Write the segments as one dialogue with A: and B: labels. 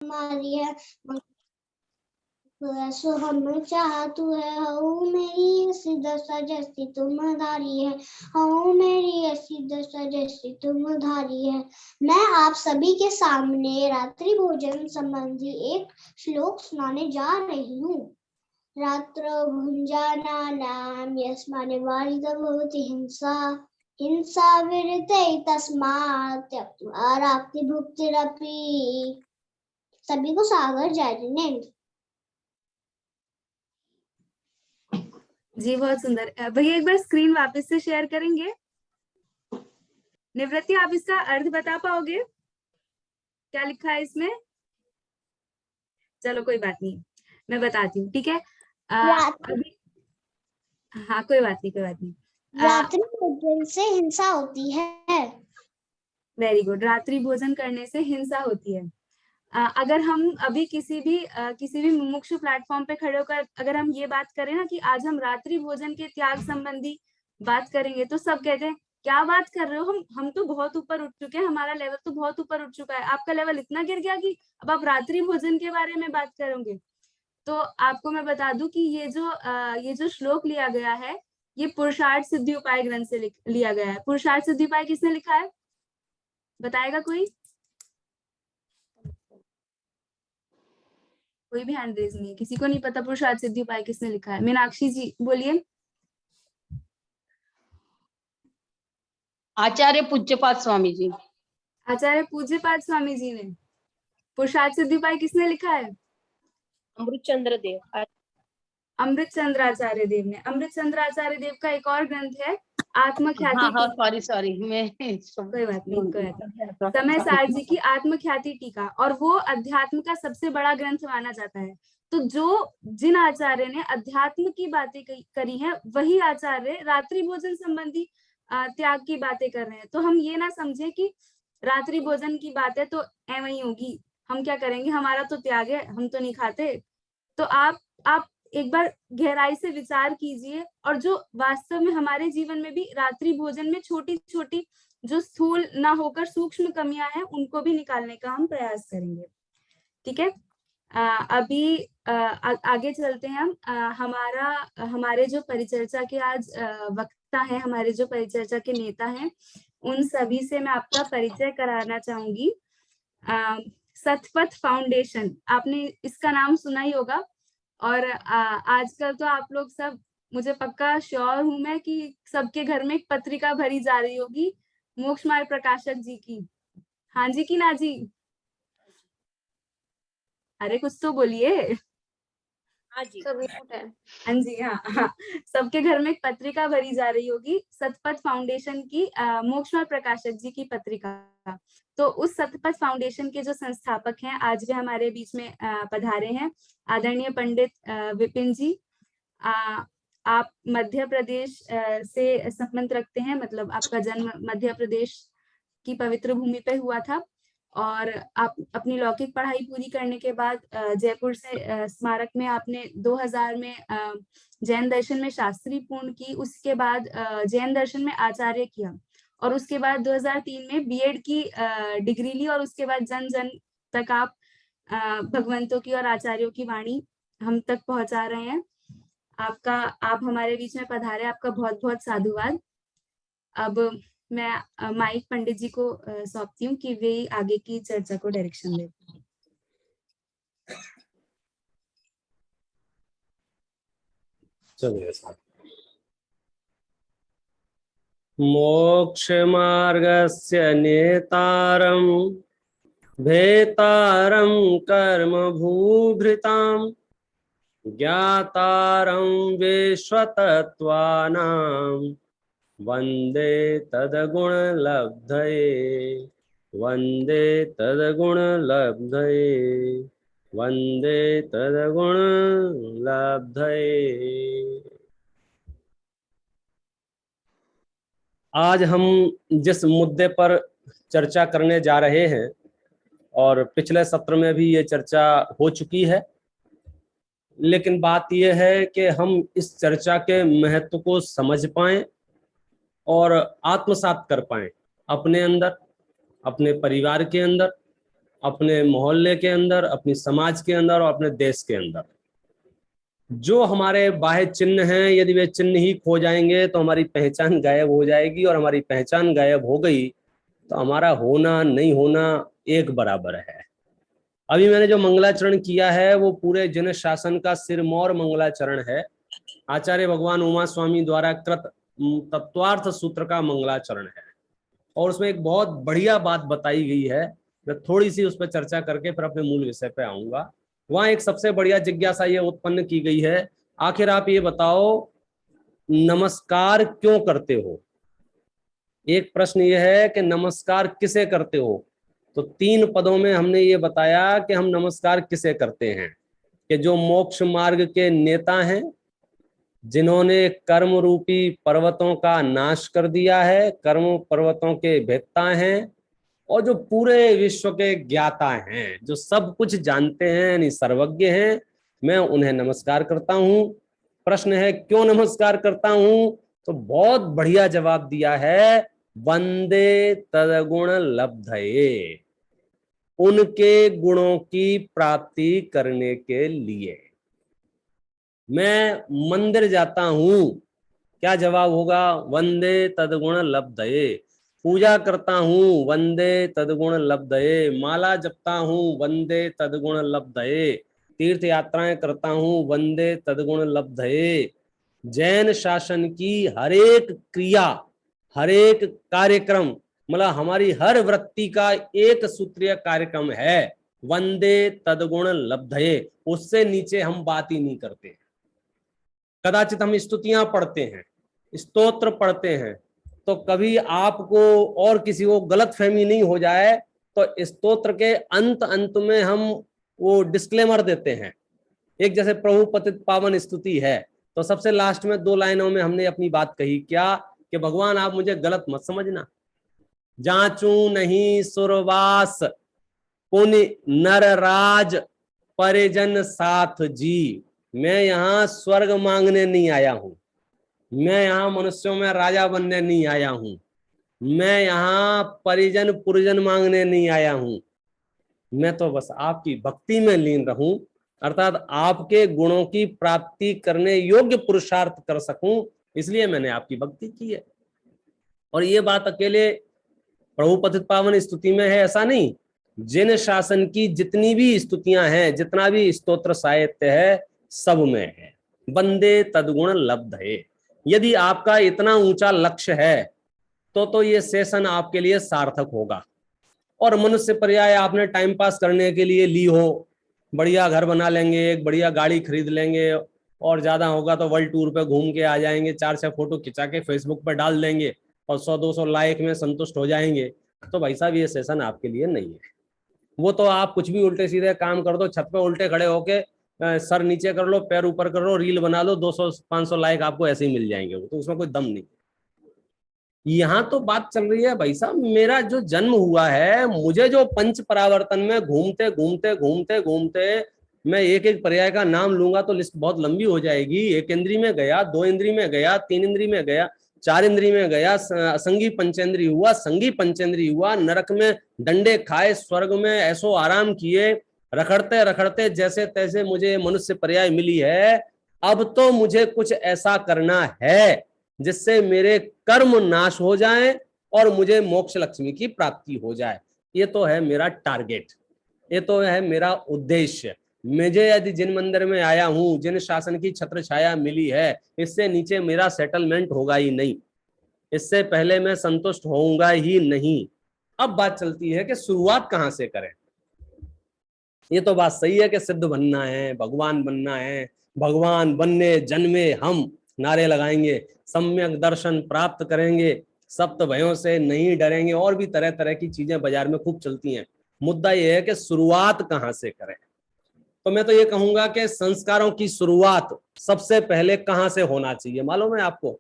A: हमारी है सो हम चाह तू है, हऊ मेरी ऐसी दशा जैसी तुम धारी है, हऊ मेरी ऐसी दशा जैसी तुम धारी है। मैं आप सभी के सामने रात्रि भोजन संबंधी एक श्लोक सुनाने जा रही हूँ। रात्र भुञ्जानानां यस्मान् वारिदं भवति हिंसा, हिंसा विरते तस्मात् त्यक्त्वा रात्रिभुक्तिरपि। सभी को सागर जय।
B: जी बहुत सुंदर। भैया एक बार स्क्रीन वापस से शेयर करेंगे। निवृत्ति, आप इसका अर्थ बता पाओगे क्या लिखा है इसमें? चलो कोई बात नहीं, मैं बताती हूँ, ठीक है। अभी हाँ कोई बात नहीं, कोई बात नहीं।
A: रात्रि भोजन से हिंसा होती है।
B: Very good. रात्रि भोजन करने से हिंसा होती है। अगर हम अभी किसी भी मुमुक्षु प्लेटफॉर्म पे खड़े होकर अगर हम ये बात करें ना कि आज हम रात्रि भोजन के त्याग संबंधी बात करेंगे, तो सब कहते हैं क्या बात कर रहे हो, हम तो बहुत ऊपर उठ चुके हैं, हमारा लेवल तो बहुत ऊपर उठ चुका है, आपका लेवल इतना गिर गया कि अब आप रात्रि भोजन के बारे में बात करोगे। तो आपको मैं बता दूं कि ये जो श्लोक लिया गया है, ये पुरुषार्थ सिद्धि उपाय ग्रंथ से लिया गया है। पुरुषार्थ सिद्धि उपाय किसने लिखा है, बताएगा कोई? कोई भी हैंड रेज नहीं है, किसी को नहीं पता पुरुषार्थ सिद्धि उपाय किसने लिखा है? मीनाक्षी जी बोलिए।
C: आचार्य पूज्यपाद स्वामी जी।
B: आचार्य पूज्यपाद स्वामी जी ने। पुरुषार्थ सिद्धि उपाय किसने लिखा है?
D: अमृतचंद्र देव।
B: अमृतचंद्र आचार्य देव ने। अमृतचंद्र आचार्य देव का एक और ग्रंथ है आत्मख्याति टीका।
C: सॉरी मैं
B: कोई बात नहीं, कोई बात नहीं। समय सार जी की आत्मख्याति टीका, और वो अध्यात्म का सबसे बड़ा ग्रंथ माना जाता है। तो जिन आचार्य ने अध्यात्म की बातें करी हैं, वही आचार्य रात्रि भोजन संबंधी त्याग की बातें कर रहे हैं। तो हम ये ना समझे कि रात्रि भोजन की बातें तो ऐਵੇਂ ही होगी, हम क्या करेंगे, हमारा तो त्याग है, हम तो नहीं खाते। तो आप एक बार गहराई से विचार कीजिए, और जो वास्तव में हमारे जीवन में भी रात्रि भोजन में छोटी छोटी जो स्थूल ना होकर सूक्ष्म कमियां हैं, उनको भी निकालने का हम प्रयास करेंगे, ठीक है। अभी आगे चलते हैं हम। हमारे जो परिचर्चा के आज वक्ता हैं, हमारे जो परिचर्चा के नेता हैं, उन सभी से मैं आपका परिचय कराना चाहूंगी। सतपथ फाउंडेशन, आपने इसका नाम सुना ही होगा। और आजकल तो आप लोग सब, मुझे पक्का श्योर हूं मैं कि सबके घर में एक पत्रिका भरी जा रही होगी मोक्ष मार्ग प्रकाशक जी की। हाँ जी कि ना जी? अरे कुछ तो बोलिए।
D: हाँ जी।
B: हाँ जी, हाँ, सबके घर में एक पत्रिका भरी जा रही होगी सतपथ फाउंडेशन की, मोक्ष मार्ग प्रकाशक जी की पत्रिका। तो उस सतपथ फाउंडेशन के जो संस्थापक हैं, आज वे हमारे बीच में पधारे हैं, आदरणीय पंडित विपिन जी। आप मध्य प्रदेश से संबंध रखते हैं, मतलब आपका जन्म मध्य प्रदेश की पवित्र भूमि पे हुआ था, और आप अपनी लौकिक पढ़ाई पूरी करने के बाद जयपुर से स्मारक में आपने 2000 में जैन दर्शन में शास्त्री पूर्ण की। उसके बाद जैन दर्शन में आचार्य किया, और उसके बाद 2003 में बीएड की डिग्री ली, और उसके बाद जन जन तक आप भगवंतों की और आचार्यों की वाणी हम तक पहुंचा रहे हैं। आप हमारे बीच में पधारे, आपका बहुत बहुत साधुवाद। अब मैं माइक पंडित जी को सौंपती हूँ कि वे आगे की चर्चा को डायरेक्शन दें।
E: चलिए साहब। मोक्ष मार्गस्य नेतारं भेतारं कर्म भूभृतां ज्ञातारं विश्वतत्त्वानां वन्दे तद्गुणलब्धये, वन्दे तद्गुणलब्धये, वन्दे तद्गुणलब्धये। आज हम जिस मुद्दे पर चर्चा करने जा रहे हैं, और पिछले सत्र में भी ये चर्चा हो चुकी है, लेकिन बात यह है कि हम इस चर्चा के महत्व को समझ पाएं और आत्मसात कर पाएं अपने अंदर, अपने परिवार के अंदर, अपने मोहल्ले के अंदर, अपनी समाज के अंदर और अपने देश के अंदर। जो हमारे बाह्य चिन्ह हैं, यदि वे चिन्ह ही खो जाएंगे तो हमारी पहचान गायब हो जाएगी, और हमारी पहचान गायब हो गई तो हमारा होना नहीं होना एक बराबर है। अभी मैंने जो मंगलाचरण किया है वो पूरे जन शासन का सिरमौर मंगलाचरण है। आचार्य भगवान उमा स्वामी द्वारा कृत तत्वार्थ सूत्र का मंगलाचरण है, और उसमें एक बहुत बढ़िया बात बताई गई है। मैं थोड़ी सी उस पर चर्चा करके फिर अपने मूल विषय पे आऊंगा। वहां एक सबसे बढ़िया जिज्ञासा ये उत्पन्न की गई है, आखिर आप ये बताओ नमस्कार क्यों करते हो। एक प्रश्न ये है कि नमस्कार किसे करते हो। तो 3 पदों में हमने ये बताया कि हम नमस्कार किसे करते हैं, कि जो मोक्ष मार्ग के नेता हैं, जिन्होंने कर्म रूपी पर्वतों का नाश कर दिया है, कर्म पर्वतों के भेदता हैं, और जो पूरे विश्व के ज्ञाता हैं, जो सब कुछ जानते हैं, यानी सर्वज्ञ हैं, मैं उन्हें नमस्कार करता हूं। प्रश्न है क्यों नमस्कार करता हूं, तो बहुत बढ़िया जवाब दिया है, वंदे तदगुण लब्धये, उनके गुणों की प्राप्ति करने के लिए मैं मंदिर जाता हूं। क्या जवाब होगा, वंदे तदगुण लब्धये। पूजा करता हूं, वंदे तदगुण लब्धये। माला जपता हूं, वंदे तदगुण लब्धये। तीर्थ यात्राएं करता हूं, वंदे तदगुण लब्धये। जैन शासन की हरेक क्रिया, हरेक कार्यक्रम, मतलब हमारी हर वृत्ति का एक सूत्रीय कार्यक्रम है, वंदे तदगुण लब्धये। उससे नीचे हम बात ही नहीं करते। कदाचित हम स्तुतियां पढ़ते हैं, स्तोत्र पढ़ते हैं, तो कभी आपको और किसी को गलत फहमी नहीं हो जाए तो स्तोत्र के अंत में हम वो डिस्क्लेमर देते हैं। एक जैसे प्रभु पतित पावन स्तुति है, तो सबसे लास्ट में 2 लाइनों में हमने अपनी बात कही, क्या कि भगवान आप मुझे गलत मत समझना। जांचू नहीं सुरवास पुनि नर राज परिजन साथ जी। मैं यहाँ स्वर्ग मांगने नहीं आया हूं, मैं यहाँ मनुष्यों में राजा बनने नहीं आया हूं, मैं यहाँ परिजन पुरजन मांगने नहीं आया हूं। मैं तो बस आपकी भक्ति में लीन रहूं, अर्थात आपके गुणों की प्राप्ति करने योग्य पुरुषार्थ कर सकूं, इसलिए मैंने आपकी भक्ति की है। और ये बात अकेले प्रभु पतित पावन स्तुति में है ऐसा नहीं, जिन शासन की जितनी भी स्तुतियां हैं, जितना भी स्तोत्र साहित्य है, सब में है वंदे तदगुण लब्धये। यदि आपका इतना ऊंचा लक्ष्य है तो ये सेशन आपके लिए सार्थक होगा। और मनुष्य पर्याय आपने टाइम पास करने के लिए ली हो, बढ़िया घर बना लेंगे, एक बढ़िया गाड़ी खरीद लेंगे, और ज्यादा होगा तो वर्ल्ड टूर पे घूम के आ जाएंगे, 4-6 फोटो खिंचा के फेसबुक पर डाल देंगे और 100-200 लाइक में संतुष्ट हो जाएंगे, तो भाई साहब ये सेशन आपके लिए नहीं है। वो तो आप कुछ भी उल्टे सीधे काम कर दो, छत पे उल्टे खड़े होके सर नीचे कर लो, पैर ऊपर कर लो, रील बना लो, 200-500 लाइक आपको ऐसे ही मिल जाएंगे, तो उसमें कोई दम नहीं। यहाँ तो बात चल रही है भाई साहब, मेरा जो जन्म हुआ है, मुझे जो पंच परावर्तन में घूमते घूमते घूमते घूमते, मैं एक एक पर्याय का नाम लूंगा तो लिस्ट बहुत लंबी हो जाएगी। 1 इंद्री में गया, 2 इंद्री में गया, 3 इंद्री में गया, 4 इंद्री में गया, असंगी पंचेंद्री हुआ, संगी पंचेंद्री हुआ, नरक में डंडे खाए, स्वर्ग में ऐसो आराम किए, रखड़ते रखड़ते जैसे तैसे मुझे मनुष्य पर्याय मिली है। अब तो मुझे कुछ ऐसा करना है जिससे मेरे कर्म नाश हो जाएं और मुझे मोक्ष लक्ष्मी की प्राप्ति हो जाए। ये तो है मेरा टारगेट, ये तो है मेरा उद्देश्य। मुझे यदि जिन मंदिर में आया हूं, जिन शासन की छत्र छाया मिली है, इससे नीचे मेरा सेटलमेंट होगा ही नहीं, इससे पहले मैं संतुष्ट होऊंगा ही नहीं। अब बात चलती है कि शुरुआत कहां से करें। ये तो बात सही है कि सिद्ध बनना है, भगवान बनना है, भगवान बनने जन्मे हम नारे लगाएंगे, सम्यक दर्शन प्राप्त करेंगे, सप्त भयों से नहीं डरेंगे, और भी तरह तरह की चीजें बाजार में खूब चलती हैं। मुद्दा यह है कि शुरुआत कहां से करें। तो मैं तो ये कहूंगा कि संस्कारों की शुरुआत सबसे पहले कहां से होना चाहिए मालूम है आपको?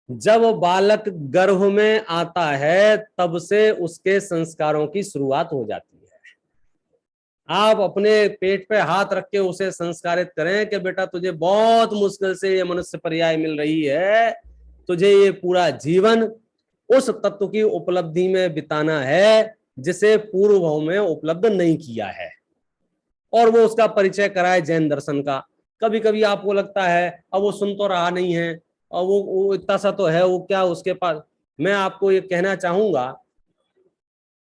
E: जब बालक गर्भ में आता है तब से उसके संस्कारों की शुरुआत हो जाती है। आप अपने पेट पे हाथ रख के उसे संस्कारित करें कि बेटा तुझे बहुत मुश्किल से ये मनुष्य पर्याय मिल रही है, तुझे ये पूरा जीवन उस तत्व की उपलब्धि में बिताना है जिसे पूर्व भाव में उपलब्ध नहीं किया है, और वो उसका परिचय कराए जैन दर्शन का। कभी कभी आपको लगता है अब वो सुन तो रहा नहीं है, और वो इतना सा तो है, वो क्या उसके पास। मैं आपको ये कहना चाहूंगा,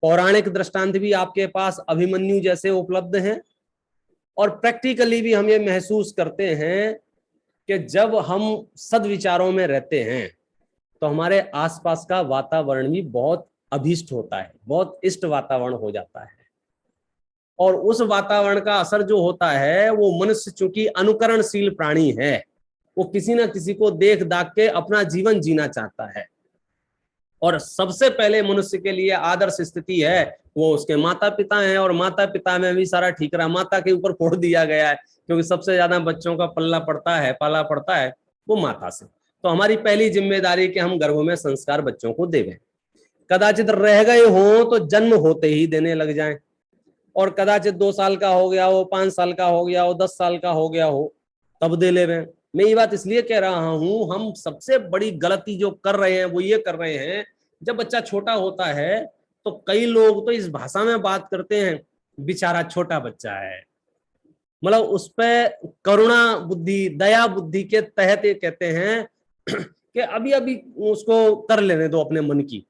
E: पौराणिक दृष्टांत भी आपके पास अभिमन्यु जैसे उपलब्ध हैं, और प्रैक्टिकली भी हम ये महसूस करते हैं कि जब हम सद्विचारों में रहते हैं तो हमारे आसपास का वातावरण भी बहुत अभीष्ट होता है, बहुत इष्ट वातावरण हो जाता है। और उस वातावरण का असर जो होता है, वो मनुष्य चूंकि अनुकरणशील प्राणी है, वो किसी ना किसी को देख दाख के अपना जीवन जीना चाहता है। और सबसे पहले मनुष्य के लिए आदर्श स्थिति है वो उसके माता पिता हैं, और माता पिता में भी सारा ठीकरा माता के ऊपर फोड़ दिया गया है, क्योंकि सबसे ज्यादा बच्चों का पाला पड़ता है वो माता से। तो हमारी पहली जिम्मेदारी कि हम गर्भ में संस्कार बच्चों को देवें। कदाचित रह गए हो तो जन्म होते ही देने लग जाएं, और कदाचित 2 साल का हो गया हो, 5 साल का हो गया हो, 10 साल का हो गया हो, तब दे ले। मैं ये बात इसलिए कह रहा हूं, हम सबसे बड़ी गलती जो कर रहे हैं वो ये कर रहे हैं, जब बच्चा छोटा होता है तो कई लोग तो इस भाषा में बात करते हैं, बेचारा छोटा बच्चा है, मतलब उस पर करुणा बुद्धि, दया बुद्धि के तहत ये कहते हैं कि अभी अभी उसको कर लेने दो अपने मन की।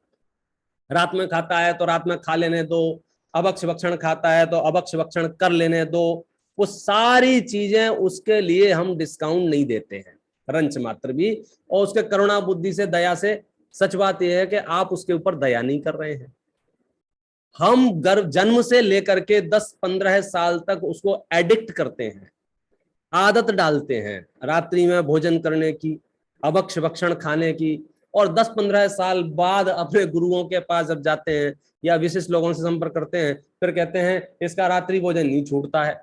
E: रात में खाता है तो रात में खा लेने दो, अभक्ष भक्षण खाता है तो अभक्ष भक्षण कर लेने दो। वो सारी चीजें उसके लिए हम डिस्काउंट नहीं देते हैं रंच मात्र भी, और उसके करुणा बुद्धि से, दया से। सच बात यह है कि आप उसके ऊपर दया नहीं कर रहे हैं। हम गर्भ जन्म से लेकर के 10-15 साल तक उसको एडिक्ट करते हैं, आदत डालते हैं रात्रि में भोजन करने की, अभक्ष भक्षण खाने की, और 10-15 साल बाद अपने गुरुओं के पास जब जाते हैं या विशिष्ट लोगों से संपर्क करते हैं, फिर कहते हैं इसका रात्रि भोजन नहीं छूटता है।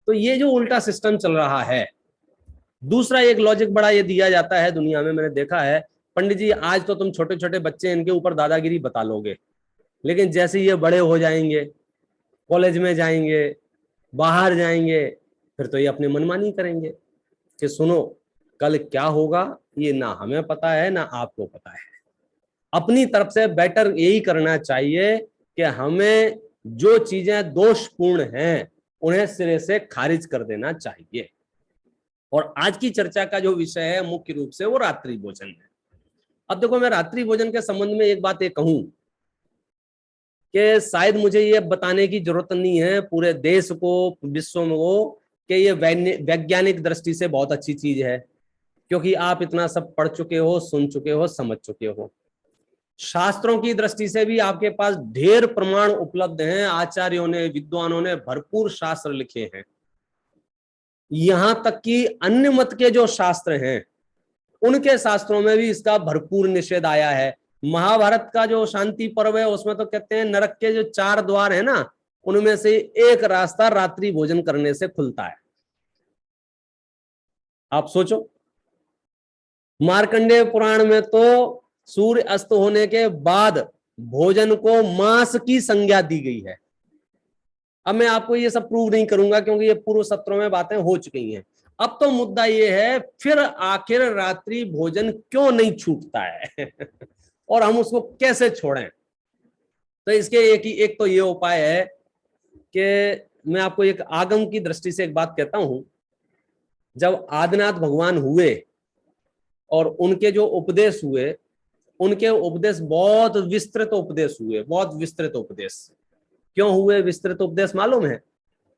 E: तो ये जो उल्टा सिस्टम चल रहा है। दूसरा एक लॉजिक बड़ा ये दिया जाता है दुनिया में, मैंने देखा है, पंडित जी आज तो तुम छोटे छोटे बच्चे इनके ऊपर दादागिरी बता लोगे, लेकिन जैसे ये बड़े हो जाएंगे, कॉलेज में जाएंगे, बाहर जाएंगे, फिर तो ये अपने मनमानी करेंगे कि सुनो कल क्या होगा ये ना हमें पता है ना आपको पता है। अपनी तरफ से बेटर यही करना चाहिए कि हमें जो चीजें दोषपूर्ण हैं उन्हें सिरे से खारिज कर देना चाहिए। और आज की चर्चा का जो विषय है मुख्य रूप से वो रात्रि भोजन है। अब देखो, मैं रात्रि भोजन के संबंध में एक बात ये कहूं कि शायद मुझे ये बताने की जरूरत नहीं है पूरे देश को, विश्व में को, कि ये वैज्ञानिक दृष्टि से बहुत अच्छी चीज है, क्योंकि आप इतना सब पढ़ चुके हो, सुन चुके हो, समझ चुके हो। शास्त्रों की दृष्टि से भी आपके पास ढेर प्रमाण उपलब्ध हैं, आचार्यों ने, विद्वानों ने भरपूर शास्त्र लिखे हैं। यहां तक कि अन्य मत के जो शास्त्र हैं उनके शास्त्रों में भी इसका भरपूर निषेध आया है। महाभारत का जो शांति पर्व है उसमें तो कहते हैं नरक के जो 4 द्वार है ना, उनमें से एक रास्ता रात्रि भोजन करने से खुलता है। आप सोचो, मार्कंडेय पुराण में तो सूर्य अस्त होने के बाद भोजन को मांस की संज्ञा दी गई है। अब मैं आपको ये सब प्रूव नहीं करूंगा क्योंकि ये पूर्व सत्रों में बातें हो चुकी हैं। अब तो मुद्दा ये है फिर आखिर रात्रि भोजन क्यों नहीं छूटता है और हम उसको कैसे छोड़ें। तो इसके एक तो ये उपाय है कि मैं आपको एक आगम की दृष्टि से एक बात कहता हूं। जब आदिनाथ भगवान हुए और उनके जो उपदेश हुए, उनके उपदेश बहुत विस्तृत उपदेश हुए, बहुत विस्तृत उपदेश। क्यों हुए विस्तृत उपदेश मालूम है?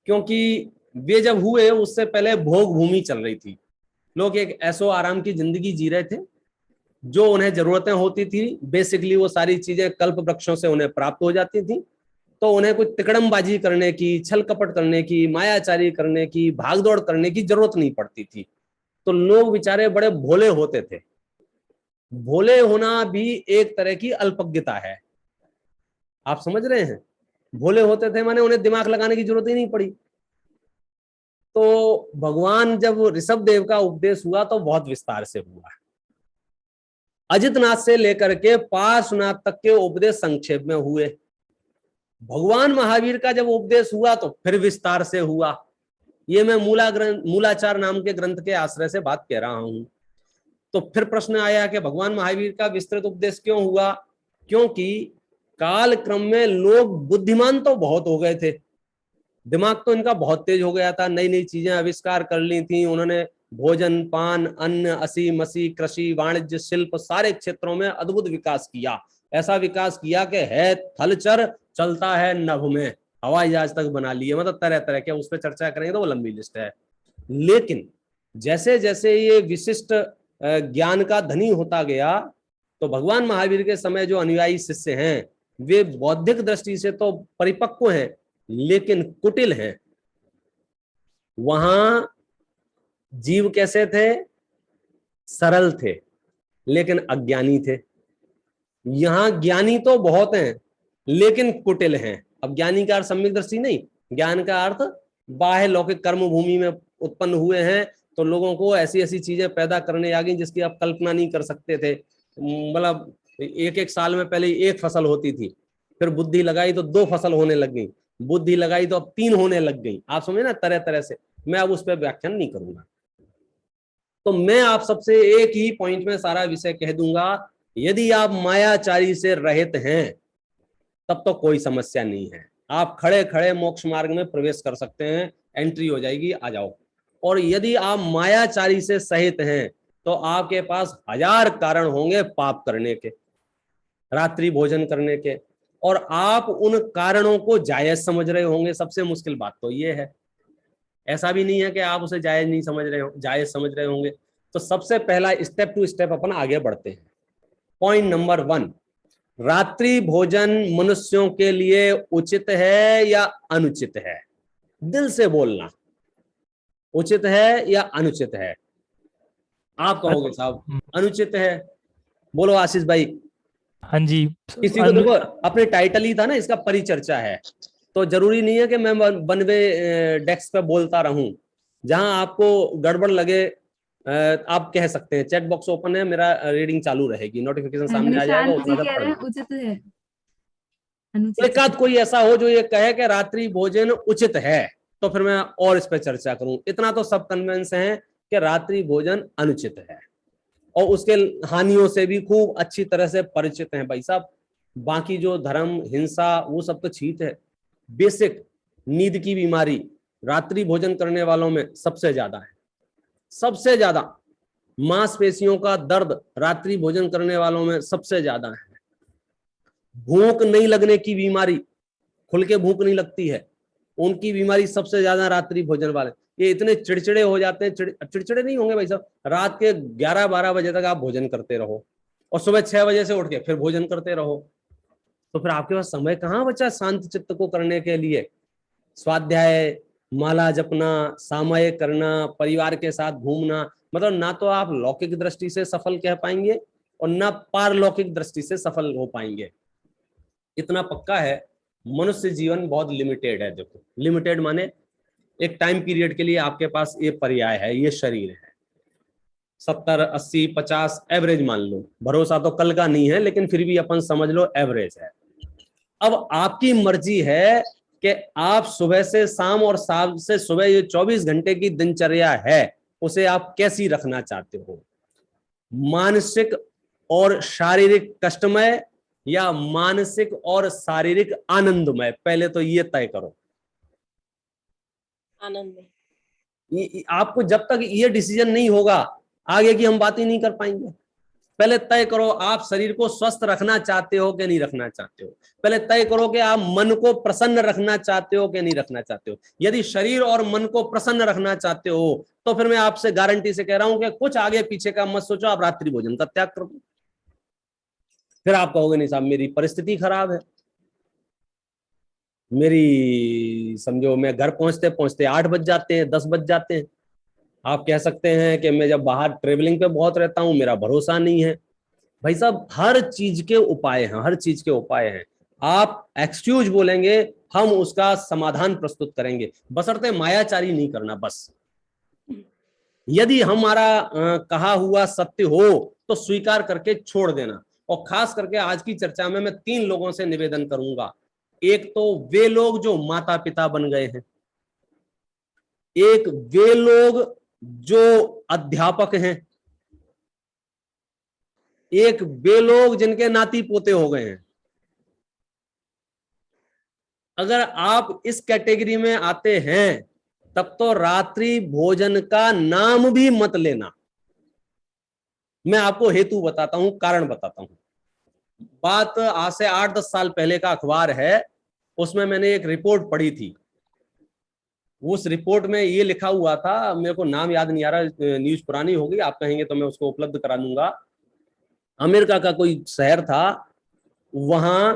E: क्योंकि वे जब हुए उससे पहले भोग भूमि चल रही थी, लोग एक ऐसो आराम की जिंदगी जी रहे थे, जो उन्हें जरूरतें होती थी बेसिकली वो सारी चीजें कल्प वृक्षों से उन्हें प्राप्त हो जाती थी। तो उन्हें कुछ तिकड़मबाजी करने की, छल कपट करने की, मायाचारी करने की, भागदौड़ करने की जरूरत नहीं पड़ती थी। तो लोग बेचारे बड़े भोले होते थे। भोले होना भी एक तरह की अल्पज्ञता है, आप समझ रहे हैं? भोले होते थे माने उन्हें दिमाग लगाने की जरूरत ही नहीं पड़ी। तो भगवान जब ऋषभ देव का उपदेश हुआ तो बहुत विस्तार से हुआ। अजितनाथ से लेकर के पार्श्वनाथ तक के उपदेश संक्षेप में हुए। भगवान महावीर का जब उपदेश हुआ तो फिर विस्तार से हुआ। ये मैं मूलाचार नाम के ग्रंथ के आश्रय से बात कह रहा हूं। तो फिर प्रश्न आया कि भगवान महावीर का विस्तृत उपदेश क्यों हुआ? क्योंकि काल क्रम में लोग बुद्धिमान तो बहुत हो गए थे, दिमाग तो इनका बहुत तेज हो गया था, नई नई चीजें आविष्कार कर ली थी उन्होंने। भोजन, पान, अन्न, असी मसी, कृषि, वाणिज्य, शिल्प, सारे क्षेत्रों में अद्भुत विकास किया। ऐसा विकास किया कि है थलचर, चलता है नभ में, हवाई जहाज तक बना लिए, मतलब तरह तरह के, उस पर चर्चा करेंगे तो वो लंबी लिस्ट है। लेकिन जैसे जैसे ये विशिष्ट ज्ञान का धनी होता गया, तो भगवान महावीर के समय जो अनुयायी शिष्य हैं वे बौद्धिक दृष्टि से तो परिपक्व हैं लेकिन कुटिल हैं। वहां जीव कैसे थे? सरल थे लेकिन अज्ञानी थे। यहां ज्ञानी तो बहुत हैं लेकिन कुटिल हैं। अब ज्ञानी का अर्थ सम्यक दृष्टि नहीं, ज्ञान का अर्थ बाह्य लौकिक कर्म भूमि में उत्पन्न हुए हैं तो लोगों को ऐसी ऐसी चीजें पैदा करने आ गई जिसकी आप कल्पना नहीं कर सकते थे। मतलब एक एक साल में पहले एक फसल होती थी, फिर बुद्धि लगाई तो 2 फसल होने लग गई, बुद्धि लगाई तो अब 3 होने लग गई। आप समझे ना, तरह तरह से। मैं अब उस पर व्याख्यान नहीं करूंगा, तो मैं आप सबसे एक ही पॉइंट में सारा विषय कह दूंगा। यदि आप मायाचारी से रहित हैं तब तो कोई समस्या नहीं है, आप खड़े खड़े मोक्ष मार्ग में प्रवेश कर सकते हैं, एंट्री हो जाएगी, आ जाओ। और यदि आप मायाचारी से सहित हैं तो आपके पास 1000 कारण होंगे पाप करने के, रात्रि भोजन करने के, और आप उन कारणों को जायज समझ रहे होंगे। सबसे मुश्किल बात तो ये है, ऐसा भी नहीं है कि आप उसे जायज नहीं समझ रहे हो, जायज समझ रहे होंगे। तो सबसे पहला स्टेप टू स्टेप अपन आगे बढ़ते हैं। पॉइंट नंबर 1, रात्रि भोजन मनुष्यों के लिए उचित है या अनुचित है? दिल से बोलना, उचित है या अनुचित है? आप कहोगे साहब अनुचित है, बोलो आशीष भाई।
F: हाँ जी।
E: किसी को देखो, अपने टाइटल ही था ना, इसका परिचर्चा है, तो जरूरी नहीं है कि मैं 1 डेस्क पे बोलता रहूं। जहां आपको गड़बड़ लगे आप कह सकते हैं, चैट बॉक्स ओपन है, मेरा रीडिंग चालू रहेगी, नोटिफिकेशन सामने आ जाएगा,
B: निशांत जी
E: उतना
B: कह रहे हैं
E: पढ़।
B: उचित है, अनुचित
E: एक आध कोई ऐसा हो जो ये कहे कि रात्रि भोजन उचित है, तो फिर मैं और इस पर चर्चा करूं। इतना तो सब कन्विंस हैं कि रात्रि भोजन अनुचित है और उसके हानियों से भी खूब अच्छी तरह से परिचित हैं भाई साहब। बाकी जो धर्म, हिंसा, वो सब तो छीत है। बेसिक नींद की बीमारी रात्रि भोजन करने वालों में सबसे ज्यादा है, सबसे ज्यादा। मांसपेशियों का दर्द रात्रि भोजन करने वालों में सबसे ज्यादा है। भूख नहीं लगने की बीमारी, खुल के भूख नहीं लगती है, उनकी बीमारी सबसे ज्यादा रात्रि भोजन वाले। ये इतने चिड़चिड़े हो जाते हैं, चिड़चिड़े नहीं होंगे भाई साहब, रात के 11-12 बजे तक आप भोजन करते रहो और सुबह 6 बजे से उठ के फिर भोजन करते रहो, तो फिर आपके पास समय कहाँ बचा शांत चित्त को करने के लिए? स्वाध्याय, माला जपना, सामयिक करना, परिवार के साथ घूमना, मतलब ना तो आप लौकिक दृष्टि से सफल कह पाएंगे और ना पारलौकिक दृष्टि से सफल हो पाएंगे। इतना पक्का है, मनुष्य जीवन बहुत लिमिटेड है। देखो, लिमिटेड माने एक टाइम पीरियड के लिए आपके पास ये पर्याय है, ये शरीर है। 70, 80, 50 एवरेज मान लो, भरोसा तो कल का नहीं है लेकिन फिर भी अपन समझ लो एवरेज है। अब आपकी मर्जी है कि आप सुबह से शाम और शाम से सुबह, ये 24 घंटे की दिनचर्या है, उसे आप कैसी रखना चाहते हो? मानसिक और शारीरिक कष्टमय या मानसिक और शारीरिक आनंदमय? पहले तो ये तय करो।
D: आनंद में।
E: आपको जब तक ये डिसीजन नहीं होगा आगे की हम बात ही नहीं कर पाएंगे। पहले तय करो आप शरीर को स्वस्थ रखना चाहते हो कि नहीं रखना चाहते हो। पहले तय करो कि आप मन को प्रसन्न रखना चाहते हो कि नहीं रखना चाहते हो। यदि शरीर और मन को प्रसन्न रखना चाहते हो तो फिर मैं आपसे गारंटी से कह रहा हूं कि कुछ आगे पीछे का मत सोचो, आप रात्रि भोजन का त्याग कर दो। फिर आप कहोगे नहीं साहब मेरी परिस्थिति खराब है, मेरी समझो मैं घर पहुंचते पहुंचते 8 बज जाते हैं, 10 बज जाते हैं। आप कह सकते हैं कि मैं जब बाहर ट्रेवलिंग पे बहुत रहता हूं, मेरा भरोसा नहीं है। भाई साहब हर चीज के उपाय हैं, हर चीज के उपाय हैं। आप एक्सक्यूज बोलेंगे, हम उसका समाधान प्रस्तुत करेंगे, बशर्ते मायाचारी नहीं करना। बस यदि हमारा कहा हुआ सत्य हो तो स्वीकार करके छोड़ देना। और खास करके आज की चर्चा में मैं 3 लोगों से निवेदन करूंगा। एक तो वे लोग जो माता पिता बन गए हैं, एक वे लोग जो अध्यापक हैं, एक वे लोग जिनके नाती पोते हो गए हैं। अगर आप इस कैटेगरी में आते हैं तब तो रात्रि भोजन का नाम भी मत लेना। मैं आपको हेतु बताता हूं, कारण बताता हूं। बात आज से 8-10 साल पहले का अखबार है, उसमें मैंने एक रिपोर्ट पढ़ी थी। उस रिपोर्ट में ये लिखा हुआ था, मेरे को नाम याद नहीं आ रहा, न्यूज पुरानी होगी, आप कहेंगे तो मैं उसको उपलब्ध करा दूंगा। अमेरिका का कोई शहर था, वहां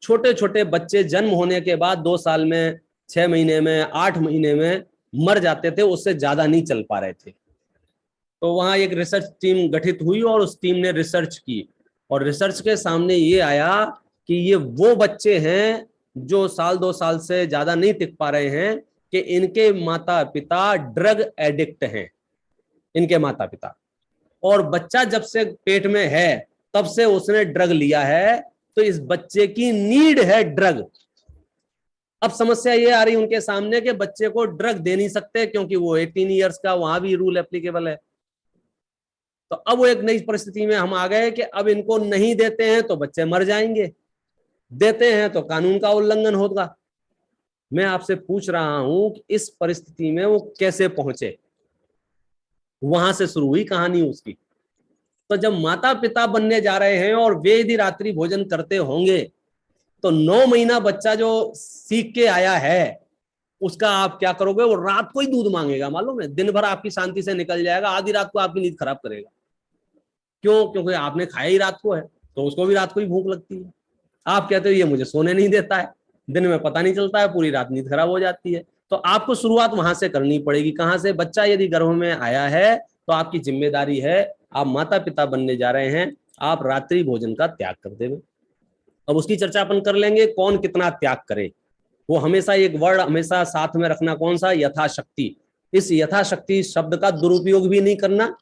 E: छोटे छोटे बच्चे जन्म होने के बाद 2 साल में, 6 महीने में, 8 महीने में मर जाते थे, उससे ज्यादा नहीं चल पा रहे थे। तो वहां एक रिसर्च टीम गठित हुई और उस टीम ने रिसर्च की, और रिसर्च के सामने ये आया कि ये वो बच्चे हैं जो 1-2 साल से ज्यादा नहीं टिक पा रहे हैं, कि इनके माता पिता ड्रग एडिक्ट हैं, इनके माता पिता। और बच्चा जब से पेट में है तब से उसने ड्रग लिया है, तो इस बच्चे की नीड है ड्रग। अब समस्या ये आ रही उनके सामने कि बच्चे को ड्रग दे नहीं सकते क्योंकि वो 18 ईयर्स का, वहां भी रूल एप्लीकेबल है। तो अब वो एक नई परिस्थिति में हम आ गए कि अब इनको नहीं देते हैं तो बच्चे मर जाएंगे, देते हैं तो कानून का उल्लंघन होगा। मैं आपसे पूछ रहा हूं कि इस परिस्थिति में वो कैसे पहुंचे, वहां से शुरू हुई कहानी उसकी। तो जब माता पिता बनने जा रहे हैं और वे यदि रात्रि भोजन करते होंगे, तो 9 महीना बच्चा जो सीख के आया है उसका आप क्या करोगे? वो रात को ही दूध मांगेगा, मालूम है, दिन भर आपकी शांति से निकल जाएगा, आधी रात को आपकी नींद खराब करेगा। क्यों? क्योंकि आपने खाया ही रात को है, तो उसको भी रात को ही भूख लगती है। आप कहते हो ये मुझे सोने नहीं देता है, दिन में पता नहीं चलता है, पूरी रात नींद खराब हो जाती है। तो आपको शुरुआत वहां से करनी पड़ेगी। कहां से? बच्चा यदि गर्भ में आया है तो आपकी जिम्मेदारी है, आप माता पिता बनने जा रहे हैं, आप रात्रि भोजन का त्याग कर देंगे। अब उसकी चर्चा अपन कर लेंगे, कौन कितना त्याग करे। वो हमेशा एक वर्ड हमेशा साथ में रखना, कौन सा? यथाशक्ति। इस यथाशक्ति शब्द का दुरुपयोग भी नहीं करना,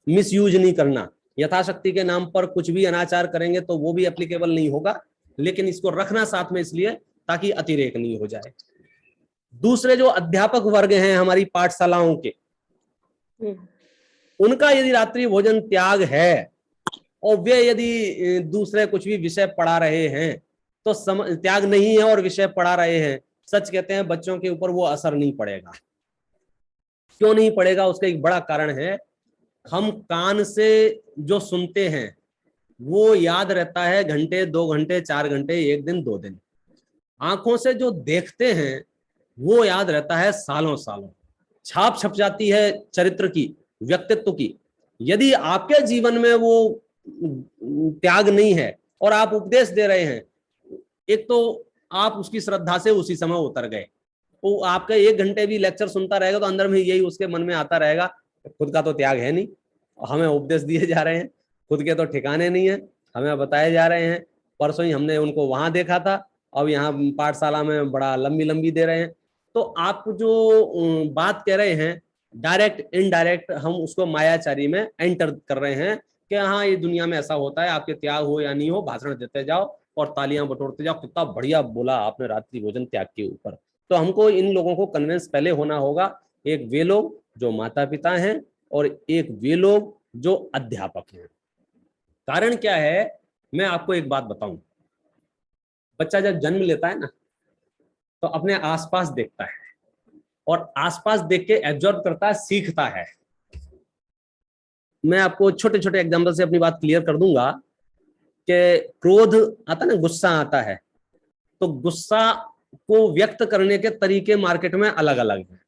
E: मिसयूज नहीं करना। यथाशक्ति के नाम पर कुछ भी अनाचार करेंगे तो वो भी एप्लीकेबल नहीं होगा, लेकिन इसको रखना साथ में इसलिए ताकि अतिरेक नहीं हो जाए। दूसरे जो अध्यापक वर्ग हैं हमारी पाठशालाओं के, उनका यदि रात्रि भोजन त्याग है और वे यदि दूसरे कुछ भी विषय पढ़ा रहे हैं तो त्याग नहीं है और विषय पढ़ा रहे हैं, सच कहते हैं बच्चों के ऊपर वो असर नहीं पड़ेगा। क्यों नहीं पड़ेगा? उसका एक बड़ा कारण है, हम कान से जो सुनते हैं वो याद रहता है घंटे, 2 घंटे, 4 घंटे, 1 दिन, 2 दिन। आंखों से जो देखते हैं वो याद रहता है सालों सालों, छाप छप जाती है चरित्र की, व्यक्तित्व की। यदि आपके जीवन में वो त्याग नहीं है और आप उपदेश दे रहे हैं, एक तो आप उसकी श्रद्धा से उसी समय उतर गए, वो आपका 1 घंटे भी लेक्चर सुनता रहेगा तो अंदर में यही उसके मन में आता रहेगा, खुद का तो त्याग है नहीं, हमें उपदेश दिए जा रहे हैं, खुद के तो ठिकाने नहीं है, हमें बताए जा रहे हैं। परसों ही हमने उनको वहां देखा था, अब यहाँ पाठशाला में बड़ा लंबी लंबी दे रहे हैं। तो आप जो बात कह रहे हैं, डायरेक्ट इनडायरेक्ट हम उसको मायाचारी में एंटर कर रहे हैं कि हाँ ये दुनिया में ऐसा होता है, आपके त्याग हो या नहीं हो, भाषण देते जाओ और तालियां बटोरते जाओ। कितना बढ़िया बोला आपने रात्रि भोजन त्याग के ऊपर। तो हमको इन लोगों को कन्विंस पहले होना होगा, एक वे लोग जो माता पिता हैं और एक वे लोग जो अध्यापक हैं। कारण क्या है, मैं आपको एक बात बताऊं, बच्चा जब जन्म लेता है ना तो अपने आसपास देखता है और आसपास देख के एब्जॉर्ब करता है, सीखता है। मैं आपको छोटे छोटे एग्जांपल से अपनी बात क्लियर कर दूंगा कि क्रोध आता ना, गुस्सा आता है, तो गुस्सा को व्यक्त करने के तरीके मार्केट में अलग अलग हैं।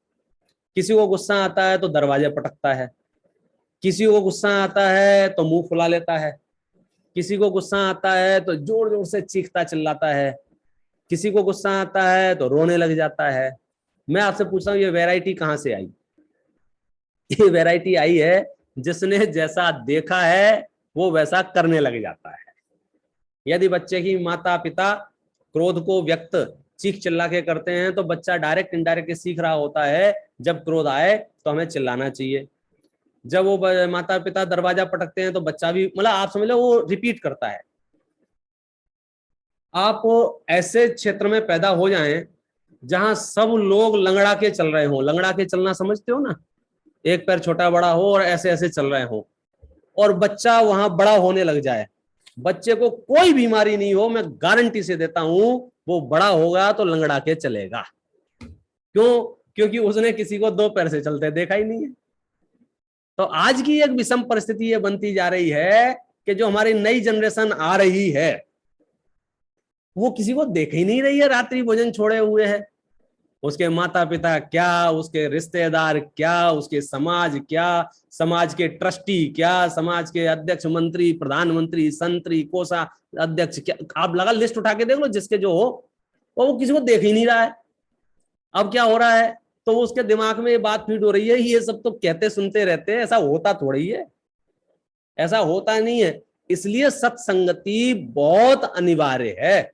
E: किसी को गुस्सा आता है तो दरवाजे पटकता है, किसी को गुस्सा आता है तो मुंह फुला लेता है, किसी को गुस्सा आता है तो जोर जोर से चीखता चिल्लाता है, किसी को गुस्सा आता है तो रोने लग जाता है। मैं आपसे पूछता हूँ ये वैरायटी कहाँ से आई? ये वैरायटी आई है जिसने जैसा देखा है वो वैसा करने लग जाता है। यदि बच्चे की माता पिता क्रोध को व्यक्त चीख चिल्ला के करते हैं तो बच्चा डायरेक्ट इनडायरेक्ट सीख रहा होता है, जब क्रोध आए तो हमें चिल्लाना चाहिए। जब वो माता पिता दरवाजा पटकते हैं तो बच्चा भी, मतलब आप समझ लो, वो रिपीट करता है। आप ऐसे क्षेत्र में पैदा हो जाएं जहां सब लोग लंगड़ा के चल रहे हो, लंगड़ा के चलना समझते हो ना, एक पैर छोटा बड़ा हो और ऐसे ऐसे चल रहे हो, और बच्चा वहां बड़ा होने लग जाए, बच्चे को कोई बीमारी नहीं हो, मैं गारंटी से देता हूं वो बड़ा होगा तो लंगड़ा के चलेगा। क्यों? क्योंकि उसने किसी को 2 पैर से चलते देखा ही नहीं है। तो आज की एक विषम परिस्थिति ये बनती जा रही है कि जो हमारी नई जनरेशन आ रही है वो किसी को देख ही नहीं रही है, रात्रि भोजन छोड़े हुए है। उसके माता पिता क्या, उसके रिश्तेदार क्या, उसके समाज क्या, समाज के ट्रस्टी क्या, समाज के अध्यक्ष, मंत्री, प्रधानमंत्री, संतरी, कोषा अध्यक्ष क्या, आप लगा लिस्ट उठा के देख लो जिसके जो हो, वो किसी को देख ही नहीं रहा है। अब क्या हो रहा है, तो उसके दिमाग में ये बात फीड हो रही है, ये सब तो कहते सुनते रहते हैं, ऐसा होता थोड़ी है, ऐसा होता नहीं है। इसलिए सत्संगति बहुत अनिवार्य है।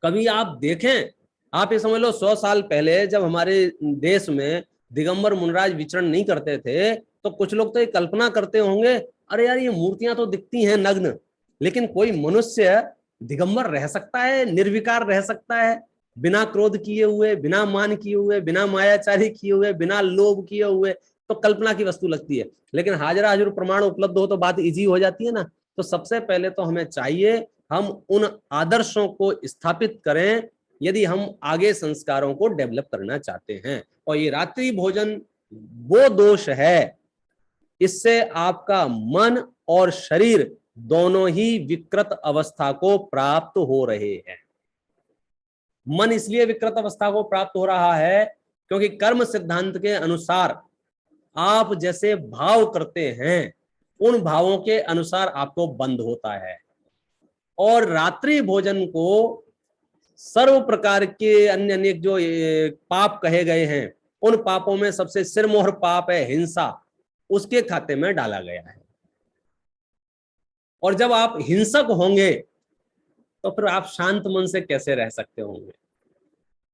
E: कभी आप देखें, आप ये समझ लो 100 साल पहले जब हमारे देश में दिगंबर मुनराज विचरण नहीं करते थे तो कुछ लोग तो ये कल्पना करते होंगे, अरे यार ये मूर्तियां तो दिखती हैं नग्न, लेकिन कोई मनुष्य दिगंबर रह सकता है, निर्विकार रह सकता है, बिना क्रोध किए हुए, बिना मान किए हुए, बिना मायाचारी किए हुए, बिना लोभ किए हुए, तो कल्पना की वस्तु लगती है। लेकिन हाजिर हाजिर प्रमाण उपलब्ध हो तो बात इजी हो जाती है ना। तो सबसे पहले तो हमें चाहिए हम उन आदर्शों को स्थापित करें यदि हम आगे संस्कारों को डेवलप करना चाहते हैं। और ये रात्रि भोजन वो दोष है, इससे आपका मन और शरीर दोनों ही विकृत अवस्था को प्राप्त हो रहे हैं। मन इसलिए विकृत अवस्था को प्राप्त हो रहा है क्योंकि कर्म सिद्धांत के अनुसार आप जैसे भाव करते हैं उन भावों के अनुसार आपको बंद होता है। और रात्रि भोजन को सर्व प्रकार के अन्य अनेक जो पाप कहे गए हैं उन पापों में सबसे सिरमौर पाप है हिंसा, उसके खाते में डाला गया है। और जब आप हिंसक होंगे तो फिर आप शांत मन से कैसे रह सकते होंगे?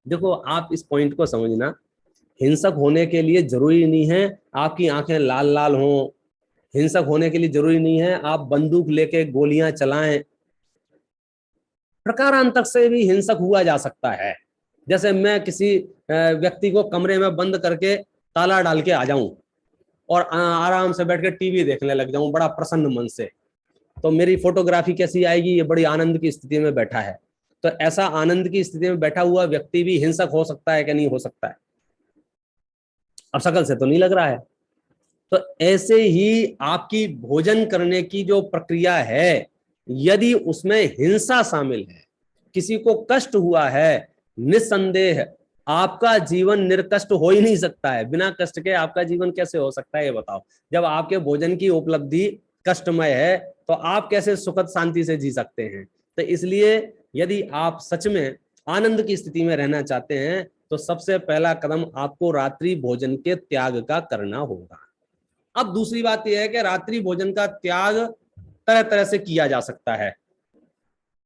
E: देखो आप इस पॉइंट को समझना, हिंसक होने के लिए जरूरी नहीं है आपकी आंखें लाल लाल हों, हिंसक होने के लिए जरूरी नहीं है आप बंदूक लेके गोलियां चलाएं। प्रकारांतर से भी हिंसक हुआ जा सकता है। जैसे मैं किसी व्यक्ति को कमरे में बंद करके ताला डाल के आ जाऊं और आराम से बैठ के टीवी देखने लग जाऊं बड़ा प्रसन्न मन से, तो मेरी फोटोग्राफी कैसी आएगी? ये बड़ी आनंद की स्थिति में बैठा है। तो ऐसा आनंद की स्थिति में बैठा हुआ व्यक्ति भी हिंसक हो सकता है कि नहीं हो सकता है? अब शकल से तो नहीं लग रहा है। तो ऐसे ही आपकी भोजन करने की जो प्रक्रिया है, यदि उसमें हिंसा शामिल है, किसी को कष्ट हुआ है, निस्संदेह आपका जीवन निर्कष्ट हो ही नहीं सकता है। बिना कष्ट के आपका जीवन कैसे हो सकता है ये बताओ? जब आपके भोजन की उपलब्धि कष्टमय है तो आप कैसे सुखद शांति से जी सकते हैं? तो इसलिए यदि आप सच में आनंद की स्थिति में रहना चाहते हैं तो सबसे पहला कदम आपको रात्रि भोजन के त्याग का करना होगा। अब दूसरी बात यह है कि रात्रि भोजन का त्याग तरह तरह से किया जा सकता है।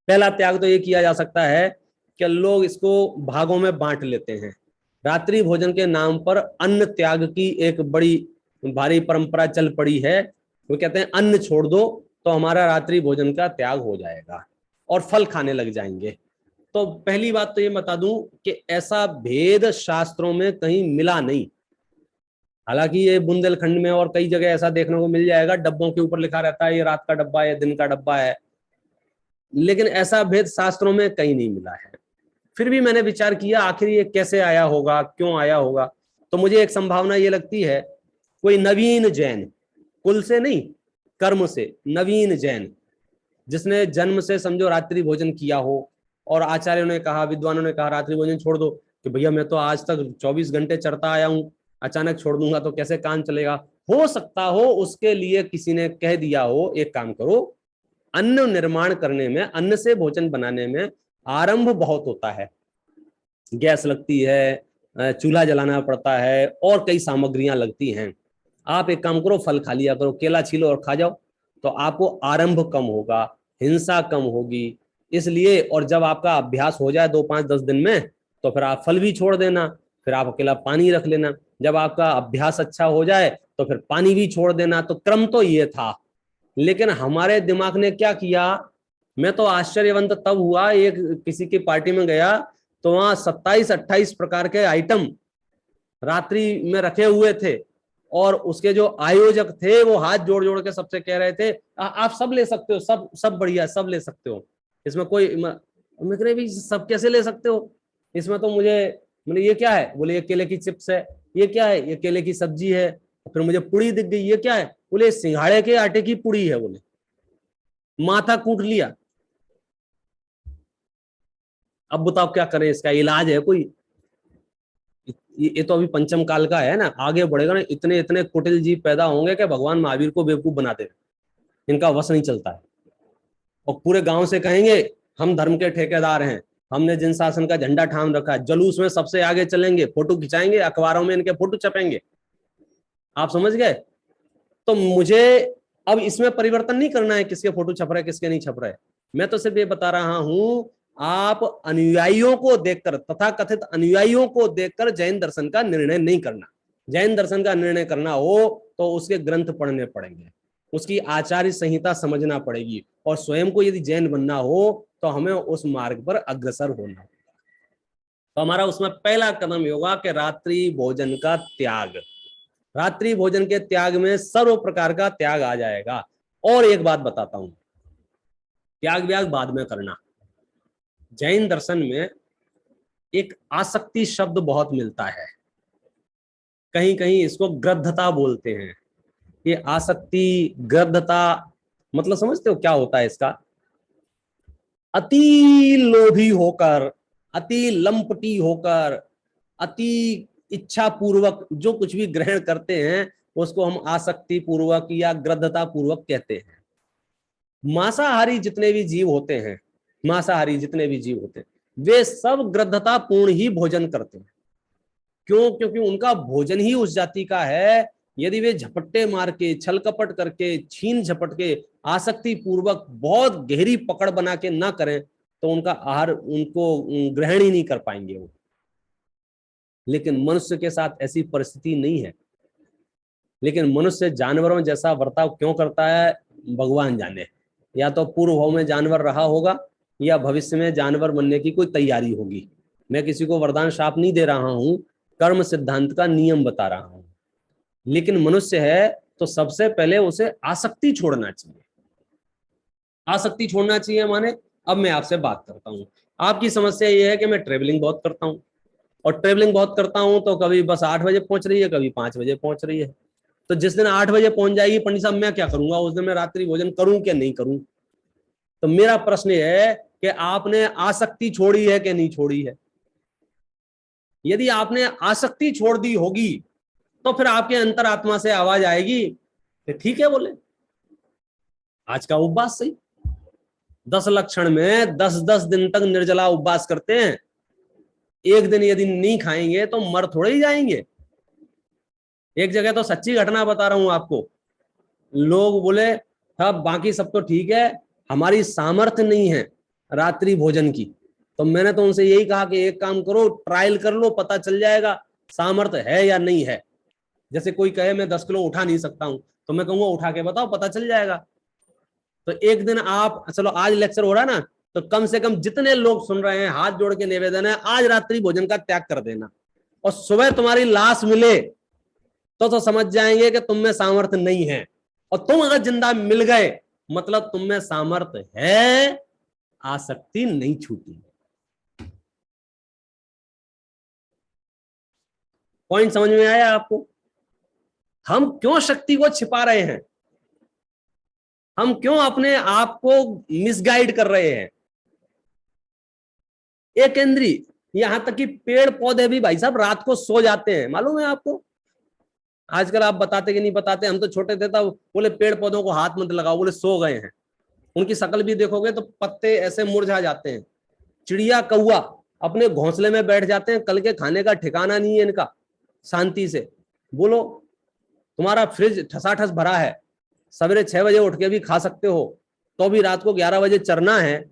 E: पहला त्याग तो ये किया जा सकता है कि लोग इसको भागों में बांट लेते हैं। रात्रि भोजन के नाम पर अन्न त्याग की एक बड़ी भारी परंपरा चल पड़ी है। वो कहते हैं अन्न छोड़ दो तो हमारा रात्रि भोजन का त्याग हो जाएगा और फल खाने लग जाएंगे। तो पहली बात तो ये बता दूं कि ऐसा भेद शास्त्रों में कहीं मिला नहीं। हालांकि ये बुंदेलखंड में और कई जगह ऐसा देखने को मिल जाएगा, डब्बों के ऊपर लिखा रहता है ये रात का डब्बा है, दिन का डब्बा है, लेकिन ऐसा भेद शास्त्रों में कहीं नहीं मिला है। फिर भी मैंने विचार किया आखिर ये कैसे आया होगा, क्यों आया होगा? तो मुझे एक संभावना ये लगती है कोई नवीन जैन, कुल से नहीं कर्म से नवीन जैन, जिसने जन्म से समझो रात्रि भोजन किया हो और आचार्यों ने कहा, विद्वानों ने कहा रात्रि भोजन छोड़ दो, कि भैया मैं तो आज तक 24 घंटे चढ़ता आया हूं, अचानक छोड़ दूंगा तो कैसे काम चलेगा? हो सकता हो उसके लिए किसी ने कह दिया हो एक काम करो, अन्न निर्माण करने में, अन्न से भोजन बनाने में आरंभ बहुत होता है, गैस लगती है, चूल्हा जलाना पड़ता है और कई सामग्रियां लगती हैं। आप एक काम करो, फल खा लिया करो, केला छीलो और खा जाओ, तो आपको आरंभ कम होगा, हिंसा कम होगी। इसलिए और जब आपका अभ्यास हो जाए 2, 5, 10 दिन में, तो फिर आप फल भी छोड़ देना, फिर आप अकेला पानी रख लेना। जब आपका अभ्यास अच्छा हो जाए तो फिर पानी भी छोड़ देना। तो क्रम तो ये था, लेकिन हमारे दिमाग ने क्या किया, मैं तो आश्चर्यवंत तब हुआ, एक किसी की पार्टी में गया तो वहां 27-28 प्रकार के आइटम रात्रि में रखे हुए थे और उसके जो आयोजक थे वो हाथ जोड़ जोड़ के सबसे कह रहे थे आप सब ले सकते हो, सब बढ़िया, सब ले सकते हो, इसमें कोई और मैं कह रही भाई सब कैसे ले सकते हो, इसमें तो मुझे, मैंने ये क्या है, बोले ये केले की चिप्स है। ये क्या है, ये केले की सब्जी है। फिर मुझे पुड़ी दिख गई, ये क्या है, बोले सिंघाड़े के आटे की पुड़ी है। बोले माथा कूट लिया। अब बताओ क्या करें, इसका इलाज है कोई? ये तो अभी पंचम काल का है ना, आगे बढ़ेगा ना, इतने इतने कुटिल जीव पैदा होंगे कि भगवान महावीर को बेवकूफ बना दे, इनका वश नहीं चलता है। और पूरे गांव से कहेंगे हम धर्म के ठेकेदार हैं, हमने जिन शासन का झंडा थाम रखा है, जुलूस में सबसे आगे चलेंगे, फोटो खिंचाएंगे, अखबारों में इनके फोटो छपेंगे। आप समझ गए? तो मुझे अब इसमें परिवर्तन नहीं करना है किसके फोटो छप रहे किसके नहीं छप रहे। मैं तो सिर्फ ये बता रहा हूं, आप अनुयायियों को देखकर, तथा कथित अनुयायियों को देखकर जैन दर्शन का निर्णय नहीं करना। जैन दर्शन का निर्णय करना हो तो उसके ग्रंथ पढ़ने पड़ेंगे, उसकी आचार्य संहिता समझना पड़ेगी, और स्वयं को यदि जैन बनना हो तो हमें उस मार्ग पर अग्रसर होना। तो हमारा उसमें पहला कदम होगा कि रात्रि भोजन का त्याग। रात्रि भोजन के त्याग में सर्व प्रकार का त्याग आ जाएगा। और एक बात बताता हूं, त्याग व्याग बाद में करना। जैन दर्शन में एक आसक्ति शब्द बहुत मिलता है, कहीं कहीं इसको ग्रद्धता बोलते हैं। ये आसक्ति ग्रद्धता मतलब समझते हो क्या होता है इसका? अति लोभी होकर, अति लंपटी होकर, अति इच्छा पूर्वक जो कुछ भी ग्रहण करते हैं उसको हम आसक्ति पूर्वक या ग्रद्धता पूर्वक कहते हैं। मांसाहारी जितने भी जीव होते हैं, मांसाहारी जितने भी जीव होते हैं, वे सब ग्रद्धता पूर्ण ही भोजन करते हैं। क्यों? क्योंकि उनका भोजन ही उस जाति का है। यदि वे झपट्टे मार के, छल कपट करके, छीन झपट के, आसक्ति पूर्वक बहुत गहरी पकड़ बना के ना करें तो उनका आहार उनको ग्रहण ही नहीं कर पाएंगे वो। लेकिन मनुष्य के साथ ऐसी परिस्थिति नहीं है। लेकिन मनुष्य जानवरों जैसा बर्ताव क्यों करता है भगवान जाने। या तो पूर्व भाव में जानवर रहा होगा या भविष्य में जानवर बनने की कोई तैयारी होगी। मैं किसी को वरदान शाप नहीं दे रहा हूं, कर्म सिद्धांत का नियम बता रहा हूं। लेकिन मनुष्य है तो सबसे पहले उसे आसक्ति छोड़ना चाहिए। आसक्ति छोड़ना चाहिए माने, अब मैं आपसे बात करता हूं। आपकी समस्या ये है कि मैं ट्रेवलिंग बहुत करता हूं, और ट्रेवलिंग बहुत करता हूं तो कभी बस 8 बजे पहुंच रही है, कभी 5 बजे पहुंच रही है। तो जिस दिन 8 बजे पहुंच जाएगी पंडित साहब, मैं क्या करूंगा उस दिन? मैं रात्रि भोजन करूं क्या नहीं करूं? तो मेरा प्रश्न है कि आपने आसक्ति छोड़ी है कि नहीं छोड़ी है? यदि आपने आसक्ति छोड़ दी होगी तो फिर आपके अंतरात्मा से आवाज आएगी कि ठीक है, बोले आज का उपवास सही। 10 लक्षण में 10-10 दिन तक निर्जला उपवास करते हैं। एक दिन यदि नहीं खाएंगे तो मर थोड़े ही जाएंगे। एक जगह तो सच्ची घटना बता रहा हूं आपको, लोग बोले साहब बाकी सब तो ठीक है, हमारी सामर्थ्य नहीं है रात्रि भोजन की। तो मैंने तो उनसे यही कहा कि एक काम करो, ट्रायल कर लो, पता चल जाएगा सामर्थ्य है या नहीं है। जैसे कोई कहे मैं 10 किलो उठा नहीं सकता हूं, तो मैं कहूंगा उठा के बताओ, पता चल जाएगा। तो एक दिन आप, चलो आज लेक्चर हो रहा ना, तो कम से कम जितने लोग सुन रहे हैं हाथ जोड़ के निवेदन है, आज रात्रि भोजन का त्याग कर देना। और सुबह तुम्हारी लाश मिले तो समझ जाएंगे कि तुम में सामर्थ्य नहीं है। और तुम अगर जिंदा मिल गए मतलब तुम में सामर्थ्य है, आसक्ति नहीं छूटी। पॉइंट समझ में आया आपको? हम क्यों शक्ति को छिपा रहे हैं? हम क्यों अपने आप को मिसगाइड कर रहे हैं? एक इंद्री, यहां तक कि पेड़ पौधे भी भाई साहब रात को सो जाते हैं, मालूम है आपको? आजकल आप बताते कि नहीं बताते, हम तो छोटे थे तब बोले पेड़ पौधों को हाथ मत लगाओ, बोले सो गए हैं। उनकी शक्ल भी देखोगे तो पत्ते ऐसे मुरझा जाते हैं। चिड़िया कौवा अपने घोंसले में बैठ जाते हैं, कल के खाने का ठिकाना नहीं है इनका। शांति से बोलो, तुम्हारा फ्रिज ठसाठस भरा है, सवेरे 6 बजे उठ के भी खा सकते हो, तो भी रात को 11 बजे चरना है।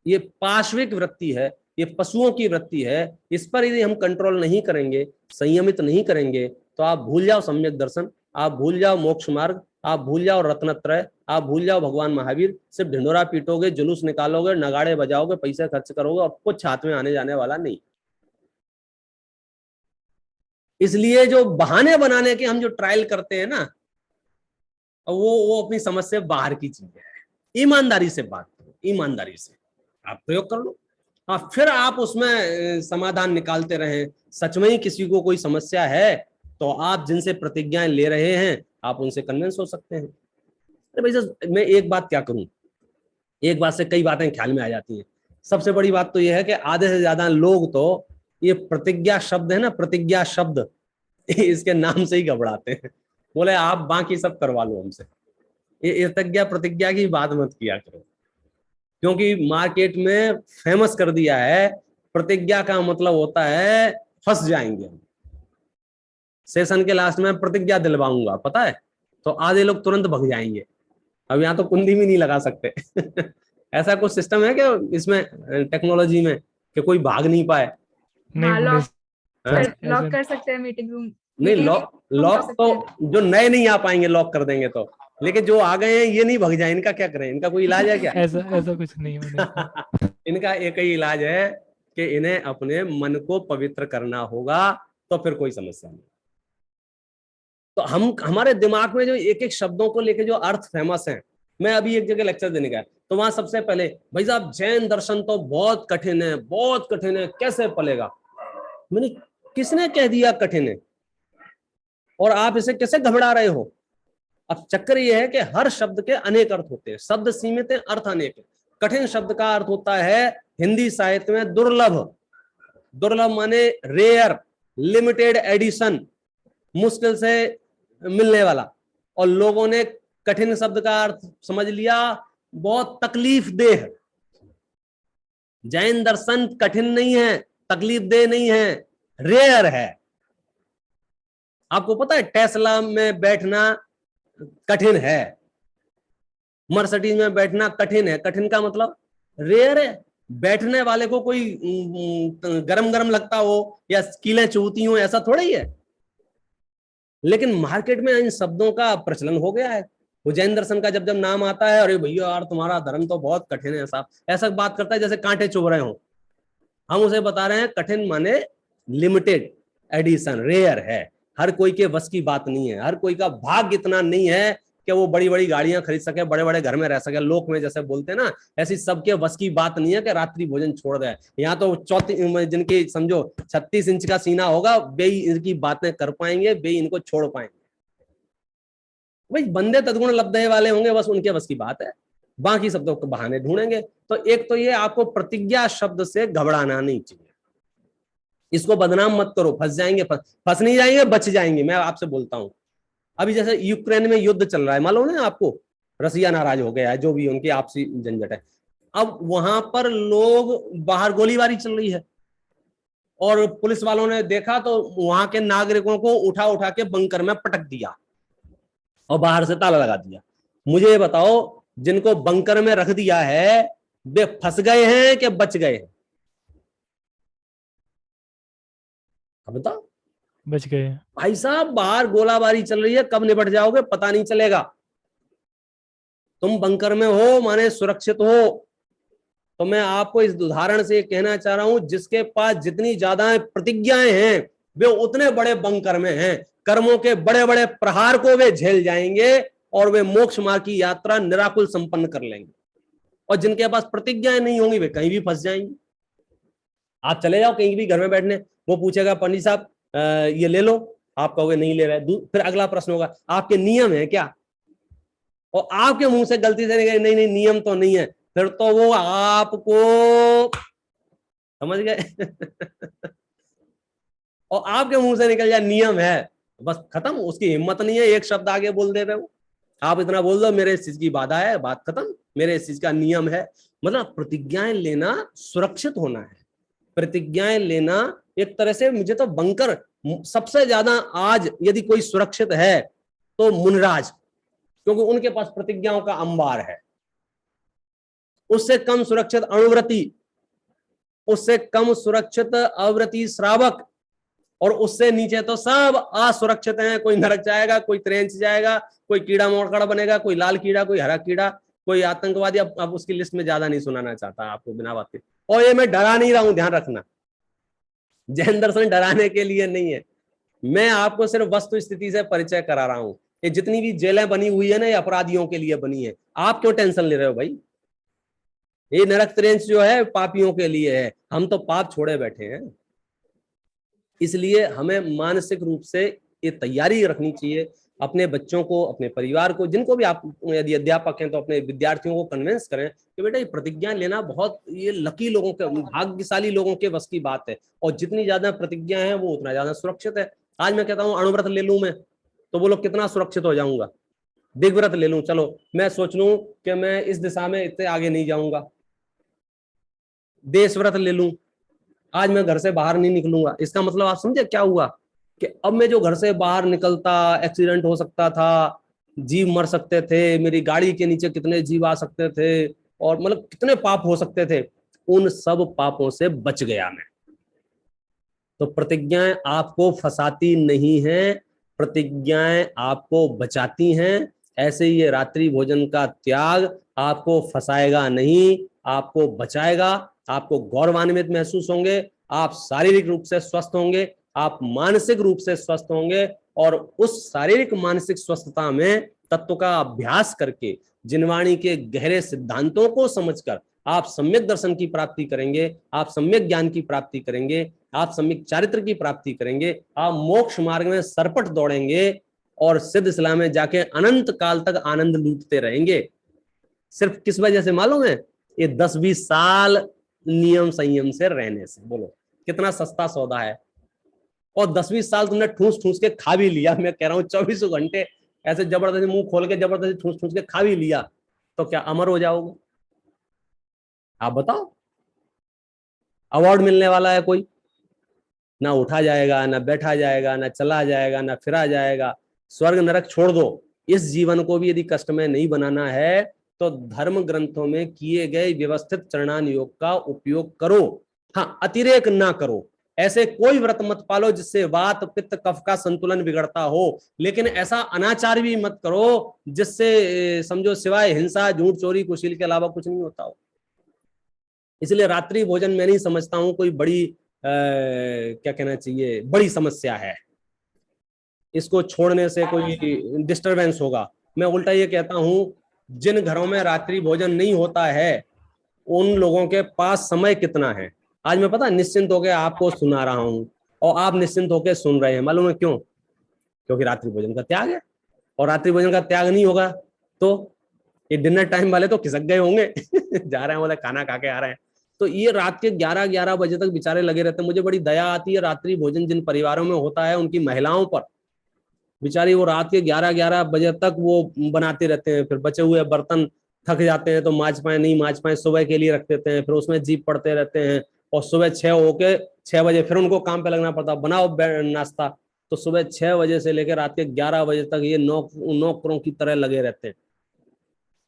E: ये पाश्विक वृत्ति है, ये पशुओं की वृत्ति है। इस पर यदि हम कंट्रोल नहीं करेंगे, संयमित नहीं करेंगे, तो आप भूल जाओ सम्यक दर्शन, आप भूल जाओ मोक्ष मार्ग, आप भूल जाओ रत्नत्रय, आप भूल जाओ भगवान महावीर। सिर्फ ढिंडोरा पीटोगे, जुलूस निकालोगे, नगाड़े बजाओगे, पैसे खर्च करोगे, और कुछ हाथ में आने जाने वाला नहीं। इसलिए जो बहाने बनाने के हम जो ट्रायल करते हैं ना, वो अपनी समझ से बाहर की चीज है। ईमानदारी से बात करो, ईमानदारी से। आप प्रयोग कर लो। हाँ, फिर आप उसमें समाधान निकालते रहें। सच में ही किसी को कोई समस्या है तो आप जिनसे प्रतिज्ञाएं ले रहे हैं आप उनसे कन्विंस हो सकते हैं। अरे भाई साहब, मैं एक बात क्या करूं, एक बात से कई बातें ख्याल में आ जाती हैं। सबसे बड़ी बात तो यह है कि आधे से ज्यादा लोग तो ये प्रतिज्ञा शब्द है ना, प्रतिज्ञा शब्द, इसके नाम से ही घबराते हैं। बोले आप बाकी सब करवा लो हमसे, ये प्रतिज्ञा की बात मत किया करो, क्योंकि मार्केट में फेमस कर दिया है प्रतिज्ञा का मतलब होता है फंस जाएंगे हम। सेशन के लास्ट में प्रतिज्ञा दिलवाऊंगा, पता है, तो आधे लोग तुरंत भग जाएंगे। अब यहाँ तो कुंडी भी नहीं लगा सकते। ऐसा कुछ सिस्टम है कि इसमें टेक्नोलॉजी में कि कोई भाग नहीं पाए?
B: हाँ, लॉक
F: ऐसा
B: कर सकते हैं मीटिंग रूम।
E: नहीं, लॉक तो जो नए नहीं आ पाएंगे लॉक कर देंगे तो, लेकिन जो आ गए हैं ये नहीं भग जाए, इनका क्या करें? इनका कोई इलाज है क्या?
F: ऐसा कुछ नहीं होने। इनका
E: एक ही इलाज है कि इन्हें अपने मन को पवित्र करना होगा, तो फिर कोई समस्या नहीं। तो हमारे दिमाग में जो एक एक शब्दों को लेके जो अर्थ फेमस हैं, मैं अभी एक जगह लेक्चर देने गया तो वहां सबसे पहले भाई साहब जैन दर्शन तो बहुत कठिन है, बहुत कठिन है, कैसे पलेगा? मैंने, किसने कह दिया कठिन है और आप इसे कैसे घबरा रहे हो? अब चक्कर यह है कि हर शब्द के अनेक अर्थ होते हैं, शब्द सीमित है, अर्थ अनेक है। कठिन शब्द का अर्थ होता है हिंदी साहित्य में दुर्लभ। दुर्लभ माने रेयर, लिमिटेड एडिशन, मुश्किल से मिलने वाला। और लोगों ने कठिन शब्द का अर्थ समझ लिया बहुत तकलीफ देह। जैन दर्शन कठिन नहीं है, तकलीफ देह नहीं है, रेयर है। आपको पता है टेस्ला में बैठना कठिन है, मर्सिडीज में बैठना कठिन है। कठिन का मतलब रेयर है। बैठने वाले को कोई गरम गरम लगता हो या कीलें चुभती हो, ऐसा थोड़ा ही है। लेकिन मार्केट में इन शब्दों का प्रचलन हो गया है। वो जैन दर्शन का जब जब नाम आता है, अरे भैया यार तुम्हारा धर्म तो बहुत कठिन है साहब, ऐसा बात करता है जैसे कांटे चुभ रहे हो। हम उसे बता रहे हैं कठिन माने लिमिटेड एडिशन, रेयर है, हर कोई के बस की बात नहीं है। हर कोई का भाग्य इतना नहीं है कि वो बड़ी बड़ी गाड़ियां खरीद सके, बड़े बड़े घर में रह सके, लोक में जैसे बोलते हैं ना, ऐसी सबके बस की बात नहीं है कि रात्रि भोजन छोड़ दे। यहाँ तो जिनकी समझो 36 इंच का सीना होगा, वे इनकी बातें कर पाएंगे, वे इनको छोड़ पाएंगे। भाई बंदे तदगुण लब्धे वाले होंगे, बस उनके बस की बात है, बाकी शब्दों को बहाने ढूंढेंगे। तो एक तो ये आपको प्रतिज्ञा शब्द से घबराना नहीं चाहिए, इसको बदनाम मत करो। फंस जाएंगे, फंस नहीं जाएंगे, बच जाएंगे। मैं आपसे बोलता हूं, अभी जैसे यूक्रेन में युद्ध चल रहा है, मालूम है आपको, रसिया नाराज हो गया है, जो भी उनकी आपसी झंझट है। अब वहां पर लोग बाहर गोलीबारी चल रही है और पुलिस वालों ने देखा तो वहां के नागरिकों को उठा उठा के बंकर में पटक दिया और बाहर से ताला लगा दिया। मुझे ये बताओ, जिनको बंकर में रख दिया है वे फंस गए हैं कि बच गए हैं? अब बताओ।
F: बच गए।
E: भाई साहब बाहर गोलाबारी चल रही है, कब निपट जाओगे पता नहीं चलेगा। तुम बंकर में हो माने सुरक्षित हो। तो मैं आपको इस उदाहरण से कहना चाह रहा हूं, जिसके पास जितनी ज्यादा प्रतिज्ञाएं हैं वे उतने बड़े बंकर में हैं। कर्मों के बड़े बड़े प्रहार को वे झेल जाएंगे और वे मोक्ष मार्ग की यात्रा निराकुल संपन्न कर लेंगे। और जिनके पास प्रतिज्ञाएं नहीं होंगी वे कहीं भी फंस जाएंगे। आप चले जाओ कहीं भी घर में बैठने, वो पूछेगा पंडित साहब ये ले लो, आप कहोगे नहीं ले रहे। फिर अगला प्रश्न होगा आपके नियम है क्या, और आपके मुंह से गलती से नहीं नहीं नियम तो नहीं है, फिर तो वो आपको, समझ गए? और आपके मुंह से निकल जाए नियम है, बस खत्म। उसकी हिम्मत नहीं है एक शब्द आगे बोल दे रहे हो। आप इतना बोल दो मेरे इस चीज की बाधा है, बात खत्म, मेरे इस चीज का नियम है। मतलब प्रतिज्ञाएं लेना सुरक्षित होना है। प्रतिज्ञाएं लेना एक तरह से, मुझे तो बंकर सबसे ज्यादा आज यदि कोई सुरक्षित है तो मुनराज, क्योंकि उनके पास प्रतिज्ञाओं का अंबार है। उससे कम सुरक्षित अणुव्रती, उससे कम सुरक्षित अव्रती श्रावक, और उससे नीचे तो सब असुरक्षित हैं। कोई नरक जाएगा, कोई त्रेंच जाएगा, कोई कीड़ा मकोड़ा बनेगा, कोई लाल कीड़ा, कोई हरा कीड़ा, कोई आतंकवादी। अब उसकी लिस्ट में ज्यादा नहीं सुनाना चाहता आपको बिना बात के। और ये मैं डरा नहीं रहा हूं, ध्यान रखना, जैन दर्शन डराने के लिए नहीं है। मैं आपको सिर्फ वस्तु स्थिति से परिचय करा रहा हूं। ये जितनी भी जेलें बनी हुई है ना, ये अपराधियों के लिए बनी है। आप क्यों टेंशन ले रहे हो भाई? ये नरक त्रेंच जो है पापियों के लिए है, हम तो पाप छोड़े बैठे हैं। इसलिए हमें मानसिक रूप से ये तैयारी रखनी चाहिए, अपने बच्चों को, अपने परिवार को, जिनको भी आप यदि अध्यापक हैं तो अपने विद्यार्थियों को कन्विंस करें कि बेटा ये प्रतिज्ञा लेना बहुत, ये लकी लोगों के, भाग्यशाली लोगों के बस की बात है, और जितनी ज्यादा प्रतिज्ञा है वो उतना ज्यादा सुरक्षित है। आज मैं कहता हूँ अणुव्रत ले लूं मैं, तो बोलो कितना सुरक्षित हो जाऊंगा। दिग्व्रत ले लूं, चलो मैं सोच लूं कि मैं इस दिशा में इतने आगे नहीं जाऊंगा। देशव्रत ले लूं, आज मैं घर से बाहर नहीं निकलूंगा, इसका मतलब आप समझे क्या हुआ कि अब मैं जो घर से बाहर निकलता, एक्सीडेंट हो सकता था, जीव मर सकते थे, मेरी गाड़ी के नीचे कितने जीव आ सकते थे, और मतलब कितने पाप हो सकते थे, उन सब पापों से बच गया मैं। तो प्रतिज्ञाएं आपको फंसाती नहीं है, प्रतिज्ञाएं आपको बचाती हैं। ऐसे ही ये रात्रि भोजन का त्याग आपको फंसाएगा नहीं, आपको बचाएगा, आपको गौरवान्वित महसूस होंगे, आप शारीरिक रूप से स्वस्थ होंगे, आप मानसिक रूप से स्वस्थ होंगे, और उस शारीरिक मानसिक स्वस्थता में तत्व का अभ्यास करके, जिनवाणी के गहरे सिद्धांतों को समझकर आप सम्यक दर्शन की प्राप्ति करेंगे, आप सम्यक ज्ञान की प्राप्ति करेंगे, आप सम्यक चारित्र की प्राप्ति करेंगे, आप मोक्ष मार्ग में सरपट दौड़ेंगे और सिद्ध इस्लाम में जाके अनंत काल तक आनंद लूटते रहेंगे। सिर्फ किस वजह से मालूम है? ये 10-20 साल नियम संयम से रहने से। बोलो कितना सस्ता सौदा है। और 10-20 साल तुमने ठूस ठूस के खा भी लिया, मैं कह रहा हूँ 24 घंटे ऐसे जबरदस्ती मुंह खोल के जबरदस्ती ठूस ठूस के खा भी लिया, तो क्या अमर हो जाओगे? आप बताओ। अवार्ड मिलने वाला है कोई? ना उठा जाएगा, ना बैठा जाएगा, ना चला जाएगा, ना फिरा जाएगा। स्वर्ग नरक छोड़ दो, इस जीवन को भी यदि कष्टमय नहीं बनाना है तो धर्म ग्रंथों में किए गए व्यवस्थित चरणान योग का उपयोग करो। हाँ, अतिरेक ना करो। ऐसे कोई व्रत मत पालो जिससे वात पित्त कफ का संतुलन बिगड़ता हो, लेकिन ऐसा अनाचार भी मत करो जिससे समझो सिवाय हिंसा, झूठ, चोरी, कुशील के अलावा कुछ नहीं होता हो। इसलिए रात्रि भोजन मैं नहीं समझता हूं कोई बड़ी क्या कहना चाहिए, बड़ी समस्या है। इसको छोड़ने से कोई डिस्टरबेंस होगा। मैं उल्टा ये कहता हूं, जिन घरों में रात्रि भोजन नहीं होता है उन लोगों के पास समय कितना है। आज मैं पता निश्चिंत होकर आपको सुना रहा हूं, और आप निश्चिंत होकर सुन रहे हैं। मालूम है क्यों? क्योंकि रात्रि भोजन का त्याग है। और रात्रि भोजन का त्याग नहीं होगा तो ये डिनर टाइम वाले तो खिसक गए होंगे जा रहे हैं, बोले खाना खा के आ रहे हैं। तो ये रात के 11-11 बजे तक बेचारे लगे रहते हैं। मुझे बड़ी दया आती है रात्रि भोजन जिन परिवारों में होता है उनकी महिलाओं पर। बेचारी वो रात के 11-11 बजे तक वो बनाते रहते हैं, फिर बचे हुए बर्तन थक जाते हैं तो माज पाए नहीं माज पाए सुबह के लिए रख देते हैं, फिर उसमें जीप पड़ते रहते हैं, और सुबह 6 होके 6 बजे फिर उनको काम पे लगना पड़ता, बनाओ नाश्ता। तो सुबह 6 बजे से लेकर रात के 11 बजे तक ये नौकरों की तरह लगे रहते हैं।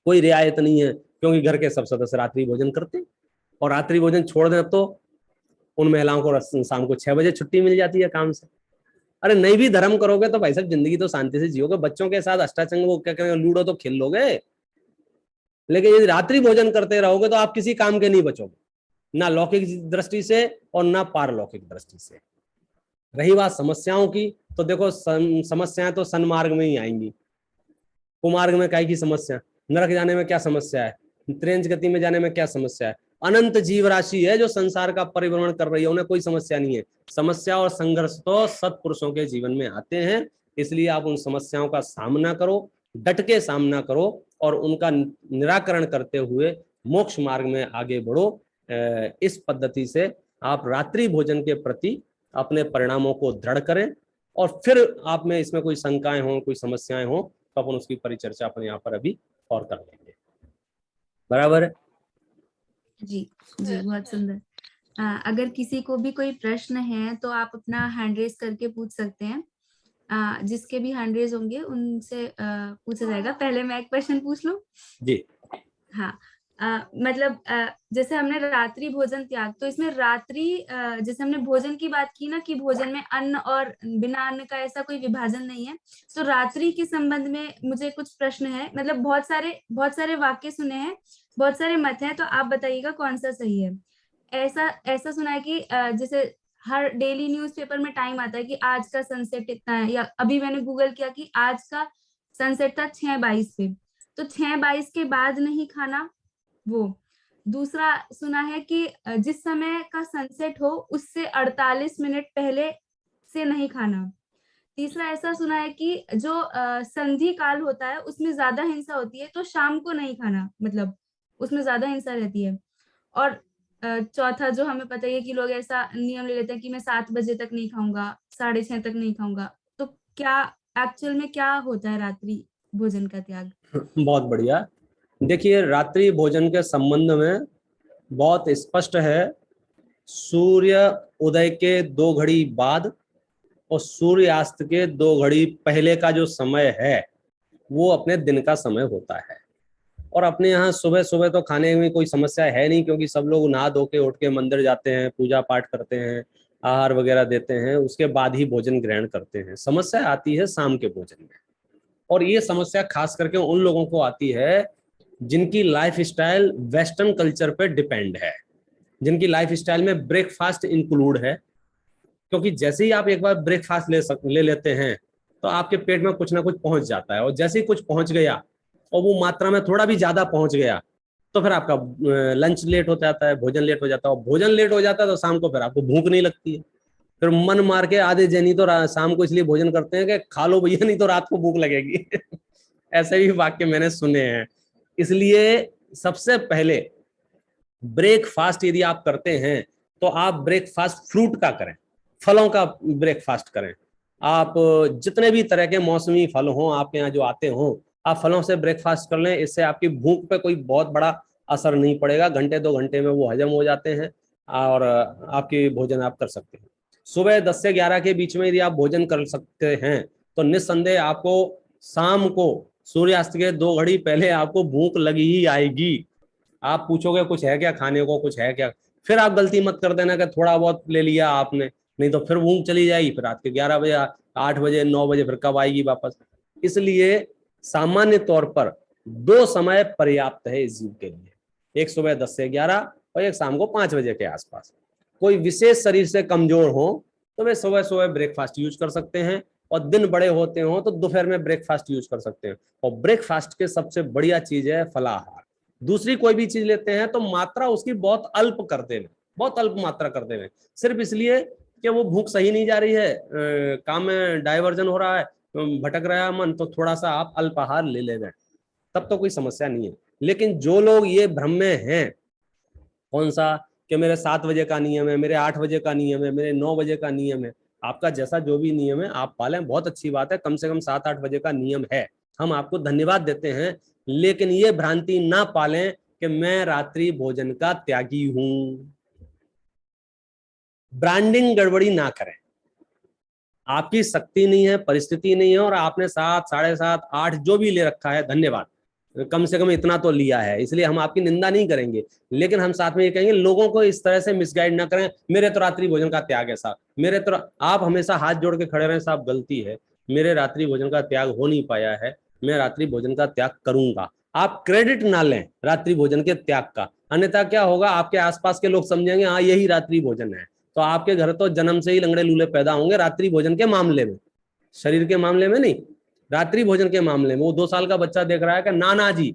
E: कोई रियायत नहीं है, क्योंकि घर के सब सदस्य रात्रि भोजन करते हैं। और रात्रि भोजन छोड़ दें तो उन महिलाओं को शाम को 6 बजे छुट्टी मिल जाती है काम से। अरे नहीं भी धर्म करोगे तो भाई साहब जिंदगी तो शांति से जियोगे, बच्चों के साथ अष्टाचंग वो क्या करेंगे, लूडो तो खेल लोगे। लेकिन यदि रात्रि भोजन करते रहोगे तो आप किसी काम के नहीं बचोगे, ना लौकिक दृष्टि से और ना पारलौकिक दृष्टि से। रही बात समस्याओं की, तो देखो समस्याएं तो सन्मार्ग में ही आएंगी। कुमार्ग में काय की समस्या? नरक जाने में क्या समस्या है? त्रेंच गति में जाने में क्या समस्या है? अनंत जीव राशि है जो संसार का परिभ्रमण कर रही है, उन्हें कोई समस्या नहीं है। समस्या और संघर्ष तो सत्पुरुषों के जीवन में आते हैं। इसलिए आप उन समस्याओं का सामना करो, डट के सामना करो, और उनका निराकरण करते हुए मोक्ष मार्ग में आगे बढ़ो। इस पद्धति से आप रात्रि भोजन के प्रति अपने परिणामों को दृढ़ करें, और फिर आप में इसमें कोई शंकाएं हो, कोई समस्याएं हो तो अपन उसकी परिचर्चा अपन यहाँ पर अभी और कर लेंगे। बराबर है?
B: जी जी, बहुत सुंदर। अगर किसी को भी कोई प्रश्न है तो आप अपना हैंड रेज करके पूछ सकते हैं। जिसके भी हैंड रेज होंगे उनसे पूछा जाएगा। पहले मैं एक क्वेश्चन पूछ लूं?
E: जी
B: हाँ। मतलब जैसे हमने रात्रि भोजन त्याग, तो इसमें रात्रि जैसे हमने भोजन की बात की ना कि भोजन में अन्न और बिना अन्न का ऐसा कोई विभाजन नहीं है, तो रात्रि के संबंध में मुझे कुछ प्रश्न है। मतलब बहुत सारे वाक्य सुने हैं, बहुत सारे मत हैं, तो आप बताइएगा कौन सा सही है। ऐसा सुना है कि जैसे हर डेली न्यूज़पेपर में टाइम आता है कि आज का सनसेट इतना है, या अभी मैंने गूगल किया कि आज का सनसेट था 6:22 पे, तो 6:22 के बाद नहीं खाना वो। दूसरा सुना है कि जिस समय का सनसेट हो उससे 48 मिनट पहले से नहीं खाना। तीसरा ऐसा सुना है कि जो संधि काल होता है उसमें ज्यादा हिंसा होती है, तो शाम को नहीं खाना, मतलब उसमें ज्यादा हिंसा रहती है। और चौथा जो हमें पता ही है कि लोग ऐसा नियम ले लेते हैं कि मैं 7 बजे तक नहीं खाऊंगा, 6:30 तक नहीं खाऊंगा। तो क्या एक्चुअल में क्या होता है रात्रि भोजन का त्याग?
E: बहुत बढ़िया। देखिए, रात्रि भोजन के संबंध में बहुत स्पष्ट है। सूर्य उदय के 2 घड़ी बाद और सूर्यास्त के 2 घड़ी पहले का जो समय है वो अपने दिन का समय होता है। और अपने यहाँ सुबह सुबह तो खाने में कोई समस्या है नहीं, क्योंकि सब लोग नहा धो के उठ के मंदिर जाते हैं, पूजा पाठ करते हैं, आहार वगैरह देते हैं, उसके बाद ही भोजन ग्रहण करते हैं। समस्या आती है शाम के भोजन में, और ये समस्या खास करके उन लोगों को आती है जिनकी लाइफ स्टाइल वेस्टर्न कल्चर पे डिपेंड है, जिनकी लाइफ स्टाइल में ब्रेकफास्ट इंक्लूड है। क्योंकि जैसे ही आप एक बार ब्रेकफास्ट ले लेते हैं तो आपके पेट में कुछ ना कुछ पहुंच जाता है, और जैसे ही कुछ पहुंच गया और वो मात्रा में थोड़ा भी ज्यादा पहुंच गया तो फिर आपका लंच लेट हो जाता है, भोजन लेट हो जाता है। और भोजन लेट हो जाता है तो शाम को फिर आपको भूख नहीं लगती है। फिर मन मार के आधे जनी तो शाम को इसलिए भोजन करते हैं कि खा लो भैया, नहीं तो रात को भूख लगेगी। ऐसे भी वाक्य मैंने सुने हैं। इसलिए सबसे पहले ब्रेकफास्ट यदि आप करते हैं तो आप ब्रेकफास्ट फ्रूट का करें, फलों का ब्रेकफास्ट करें। आप जितने भी तरह के मौसमी फल हों आपके यहाँ जो आते हों, आप फलों से ब्रेकफास्ट कर लें। इससे आपकी भूख पे कोई बहुत बड़ा असर नहीं पड़ेगा, घंटे 2 घंटे में वो हजम हो जाते हैं और आपकी भोजन आप कर सकते हैं। सुबह 10 से 11 के बीच में यदि आप भोजन कर सकते हैं तो निस्संदेह आपको शाम को सूर्यास्त के 2 घड़ी पहले आपको भूख लगी ही आएगी। आप पूछोगे कुछ है क्या खाने को, कुछ है क्या, फिर आप गलती मत कर देना कि थोड़ा बहुत ले लिया आपने, नहीं तो फिर भूख चली जाएगी, फिर रात के 11 बजे 8 बजे 9 बजे फिर कब आएगी वापस। इसलिए सामान्य तौर पर 2 समय पर्याप्त है इस जीव के लिए, एक सुबह 10 से 11 और एक शाम को 5 बजे के आसपास। कोई विशेष शरीर से कमजोर हो तो वे सुबह सुबह ब्रेकफास्ट यूज कर सकते हैं, और दिन बड़े होते हो तो दोपहर में ब्रेकफास्ट यूज कर सकते हैं। और ब्रेकफास्ट के सबसे बढ़िया चीज है फलाहार। दूसरी कोई भी चीज लेते हैं तो मात्रा उसकी बहुत अल्प कर देना, बहुत अल्प मात्रा कर देना, सिर्फ इसलिए कि वो भूख सही नहीं जा रही है, काम में डाइवर्जन हो रहा है, भटक रहा है मन, तो थोड़ा सा आप अल्पाहार ले ले गए, तब तो कोई समस्या नहीं है। लेकिन जो लोग ये भ्रम में हैं, कौन सा कि मेरे 7 बजे का नियम है, मेरे 8 बजे का नियम है, मेरे 9 बजे का नियम है, आपका जैसा जो भी नियम है आप पालें, बहुत अच्छी बात है। कम से कम 7-8 बजे का नियम है, हम आपको धन्यवाद देते हैं। लेकिन ये भ्रांति ना पालें कि मैं रात्रि भोजन का त्यागी हूं। ब्रांडिंग गड़बड़ी ना करें। आपकी शक्ति नहीं है, परिस्थिति नहीं है, और आपने 7, 7:30, 8 जो भी ले रखा है, धन्यवाद, कम से कम इतना तो लिया है, इसलिए हम आपकी निंदा नहीं करेंगे। लेकिन हम साथ में ये कहेंगे लोगों को इस तरह से मिसगाइड ना करें, मेरे तो रात्रि भोजन का त्याग है साहब, मेरे तो आप हमेशा हाथ जोड़ के खड़े रहें साहब, गलती है, मेरे रात्रि भोजन का त्याग हो नहीं पाया है, मैं रात्रि भोजन का त्याग करूंगा। आप क्रेडिट ना लें रात्रि भोजन के त्याग का, अन्यथा क्या होगा, आपके आसपास के लोग समझेंगे हाँ यही रात्रि भोजन है, तो आपके घर तो जन्म से ही लंगड़े लूले पैदा होंगे रात्रि भोजन के मामले में, शरीर के मामले में नहीं, रात्रि भोजन के मामले में। वो 2 साल का बच्चा देख रहा है कि नाना जी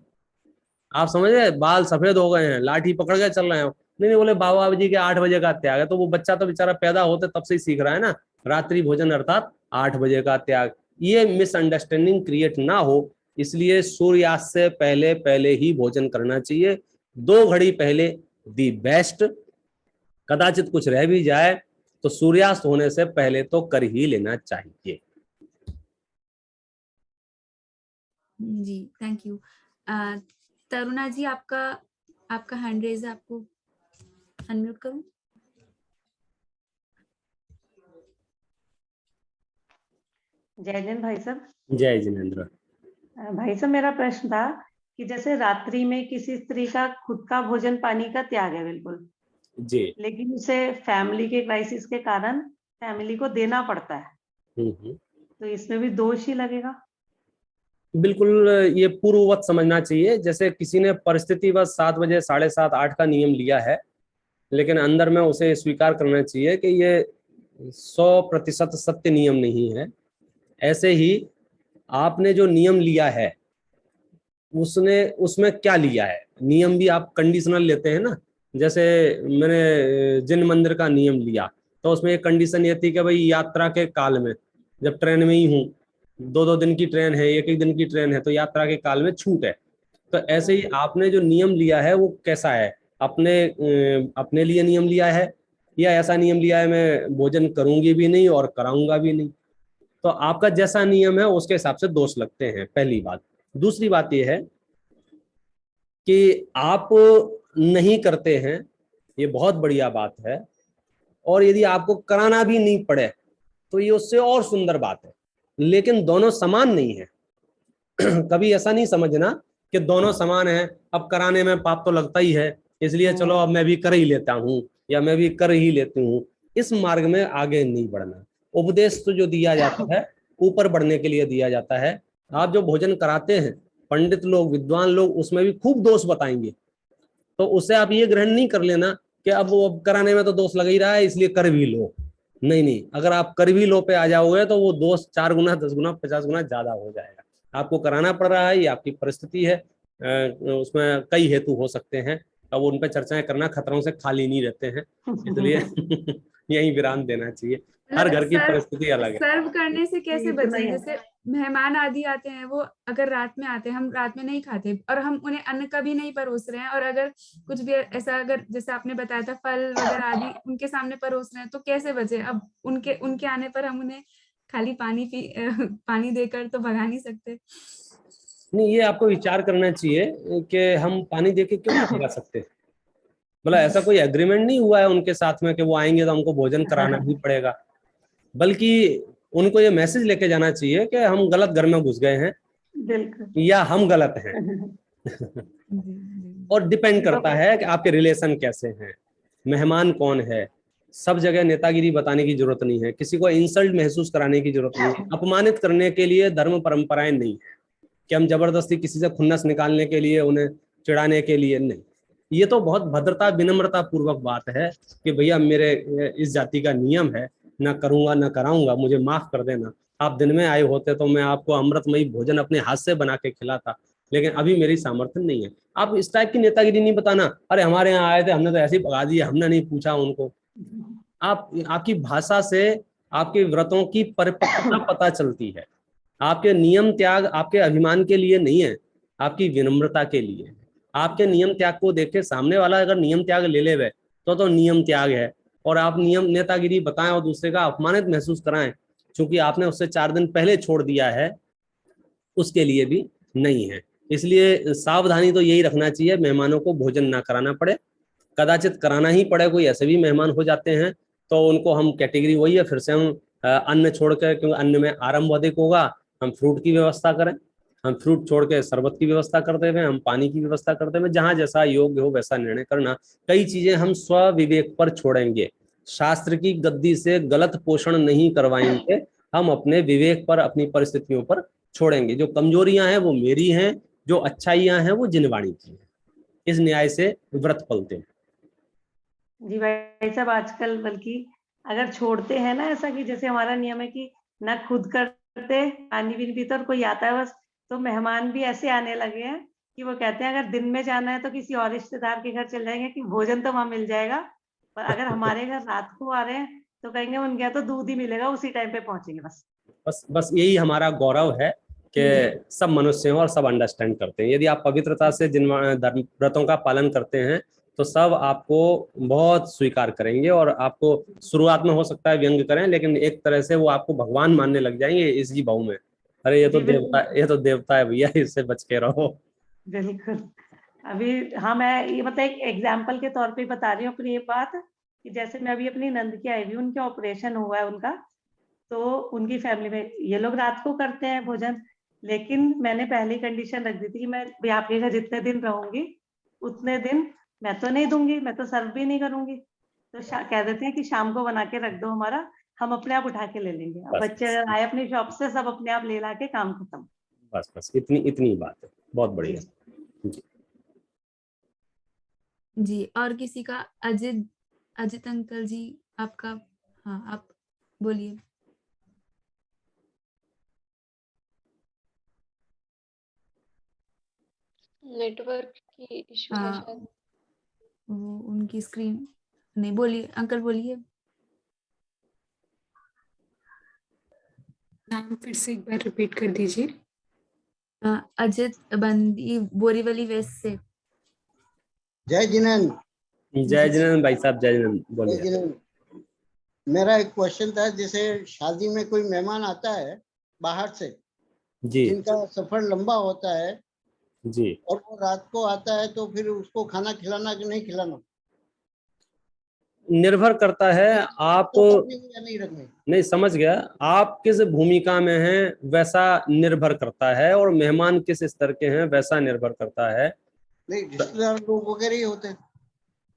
E: आप समझ रहे, बाल सफेद हो गए हैं, लाठी पकड़ के चल रहे हो, नहीं बोले बाबा जी के 8 बजे का त्याग है, तो वो बच्चा तो बेचारा पैदा होते तब से ही सीख रहा है ना, रात्रि भोजन अर्थात 8 बजे का त्याग। ये मिसअंडरस्टैंडिंग क्रिएट ना हो, इसलिए सूर्यास्त से पहले पहले ही भोजन करना चाहिए, 2 घड़ी पहले दी बेस्ट। कदाचित कुछ रह भी जाए तो सूर्यास्त होने से पहले तो कर ही लेना चाहिए।
B: जी थैंक यू। तरुणा जी, आपका हैंड रेज है, आपको अनम्यूट करूं?
G: जय जैन भाई साहब।
E: जय जिनेन्द्र।
G: भाई साहब, मेरा प्रश्न था कि जैसे रात्रि में किसी स्त्री का खुद का भोजन पानी का त्याग है बिल्कुल
E: जी,
G: लेकिन उसे फैमिली के क्राइसिस के कारण फैमिली को देना पड़ता है, तो इसमें भी दोष ही लगेगा?
E: बिल्कुल, ये पूर्ववत समझना चाहिए। जैसे किसी ने परिस्थिति बस 7 बजे 7:30 8 का नियम लिया है, लेकिन अंदर में उसे स्वीकार करना चाहिए कि ये 100% सत्य नियम नहीं है। ऐसे ही आपने जो नियम लिया है उसने उसमें क्या लिया है। नियम भी आप कंडीशनल लेते हैं ना, जैसे मैंने जिन मंदिर का नियम लिया तो उसमें एक कंडीशन ये थी कि भाई यात्रा के काल में, जब ट्रेन में ही हूँ, 2-2 दिन की ट्रेन है, 1-1 दिन की ट्रेन है, तो यात्रा के काल में छूट है। तो ऐसे ही आपने जो नियम लिया है वो कैसा है, अपने लिए नियम लिया है या ऐसा नियम लिया है मैं भोजन करूंगी भी नहीं और कराऊंगा भी नहीं। तो आपका जैसा नियम है उसके हिसाब से दोष लगते हैं, पहली बात। दूसरी बात यह है कि आप नहीं करते हैं, ये बहुत बढ़िया बात है, और यदि आपको कराना भी नहीं पड़े तो ये उससे और सुंदर बात है, लेकिन दोनों समान नहीं है। कभी ऐसा नहीं समझना कि दोनों समान है, अब कराने में पाप तो लगता ही है, इसलिए चलो अब मैं भी कर ही लेता हूँ या मैं भी कर ही लेती हूँ। इस मार्ग में आगे नहीं बढ़ना। उपदेश तो जो दिया जाता है ऊपर बढ़ने के लिए दिया जाता है। आप जो भोजन कराते हैं, पंडित लोग, विद्वान लोग उसमें भी खूब दोष बताएंगे, तो उससे आप ये ग्रहण नहीं कर लेना कि अब वो कराने में तो दोष लग ही रहा है इसलिए कर भी लो। नहीं नहीं, अगर आप कर भी लो पे आ जाओगे तो वो दोष 4 गुना 10 गुना 50 गुना ज्यादा हो जाएगा। आपको कराना पड़ रहा है, ये आपकी परिस्थिति है, उसमें कई हेतु हो सकते हैं, अब उन पर चर्चाएं करना खतरों से खाली नहीं रहते हैं, इसलिए यही विराम देना चाहिए। हर घर की परिस्थिति अलग है।
B: सर्व करने से कैसे
G: इतना
B: बचें?
G: ही है।
B: जैसे मेहमान आदि आते हैं, वो अगर रात में आते हैं, हम रात में नहीं खाते और हम उन्हें अन्न कभी नहीं परोस रहे हैं, और अगर कुछ भी ऐसा, अगर जैसे आपने बताया था फल वगैरह आदि उनके सामने परोस रहे हैं, तो कैसे बचे? अब उनके आने पर हम उन्हें खाली पानी देकर तो भगा नहीं सकते।
E: नहीं, ये आपको विचार करना चाहिए कि हम पानी देके क्यों नहीं भगा सकते। मतलब ऐसा कोई एग्रीमेंट नहीं हुआ है उनके साथ में कि वो आएंगे तो हमको भोजन कराना ही पड़ेगा, बल्कि उनको ये मैसेज लेके जाना चाहिए कि हम गलत घर में घुस गए हैं
G: बिल्कुल।
E: या हम गलत हैं। और डिपेंड करता है कि आपके रिलेशन कैसे हैं, मेहमान कौन है। सब जगह नेतागिरी बताने की जरूरत नहीं है, किसी को इंसल्ट महसूस कराने की जरूरत नहीं है, अपमानित करने के लिए धर्म परंपराएं नहीं है कि हम जबरदस्ती किसी से खुन्नस निकालने के लिए, उन्हें चिढ़ाने के लिए नहीं। ये तो बहुत भद्रता विनम्रता पूर्वक बात है कि भैया मेरे इस जाति का नियम है, ना करूंगा ना कराऊंगा, मुझे माफ कर देना। आप दिन में आए होते तो मैं आपको अमृतमयी भोजन अपने हाथ से बना के खिलाता, लेकिन अभी मेरी सामर्थ्य नहीं है। आप इस टाइप की नेतागिरी नहीं बताना, अरे हमारे यहाँ आए थे हमने तो ऐसे ही भगा दिया, हमने नहीं पूछा उनको। आपकी भाषा से आपके व्रतों की परिपक्वता पता चलती है। आपके नियम त्याग आपके अभिमान के लिए नहीं है, आपकी विनम्रता के लिए। आपके नियम त्याग को देख के सामने वाला अगर नियम त्याग ले ले तो नियम त्याग है, और आप नियम नेतागिरी बताएं और दूसरे का अपमानित महसूस कराएं क्योंकि आपने उससे 4 दिन पहले छोड़ दिया है, उसके लिए भी नहीं है। इसलिए सावधानी तो यही रखना चाहिए, मेहमानों को भोजन ना कराना पड़े। कदाचित कराना ही पड़े, कोई ऐसे भी मेहमान हो जाते हैं, तो उनको हम कैटेगरी वही है, फिर से हम अन्न छोड़कर, क्योंकि अन्न में आरंभ अधिक होगा, हम फ्रूट की व्यवस्था करें। हम फ्रूट छोड़ के शरबत की व्यवस्था करते हुए, हम पानी की व्यवस्था करते हुए, जहां जैसा योग्य हो वैसा निर्णय करना। कई चीजें हम स्व विवेक पर छोड़ेंगे, शास्त्र की गद्दी से गलत पोषण नहीं करवाएंगे, हम अपने विवेक पर, अपनी परिस्थितियों पर छोड़ेंगे। जो कमजोरियां हैं वो मेरी हैं, जो अच्छाइयां हैं वो जिनवाणी की हैं। इस न्याय से व्रत पलते हैं।
G: जी भाई साहब, आजकल बल्कि अगर छोड़ते हैं ना, ऐसा कि जैसे हमारा नियम है कि ना खुद करते, पानी भी नहीं पीते और कोई आता है बस, तो मेहमान भी ऐसे आने लगे हैं कि वो कहते हैं अगर दिन में जाना है तो किसी और रिश्तेदार के घर चल जाएंगे कि भोजन तो वहां मिल जाएगा, पर अगर हमारे घर रात को आ रहे हैं तो कहेंगे उनके यहाँ तो दूध ही मिलेगा, उसी टाइम पे पहुंचेंगे बस।
E: बस यही हमारा गौरव है कि सब मनुष्य हैं और सब अंडरस्टैंड करते हैं। यदि आप पवित्रता से जिन व्रतों का पालन करते हैं तो सब आपको बहुत स्वीकार करेंगे, और आपको शुरुआत में हो सकता है व्यंग करें, लेकिन एक तरह से वो आपको भगवान मानने लग जाएंगे इस जी भाव में। अरे ये तो देवता है भैया, इससे बच के रहो।
G: बिल्कुल। अभी हाँ, मैं ये मतलब एक एग्जाम्पल के तौर पे बता रही हूँ अपनी ये बात, कि जैसे मैं अभी अपनी नंद की आई हुई, उनके ऑपरेशन हुआ है उनका, तो उनकी फैमिली में ये लोग रात को करते हैं भोजन, लेकिन मैंने पहले कंडीशन रख दी थी कि मैं भी आपके घर जितने दिन रहूंगी उतने दिन मैं तो नहीं दूंगी, मैं तो सर्व भी नहीं करूंगी। तो कह देते हैं कि शाम को बना के रख दो हमारा, हम अपने आप उठा के ले लेंगे। अब
E: बस
G: बच्चे अगर आए अपनी शॉप से, सब अपने आप ले ला के काम खत्म।
E: बस इतनी बात है, बहुत
G: जी।
E: बढ़िया।
B: जी, और किसी का? अजित अंकल जी, आपका? हाँ, आप बोलिए।
H: नेटवर्क की इशू है
B: हाँ,
H: शायद।
B: वो उनकी स्क्रीन नहीं, बोलिए अंकल बोलिए।
I: नाम फिर से एक बार रिपीट कर दीजिए।
B: अजित बंदी बोरीवली वेस्ट से।
J: जय जिनेंद्र।
E: जय जिनेंद्र भाई साहब, जय जिनेंद्र,
J: जय
E: बोलिए।
J: जिनेंद्र। मेरा एक क्वेश्चन था, जैसे शादी में कोई मेहमान आता है बाहर से,
E: जी
J: जिनका सफर लंबा होता है
E: जी।
J: और वो रात को आता है, तो फिर उसको खाना खिलाना कि नहीं खिलाना,
E: निर्भर करता है आप,
J: तो रखनी या नहीं रखनी।
E: नहीं समझ गया, आप किस भूमिका में हैं वैसा निर्भर करता है, और मेहमान किस स्तर के हैं वैसा निर्भर करता है।
J: नहीं, रिश्तेदार लोग वगैरह ही होते हैं।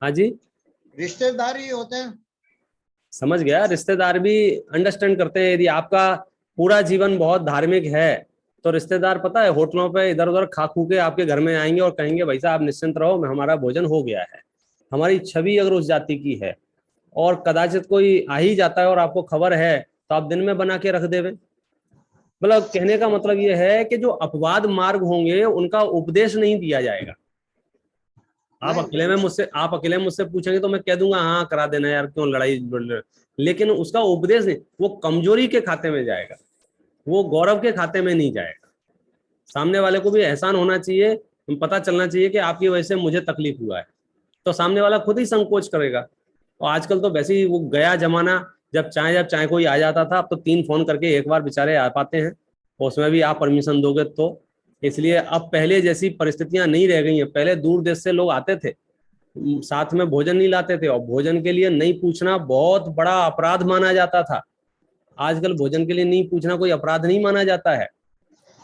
E: हाँ जी,
J: रिश्तेदार ही होते हैं।
E: समझ गया। रिश्तेदार भी अंडरस्टैंड करते हैं। यदि आपका पूरा जीवन बहुत धार्मिक है तो रिश्तेदार पता है होटलों पे इधर उधर खा खू के आपके घर में आएंगे और कहेंगे भाई साहब आप निश्चिंत रहो, हमारा भोजन हो गया है। हमारी छवि अगर उस जाति की है, और कदाचित कोई आ ही जाता है और आपको खबर है, तो आप दिन में बना के रख देवे। मतलब कहने का मतलब ये है कि जो अपवाद मार्ग होंगे उनका उपदेश नहीं दिया जाएगा। आप अकेले में मुझसे पूछेंगे तो मैं कह दूंगा हाँ करा देना यार, क्यों लड़ाई, लेकिन उसका उपदेश नहीं, वो कमजोरी के खाते में जाएगा, वो गौरव के खाते में नहीं जाएगा। सामने वाले को भी एहसान होना चाहिए, पता चलना चाहिए कि आपकी वजह से मुझे तकलीफ हुआ है, तो सामने वाला खुद ही संकोच करेगा। और आजकल तो वैसे ही वो गया जमाना, जब चाहे कोई आ जाता था, अब तो 3 फोन करके एक बार बेचारे आ पाते हैं, उसमें भी आप परमिशन दोगे तो। इसलिए अब पहले जैसी परिस्थितियां नहीं रह गई हैं। पहले दूर देश से लोग आते थे, साथ में भोजन नहीं लाते थे, और भोजन के लिए नहीं पूछना बहुत बड़ा अपराध माना जाता था। आजकल भोजन के लिए नहीं पूछना कोई अपराध नहीं माना जाता है,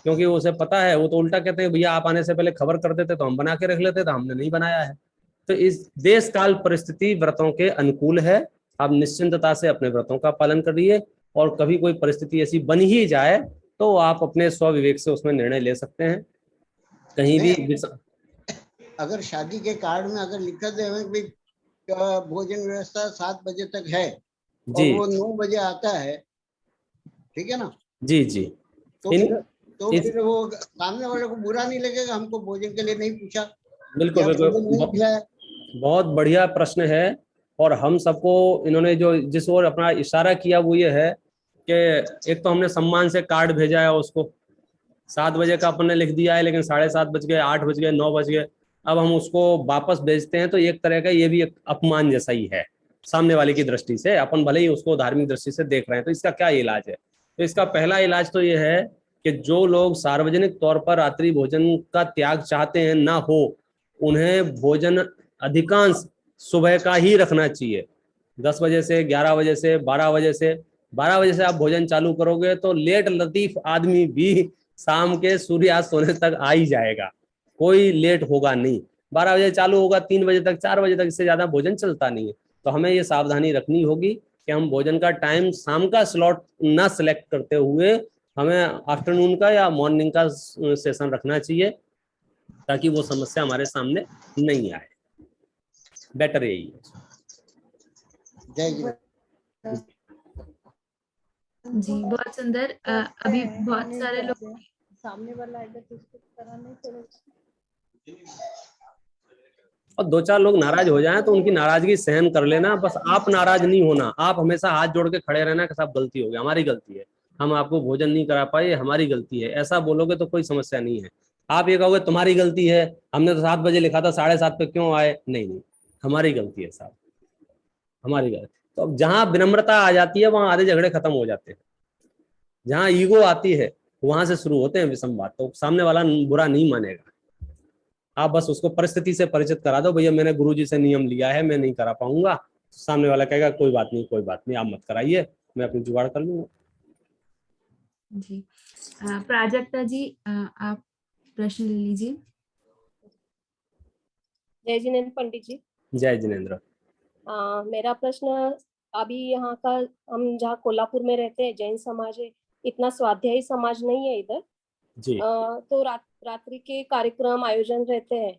E: क्योंकि उसे पता है, वो तो उल्टा कहते हैं भैया आप आने से पहले खबर कर देते तो हम बना के रख लेते, तो हमने नहीं बनाया है। तो इस देश काल परिस्थिति व्रतों के अनुकूल है। आप निश्चिंतता से अपने व्रतों का पालन करिए, और कभी कोई परिस्थिति ऐसी बन ही जाए तो आप अपने स्वविवेक से उसमें निर्णय ले सकते हैं। कहीं भी
J: अगर शादी के कार्ड में अगर लिखा दे कि भोजन व्यवस्था 7 बजे तक है और
E: जी
J: वो 9 बजे आता है, ठीक है ना,
E: जी जी,
J: तो फिर वो सामने वाले को बुरा नहीं लगेगा, हमको भोजन के लिए नहीं पूछा,
E: बिल्कुल
J: भोजन
E: बिल्कुल,
J: नहीं खिलाया।
E: बहुत बढ़िया प्रश्न है। और हम सबको इन्होंने जो जिस ओर अपना इशारा किया वो ये है कि एक तो हमने सम्मान से कार्ड भेजा है उसको, 7 बजे का अपन ने लिख दिया है, लेकिन 7:30 बज गए, 8 बज गए, 9 बज गए, अब हम उसको वापस भेजते हैं, तो एक तरह का ये भी एक अपमान जैसा ही है सामने वाले की दृष्टि से। अपन भले ही उसको धार्मिक दृष्टि से देख रहे हैं, तो इसका क्या इलाज है? तो इसका पहला इलाज तो ये है कि जो लोग सार्वजनिक तौर पर रात्रि भोजन का त्याग चाहते हैं ना हो, उन्हें भोजन अधिकांश सुबह का ही रखना चाहिए। 10 बजे से, 11 बजे से, 12 बजे से। 12 बजे से आप भोजन चालू करोगे तो लेट लतीफ आदमी भी शाम के सूर्यास्त होने तक आ ही जाएगा, कोई लेट होगा नहीं। 12 बजे चालू होगा, 3 बजे तक, 4 बजे तक, इससे ज्यादा भोजन चलता नहीं है। तो हमें ये सावधानी रखनी होगी कि हम भोजन का टाइम शाम का स्लॉट ना सिलेक्ट करते हुए हमें आफ्टरनून का या मॉर्निंग का सेशन रखना चाहिए, ताकि वो समस्या हमारे सामने नहीं आए। बेटर यही है।
J: जय जी।
B: जी बहुत सुंदर। अभी बहुत सारे लोग
K: सामने वाला आएगा तो उसको कराना ही पड़ेगा।
E: और 2-4 लोग नाराज हो जाएं तो उनकी नाराजगी सहन कर लेना, बस आप नाराज नहीं होना। आप हमेशा हाथ जोड़ के खड़े रहना कि साहब गलती हो गई, हमारी गलती है, हम आपको भोजन नहीं करा पाए, हमारी गलती है। ऐसा बोलोगे तो कोई समस्या नहीं है। आप ये कहोगे तुम्हारी गलती है, हमने तो 7 बजे लिखा था, 7:30 पे क्यों आए? नहीं, हमारी गलती है साहब, हमारी गलती। तो अब जहां विनम्रता आ जाती है वहां आधे झगड़े खत्म हो जाते हैं। जहां ईगो आती है वहां से शुरू होते हैं विषम बात। तो सामने वाला बुरा नहीं मानेगा। आप बस उसको परिस्थिति से परिचित करा दो, भैया मैंने गुरुजी से नियम लिया है, मैं नहीं करा पाऊंगा। तो सामने वाला कहेगा कोई बात नहीं, कोई बात नहीं, आप मत कराइए, मैं अपनी जुगाड़ कर लूंगा।
B: जी प्राजक्ता जी आप प्रश्न ले लीजिए।
D: जय जिनेंद्र पंडित जी।
E: जय जिनेंद्र।
D: मेरा प्रश्न, अभी यहाँ का, हम जहाँ कोल्हापुर में रहते हैं, जैन समाज है, इतना स्वाध्यायी समाज नहीं है इधर
E: जी।
D: तो रात्रि के कार्यक्रम आयोजन रहते हैं,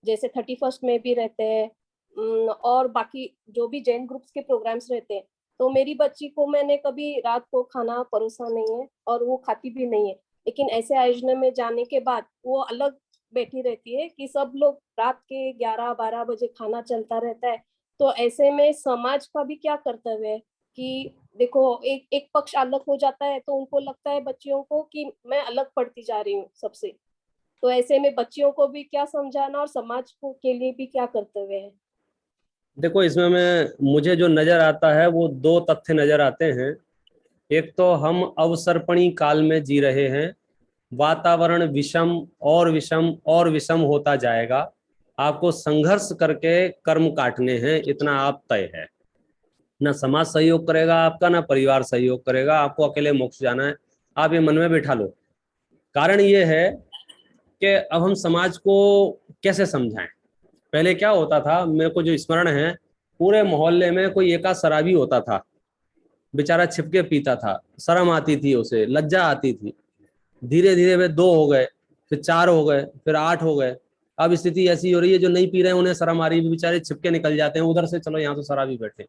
D: जैसे 31 में भी रहते हैं, और बाकी जो भी जैन ग्रुप्स के प्रोग्राम्स रहते हैं। तो मेरी बच्ची को मैंने कभी रात को खाना परोसा नहीं है और वो खाती भी नहीं है, लेकिन ऐसे आयोजन में जाने के बाद वो अलग बैठी रहती है कि सब लोग रात के 11-12 बजे खाना चलता रहता है। तो ऐसे में समाज का भी क्या कर्तव्य है कि देखो एक एक पक्ष अलग हो जाता है तो उनको लगता है बच्चियों को कि मैं अलग पढ़ती जा रही हूँ सबसे। तो ऐसे में बच्चियों को भी क्या समझाना और समाज को के लिए भी क्या कर्तव्य है?
E: देखो, इसमें मुझे जो नजर आता है वो दो तथ्य नजर आते हैं। एक तो हम अवसर्पणी काल में जी रहे हैं, वातावरण विषम और विषम और विषम होता जाएगा, आपको संघर्ष करके कर्म काटने हैं, इतना आप तय है। ना समाज सहयोग करेगा आपका, ना परिवार सहयोग करेगा, आपको अकेले मोक्ष जाना है। आप ये मन में बिठा लो। कारण ये है कि अब हम समाज को कैसे समझाएं। पहले क्या होता था, मेरे को जो स्मरण है, पूरे मोहल्ले में कोई एका शराबी होता था, बेचारा छिपके पीता था, शर्म आती थी उसे, लज्जा आती थी। धीरे धीरे वे 2 हो गए, फिर 4 हो गए, फिर 8 हो गए। अब स्थिति ऐसी हो रही है, जो नहीं पी रहे हैं उन्हें शर्म आ रही है, बेचारे छिपके निकल जाते हैं उधर से, चलो यहाँ तो शराबी बैठे।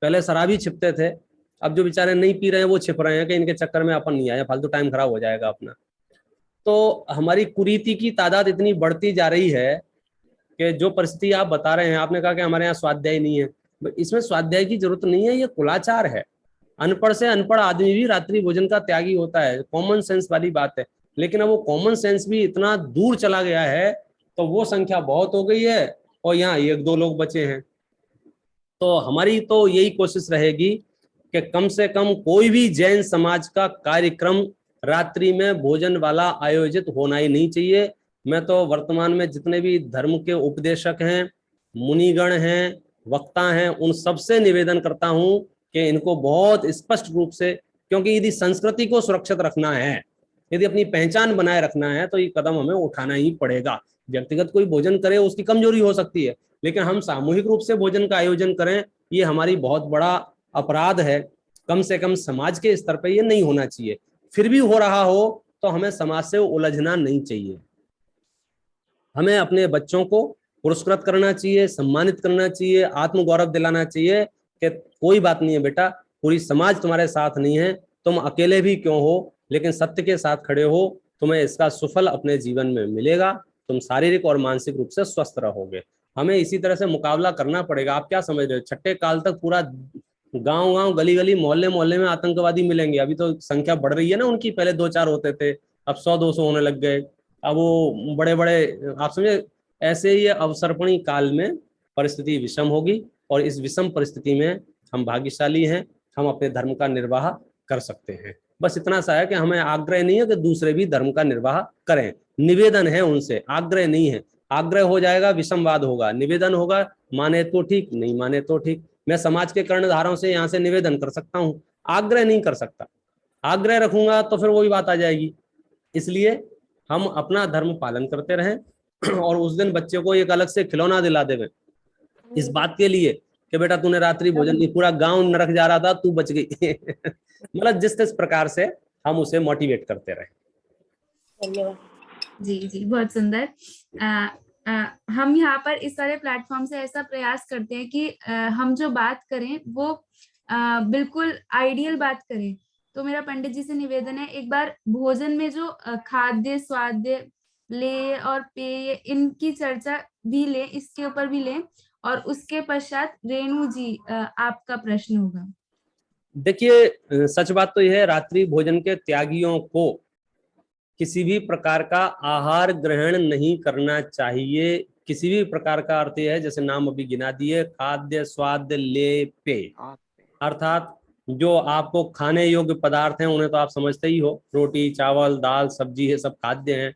E: पहले शराबी छिपते थे, अब जो बेचारे नहीं पी रहे हैं वो छिप रहे हैं कि इनके चक्कर में अपन नहीं आए, फालतू टाइम खराब हो जाएगा अपना। तो हमारी कुरीति की तादाद इतनी बढ़ती जा रही है कि जो परिस्थिति आप बता रहे हैं, आपने कहा कि हमारे यहाँ स्वाध्याय नहीं है, इसमें स्वाध्याय की जरूरत नहीं है, ये कुलाचार है। अनपढ़ से अनपढ़ आदमी भी रात्रि भोजन का त्यागी होता है, कॉमन सेंस वाली बात है। लेकिन अब वो कॉमन सेंस भी इतना दूर चला गया है, तो वो संख्या बहुत हो गई है और यहाँ 1-2 लोग बचे हैं। तो हमारी तो यही कोशिश रहेगी कि कम से कम कोई भी जैन समाज का कार्यक्रम रात्रि में भोजन वाला आयोजित होना ही नहीं चाहिए। मैं तो वर्तमान में जितने भी धर्म के उपदेशक हैं, मुनिगण हैं, वक्ता हैं, उन सबसे निवेदन करता हूं कि इनको बहुत स्पष्ट रूप से, क्योंकि यदि संस्कृति को सुरक्षित रखना है, यदि अपनी पहचान बनाए रखना है, तो ये कदम हमें उठाना ही पड़ेगा। व्यक्तिगत कोई भोजन करे उसकी कमजोरी हो सकती है, लेकिन हम सामूहिक रूप से भोजन का आयोजन करें, ये हमारी बहुत बड़ा अपराध है। कम से कम समाज के स्तर पर ये नहीं होना चाहिए। फिर भी हो रहा हो तो हमें समाज से उलझना नहीं चाहिए। हमें अपने बच्चों को पुरस्कृत करना चाहिए, सम्मानित करना चाहिए, आत्मगौरव दिलाना चाहिए कि कोई बात नहीं है बेटा, पूरी समाज तुम्हारे साथ नहीं है, तुम अकेले भी क्यों हो, लेकिन सत्य के साथ खड़े हो, तुम्हें इसका सुफल अपने जीवन में मिलेगा, तुम शारीरिक और मानसिक रूप से स्वस्थ रहोगे। हमें इसी तरह से मुकाबला करना पड़ेगा। आप क्या समझ रहे हो, छठे काल तक पूरा गांव गांव गली गली मोहल्ले मोहल्ले में आतंकवादी मिलेंगे? अभी तो संख्या बढ़ रही है ना उनकी, पहले 2-4 होते थे, अब 100-200 होने लग गए। अब वो बड़े बड़े, आप समझे, ऐसे ही अवसर्पणी काल में परिस्थिति विषम होगी, और इस विषम परिस्थिति में हम भाग्यशाली हैं, हम अपने धर्म का निर्वाह कर सकते हैं। बस इतना सा है कि हमें आग्रह नहीं है कि दूसरे भी धर्म का निर्वाह करें, निवेदन है उनसे, आग्रह नहीं है। आग्रह हो जाएगा विषमवाद होगा, निवेदन होगा, माने तो ठीक, नहीं माने तो ठीक। मैं समाज के कर्णधारों से यहाँ से निवेदन कर सकता हूँ, आग्रह नहीं कर सकता। आग्रह रखूंगा तो फिर वही बात आ जाएगी। इसलिए हम अपना धर्म पालन करते रहें, और उस दिन बच्चे को एक अलग से खिलौना दिला देवे इस बात के लिए कि बेटा तूने रात्रि भोजन नहीं, पूरा गांव नरक जा रहा था, तू बच गई। मतलब जिस प्रकार से हम उसे मोटिवेट करते रहे।
D: धन्यवाद
B: जी जी, बहुत सुंदर। हम यहाँ पर इस सारे प्लेटफॉर्म से ऐसा प्रयास करते हैं कि हम जो बात करें वो बिल्कुल आइडियल बात करें। तो मेरा पंडित जी से निवेदन है, एक बार भोजन में जो खाद्य स्वाद्य ले और पेय, इनकी चर्चा भी ले, इसके ऊपर भी ले, और उसके पश्चात रेणु जी आपका प्रश्न होगा।
E: देखिए, सच बात तो यह है, रात्रि भोजन के त्यागियों को किसी भी प्रकार का आहार ग्रहण नहीं करना चाहिए। किसी भी प्रकार का अर्थ यह है, जैसे नाम अभी गिना दिए, खाद्य स्वाद्य ले पेय, अर्थात जो आपको खाने योग्य पदार्थ हैं उन्हें तो आप समझते ही हो, रोटी चावल दाल सब्जी है, सब खाद्य हैं।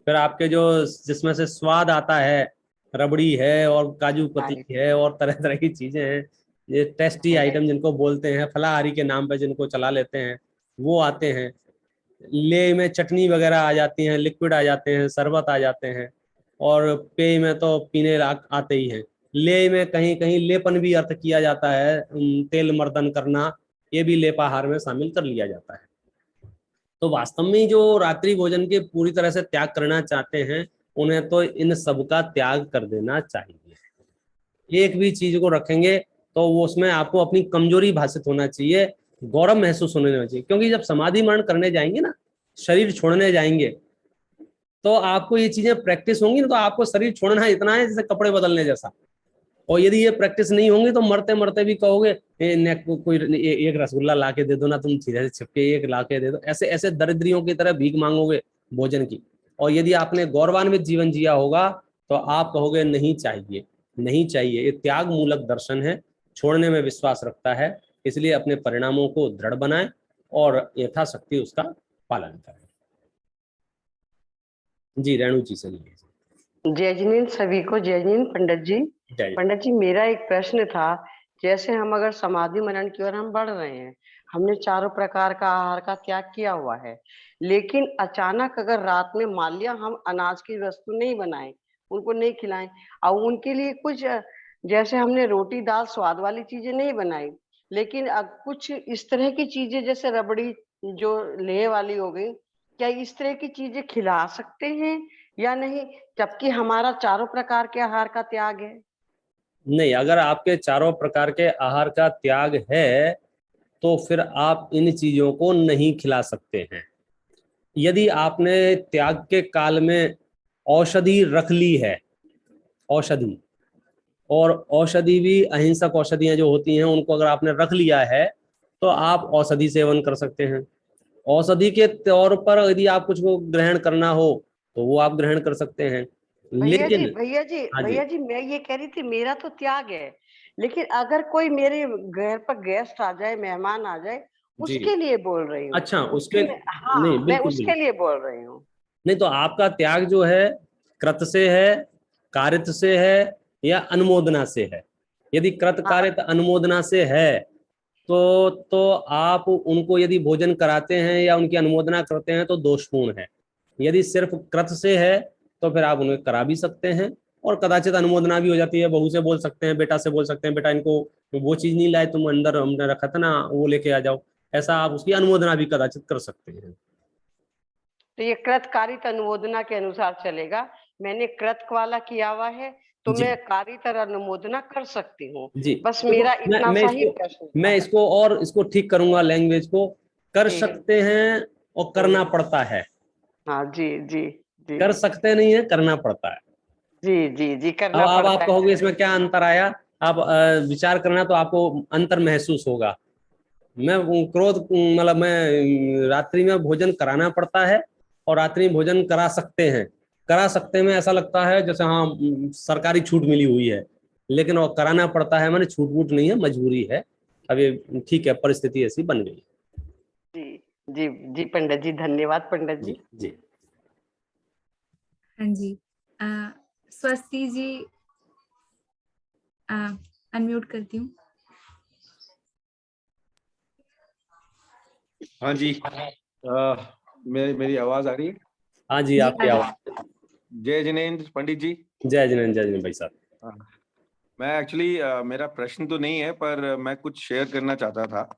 E: फिर आपके जो जिसमें से स्वाद आता है, रबड़ी है और काजू कतली है और तरह तरह की चीजें हैं, ये टेस्टी आइटम जिनको बोलते हैं, फलाहारी के नाम पे जिनको चला लेते हैं, वो आते हैं। ले में चटनी वगैरह आ जाती हैं, लिक्विड आ जाते हैं, शरबत आ जाते हैं, और पेय में तो पीने आते ही हैं। ले में कहीं कहीं लेपन भी अर्थ किया जाता है, तेल मर्दन करना, ये भी लेपाहार में शामिल कर लिया जाता है। तो वास्तव में जो रात्रि भोजन के पूरी तरह से त्याग करना चाहते हैं, उन्हें तो इन सब का त्याग कर देना चाहिए। एक भी चीज को रखेंगे तो वो उसमें आपको अपनी कमजोरी भाषित होना चाहिए, गौरव महसूस होने चाहिए। क्योंकि जब समाधि मरण करने जाएंगे ना, शरीर छोड़ने जाएंगे, तो आपको ये चीजें प्रैक्टिस होंगी ना, तो आपको शरीर छोड़ना इतना है जैसे कपड़े बदलने जैसा। और यदि ये प्रैक्टिस नहीं होंगी तो मरते मरते भी कहोगे कोई एक रसगुल्ला ला के दे दो ना, तुम सीधे से छिपके एक ला के दे दो, ऐसे ऐसे दरिद्रियों की तरह भीख मांगोगे भोजन की। और यदि आपने गौरवान्वित जीवन जिया होगा तो आप कहोगे नहीं चाहिए, नहीं चाहिए। ये त्याग मूलक दर्शन है, छोड़ने में विश्वास रखता है, इसलिए अपने परिणामों को दृढ़ बनाएं और यथाशक्ति उसका पालन करें। जी रेणु जी से लीजिए।
L: जय जिनेंद्र सभी को, जय जिनेंद्र पंडित जी। पंडित जी, मेरा एक प्रश्न था, जैसे हम अगर समाधि मनन की ओर हम बढ़ रहे हैं, हमने चारों प्रकार का आहार का त्याग किया हुआ है, लेकिन अचानक अगर रात में मान लिया हम अनाज की वस्तु नहीं बनाएं, उनको नहीं खिलाएं, और उनके लिए कुछ जैसे हमने रोटी दाल स्वाद वाली चीजें नहीं बनाई, लेकिन अब कुछ इस तरह की चीजें जैसे रबड़ी जो लेह वाली हो गई, क्या इस तरह की चीजें खिला सकते हैं या नहीं, जबकि हमारा चारों प्रकार के आहार का त्याग है?
E: नहीं, अगर आपके चारों प्रकार के आहार का त्याग है तो फिर आप इन चीजों को नहीं खिला सकते हैं। यदि आपने त्याग के काल में औषधि रख ली है, औषधि, और औषधि भी अहिंसक औषधियां जो होती हैं उनको अगर आपने रख लिया है तो आप औषधि सेवन कर सकते हैं। औषधि के तौर पर यदि आप कुछ को ग्रहण करना हो तो वो आप ग्रहण कर सकते हैं। लेकिन
L: भैया जी मैं ये कह रही थी, मेरा तो त्याग है, लेकिन अगर कोई मेरे घर पर गेस्ट आ जाए, मेहमान आ जाए, उसके लिए बोल रही हूँ।
E: अच्छा, उसके
L: हाँ,
E: नहीं,
L: मैं
E: बिल्कुल
L: उसके लिए बोल रही हूँ।
E: नहीं, तो आपका त्याग जो है कृत से है, कारित से है या अनुमोदना से है। यदि कृत कारित अनुमोदना से है तो आप उनको यदि भोजन कराते हैं या उनकी अनुमोदना करते हैं तो दोषपूर्ण है। यदि सिर्फ कृत से है तो फिर आप उन्हें करा भी सकते हैं, और कदाचित अनुमोदना भी हो जाती है। बहू से बोल सकते हैं, बेटा से बोल सकते हैं, बेटा इनको वो चीज नहीं लाए तुम, अंदर हमने रखा था ना, वो लेके आ जाओ। ऐसा आप उसकी अनुमोदना भी कदाचित कर सकते हैं।
L: तो ये कृत कारित अनुमोदना के अनुसार चलेगा। मैंने कृत वाला किया हुआ है तो मैं कारित और अनुमोदना कर सकती हूँ। बस मेरा इतना सा ही प्रश्न।
E: मैं इसको और इसको ठीक करूंगा, लैंग्वेज को कर सकते हैं और करना पड़ता है।
L: हाँ जी जी जी।
E: कर सकते नहीं है, करना पड़ता है।
L: जी जी जी, करना
E: अब
L: पड़ता
E: आप कहोगे इसमें क्या अंतर आया, आप विचार करना तो आपको अंतर महसूस होगा। मैं क्रोध मतलब मैं रात्रि में भोजन कराना पड़ता है और रात्रि में भोजन करा सकते हैं। करा सकते में ऐसा लगता है जैसे हाँ सरकारी छूट मिली हुई है, लेकिन वो कराना पड़ता है, मैंने छूट वूट नहीं है, मजबूरी है। अब ये ठीक है, परिस्थिति ऐसी बन गई।
L: जी जी जी पंडित जी, धन्यवाद पंडित जी।
E: जी
B: हाँ जी, स्वस्ति जी अनम्यूट करती हूँ।
M: हाँ जी, मेरी आवाज आ रही है?
E: हाँ जी, आपकी आवाज।
M: जय जिनेंद्र पंडित जी।
E: जय जिनेंद्र भाई साहब।
M: मैं एक्चुअली मेरा प्रश्न तो नहीं है, पर मैं कुछ शेयर करना चाहता था।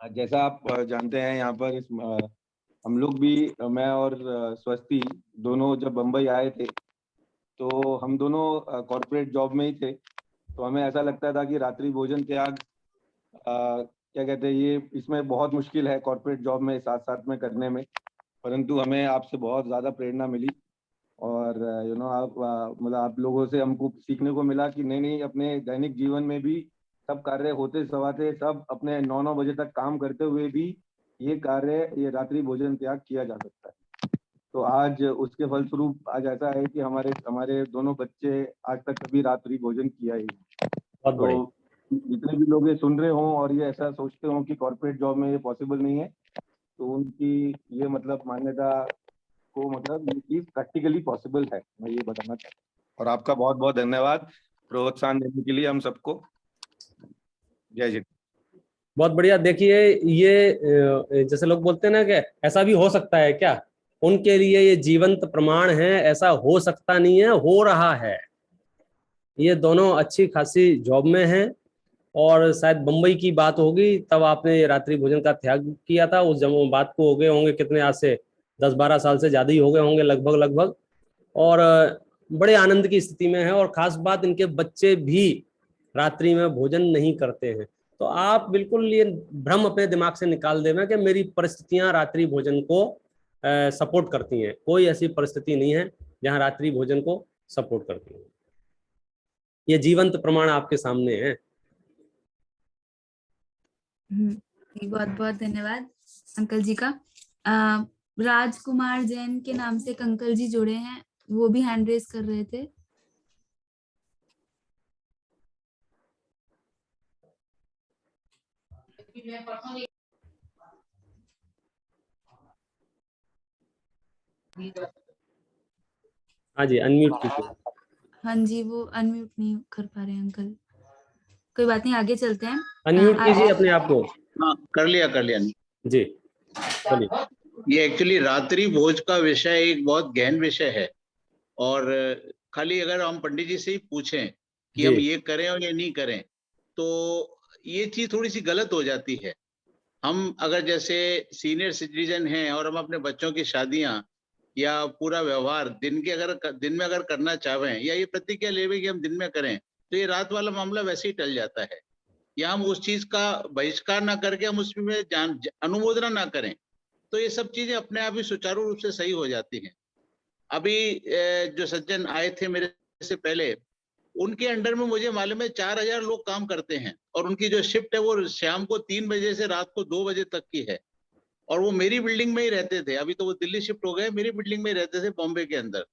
M: जैसा आप जानते हैं, यहाँ पर हम लोग भी, मैं और स्वस्ति दोनों जब बम्बई आए थे तो हम दोनों कॉर्पोरेट जॉब में ही थे। तो हमें ऐसा लगता था कि रात्रि भोजन त्याग क्या कहते हैं, ये इसमें बहुत मुश्किल है कॉर्पोरेट जॉब में साथ साथ में करने में। परंतु हमें आपसे बहुत ज़्यादा प्रेरणा मिली और आप मतलब आप लोगों से हमको सीखने को मिला कि नहीं, अपने दैनिक जीवन में भी सब कार्य होते सवाते सब अपने 9 बजे तक काम करते हुए भी ये कार्य, ये रात्रि भोजन त्याग किया जा सकता है। तो आज उसके फलस्वरूप आज ऐसा है कि हमारे दोनों बच्चे आज तक कभी रात्रि भोजन किया ही नहीं। तो जितने भी लोग ये सुन रहे हों और ये ऐसा सोचते हों कि कॉर्पोरेट जॉब में ये पॉसिबल नहीं है, तो उनकी ये मतलब मान्यता को मतलब ये चीज प्रैक्टिकली पॉसिबल है, मैं ये बताना चाहता हूँ। और आपका बहुत बहुत धन्यवाद प्रोत्साहन देने के लिए हम सबको। जय जी।
E: बहुत बढ़िया। देखिए, ये जैसे लोग बोलते हैं ना कि ऐसा भी हो सकता है क्या, उनके लिए ये जीवंत प्रमाण है। ऐसा हो सकता नहीं है, हो रहा है। ये दोनों अच्छी खासी जॉब में हैं और शायद बम्बई की बात होगी तब आपने रात्रि भोजन का त्याग किया था। उस जब बात को हो गए होंगे कितने, आज से 10-12 साल से ज़्यादा ही हो गए होंगे लगभग। और बड़े आनंद की स्थिति में है, और खास बात इनके बच्चे भी रात्रि में भोजन नहीं करते हैं। तो आप बिल्कुल ये भ्रम अपने दिमाग से निकाल देना कि मेरी परिस्थितियां रात्रि भोजन को सपोर्ट करती हैं। कोई ऐसी परिस्थिति नहीं है जहां रात्रि भोजन को सपोर्ट करती हैं। ये जीवंत प्रमाण आपके सामने है।
B: बहुत बहुत धन्यवाद अंकल जी का। राजकुमार जैन के नाम से एक अंकल जी जुड़े हैं, वो भी हैंड रेज कर रहे थे।
E: हाँ जी, अनम्यूट कीजिए।
B: हाँ जी, वो अनम्यूट नहीं कर पा रहे हैं अंकल। कोई बात नहीं, आगे चलते हैं।
E: अनम्यूट कीजिए अपने आप को।
N: हाँ, कर लिया
E: जी, बोलिए।
N: ये एक्चुअली रात्रि भोज का विषय एक बहुत गहन विषय है, और खाली अगर हम पंडित जी से ही पूछें कि हम ये करें और ये नहीं करें, तो ये चीज थोड़ी सी गलत हो जाती है। हम अगर जैसे सीनियर सिटीजन हैं और हम अपने बच्चों की शादियां या पूरा व्यवहार दिन में अगर करना चाहें, या ये प्रतिज्ञा लेवे कि हम दिन में करें, तो ये रात वाला मामला वैसे ही टल जाता है। या हम उस चीज का बहिष्कार ना करके हम उसमें अनुमोदना ना करें, तो ये सब चीजें अपने आप ही सुचारू रूप से सही हो जाती हैं। अभी जो सज्जन आए थे मेरे से पहले, उनके अंडर में मुझे मालूम है 4000 लोग काम करते हैं, और उनकी जो शिफ्ट है वो शाम को 3 बजे से रात को 2 बजे तक की है, और वो मेरी बिल्डिंग में ही रहते थे। अभी तो वो दिल्ली शिफ्ट हो गए, मेरी बिल्डिंग में रहते थे बॉम्बे के अंदर।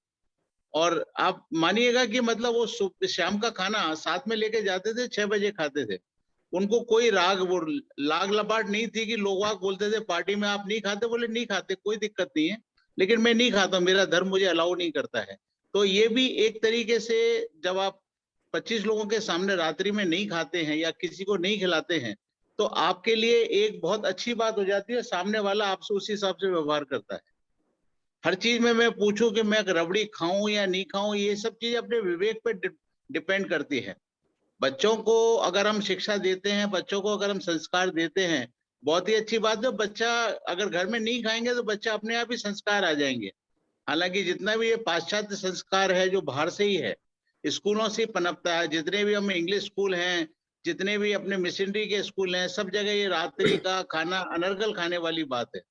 N: और आप मानिएगा कि मतलब वो शाम का खाना साथ में लेके जाते थे, 6 बजे खाते थे। उनको कोई लाग लपाट नहीं थी कि लोग बोलते थे पार्टी में आप नहीं खाते, बोले नहीं खाते, कोई दिक्कत नहीं है, लेकिन मैं नहीं खाता, मेरा धर्म मुझे अलाउ नहीं करता है। तो ये भी एक तरीके से जब आप 25 लोगों के सामने रात्रि में नहीं खाते हैं या किसी को नहीं खिलाते हैं, तो आपके लिए एक बहुत अच्छी बात हो जाती है। सामने वाला आपसे उसी हिसाब से व्यवहार करता है। हर चीज में मैं पूछूं कि मैं रबड़ी खाऊं या नहीं खाऊं, ये सब चीज अपने विवेक पे डिपेंड करती है। बच्चों को अगर हम शिक्षा देते हैं, बच्चों को अगर हम संस्कार देते हैं, बहुत ही अच्छी बात है। बच्चा अगर घर में नहीं खाएंगे तो बच्चा अपने आप ही संस्कार आ जाएंगे। हालांकि जितना भी ये पाश्चात्य संस्कार है जो बाहर से ही है, स्कूलों से पनपता है, जितने भी हमें इंग्लिश स्कूल हैं, जितने भी अपने मिशनरी के स्कूल हैं, सब जगह ये रात्रि का खाना अनर्गल खाने वाली बात है।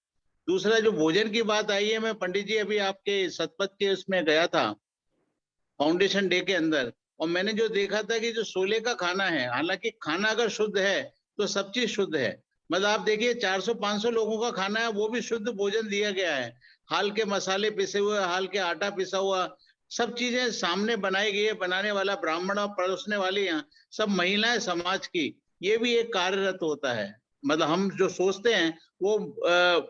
N: दूसरा जो भोजन की बात आई है, मैं पंडित जी अभी आपके सतपथ के उसमें गया था फाउंडेशन डे के अंदर, और मैंने जो देखा था कि जो सोले का खाना है, हालांकि खाना अगर शुद्ध है तो सब चीज शुद्ध है। मतलब आप देखिए 400-500 लोगों का खाना है, वो भी शुद्ध भोजन दिया गया है। हाल के मसाले पिसे हुए, हाल के आटा पिसा हुआ, सब चीजें सामने बनाई गई है। बनाने वाला ब्राह्मण और परोसने वाले यहाँ सब महिलाएं समाज की, ये भी एक कार्यरत होता है। मतलब हम जो सोचते हैं वो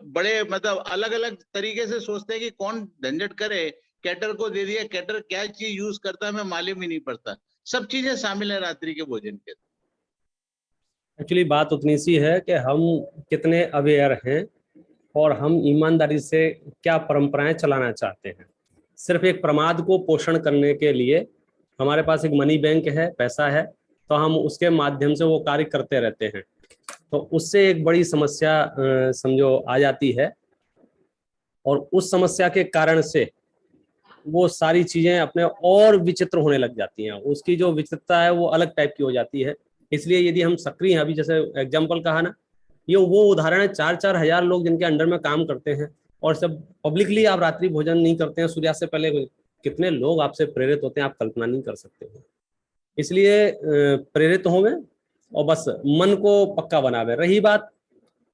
N: बड़े मतलब अलग अलग तरीके से सोचते हैं कि कौन झंझट करे, कैटर को दे दिया, कैटर क्या चीज यूज करता है हमें मालूम ही नहीं पड़ता। सब चीजें शामिल है रात्रि के भोजन के।
E: एक्चुअली बात उतनी सी है कि हम कितने अवेयर हैं और हम ईमानदारी से क्या परंपराएं चलाना चाहते हैं। सिर्फ एक प्रमाद को पोषण करने के लिए हमारे पास एक मनी बैंक है, पैसा है, तो हम उसके माध्यम से वो कार्य करते रहते हैं, तो उससे एक बड़ी समस्या समझो आ जाती है। और उस समस्या के कारण से वो सारी चीजें अपने और विचित्र होने लग जाती हैं। उसकी जो विचित्रता है वो अलग टाइप की हो जाती है। इसलिए यदि हम सक्रिय हैं, अभी जैसे एग्जाम्पल कहा ना, ये वो उदाहरण है 4-4 हजार लोग जिनके अंडर में काम करते हैं, और सब पब्लिकली आप रात्रि भोजन नहीं करते हैं सूर्यास्त से पहले, कितने लोग आपसे प्रेरित होते हैं आप कल्पना नहीं कर सकते हैं। इसलिए प्रेरित होवे और बस मन को पक्का बनावे। रही बात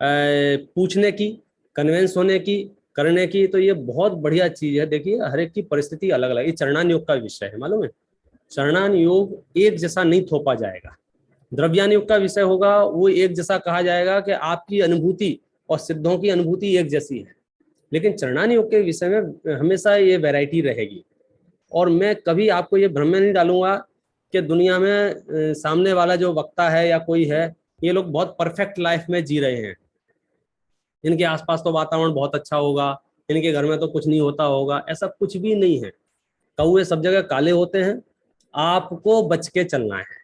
E: पूछने की, कन्विंस होने की, करने की, तो ये बहुत बढ़िया चीज है। देखिए हर एक की परिस्थिति अलग अलग। ये चरणान योग का विषय है, मालूम है? चरणान योग एक जैसा नहीं थोपा जाएगा। द्रव्यान योग का विषय होगा, वो एक जैसा कहा जाएगा कि आपकी अनुभूति और सिद्धों की अनुभूति एक जैसी है। लेकिन चरणान योग के विषय में हमेशा ये वैरायटी रहेगी। और मैं कभी आपको ये भ्रम में नहीं डालूंगा कि दुनिया में सामने वाला जो वक्ता है या कोई है, ये लोग बहुत परफेक्ट लाइफ में जी रहे हैं, इनके आसपास तो वातावरण बहुत अच्छा होगा, इनके घर में तो कुछ नहीं होता होगा। ऐसा कुछ भी नहीं है। कौवे सब जगह काले होते हैं, आपको बच के चलना है।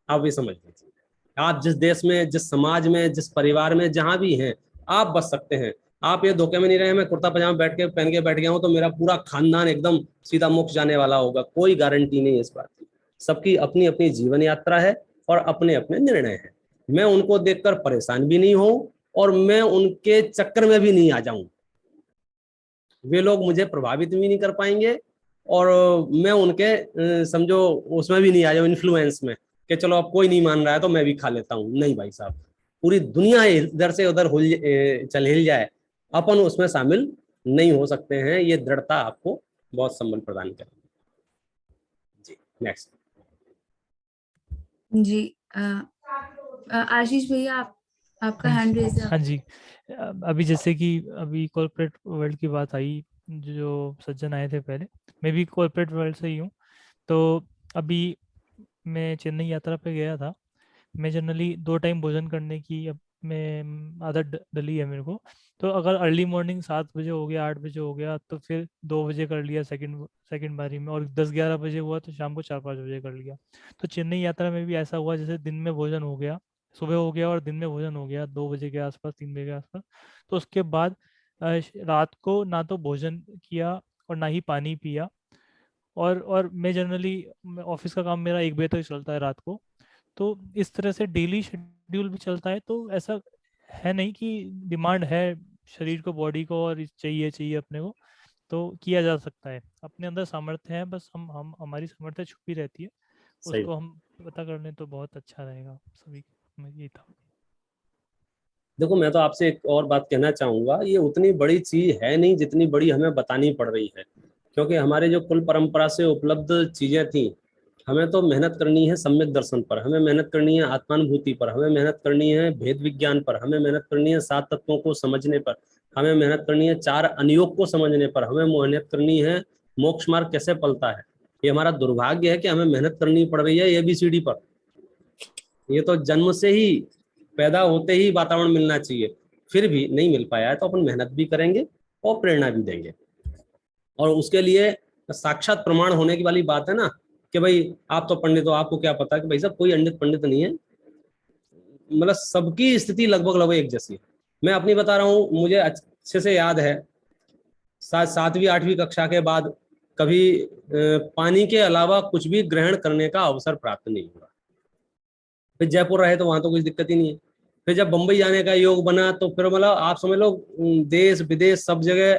E: आप ये समझ लीजिए, आप जिस देश में, जिस समाज में, जिस परिवार में जहां भी हैं, आप बच सकते हैं। आप ये धोखे में नहीं रहे मैं कुर्ता पजामा पहन के बैठ गया हूं तो मेरा पूरा खानदान एकदम सीधा मोक्ष जाने वाला होगा, कोई गारंटी नहीं है इस बात की। सबकी अपनी अपनी जीवन यात्रा है और अपने अपने निर्णय है। मैं उनको देखकर परेशान भी नहीं हूं और मैं उनके चक्कर में भी नहीं आ जाऊं। वे लोग मुझे प्रभावित भी नहीं कर पाएंगे और मैं उनके समझो उसमें भी नहीं आ जाऊँ इन्फ्लुएंस में कि चलो अब कोई नहीं मान रहा है तो मैं भी खा लेता हूँ। नहीं भाई साहब, पूरी दुनिया इधर से उधर चल हिल जाए, अपन उसमें शामिल नहीं हो सकते हैं। ये दृढ़ता आपको बहुत संबल प्रदान करेगी। जी नेक्स्ट।
B: जी आशीष भैया आपका हैंड रेज है।
F: हाँ जी, अभी जैसे कि अभी कॉर्पोरेट वर्ल्ड की बात आई, जो सज्जन आए थे पहले, मैं भी कॉर्पोरेट वर्ल्ड से ही हूँ। तो अभी मैं चेन्नई यात्रा पे गया था। मैं जनरली 2 टाइम भोजन करने की अब मैं आदत डली है मेरे को। तो अगर अर्ली मॉर्निंग 7 बजे हो गया, 8 बजे हो गया, तो फिर 2 बजे कर लिया सेकंड बारी में, और 10-11 बजे हुआ तो शाम को 4-5 बजे कर लिया। तो चेन्नई यात्रा में भी ऐसा हुआ, जैसे दिन में भोजन हो गया, सुबह हो गया और दिन में भोजन हो गया 2 बजे के आसपास, 3 बजे के आसपास। तो उसके बाद रात को ना तो भोजन किया और ना ही पानी पिया। और मैं जनरली ऑफिस का काम मेरा 1 बजे तक चलता है रात को। तो इस तरह से डेली शेड्यूल भी चलता है। तो ऐसा है नहीं कि डिमांड है शरीर को, बॉडी को, और चाहिए अपने को, तो किया जा सकता है। अपने अंदर सामर्थ्य है, बस हम हमारी सामर्थ्य छुपी रहती है, उसको हम पता कर लें तो बहुत अच्छा रहेगा सभी। यही था।
E: देखो मैं तो आपसे एक और बात कहना चाहूंगा, ये उतनी बड़ी चीज है नहीं जितनी बड़ी हमें बतानी पड़ रही है, क्योंकि हमारे जो कुल परंपरा से उपलब्ध चीजें थी, हमें तो मेहनत करनी है सम्यक दर्शन पर, हमें मेहनत करनी है आत्मानुभूति पर, हमें मेहनत करनी है भेद विज्ञान पर, हमें मेहनत करनी है 7 तत्वों को समझने पर, हमें मेहनत करनी है 4 अनियोग को समझने पर, हमें मेहनत करनी है मोक्ष मार्ग कैसे पलता है। ये हमारा दुर्भाग्य है कि हमें मेहनत करनी पड़ रही है ABCD पर। ये तो जन्म से ही, पैदा होते ही वातावरण मिलना चाहिए, फिर भी नहीं मिल पाया है तो अपन मेहनत भी करेंगे और प्रेरणा भी देंगे। और उसके लिए साक्षात प्रमाण होने की वाली बात है ना कि भाई आप तो पंडित हो, आपको क्या पता, कि भाई साहब कोई पंडित नहीं है, मतलब सबकी स्थिति लगभग एक जैसी है। मैं अपनी बता रहा हूँ, मुझे अच्छे से याद है 7वीं 8वीं कक्षा के बाद कभी पानी के अलावा कुछ भी ग्रहण करने का अवसर प्राप्त नहीं हुआ। फिर जयपुर रहे तो वहां तो कुछ दिक्कत ही नहीं है। फिर जब बंबई जाने का योग बना तो फिर मतलब आप समझ लो देश विदेश सब जगह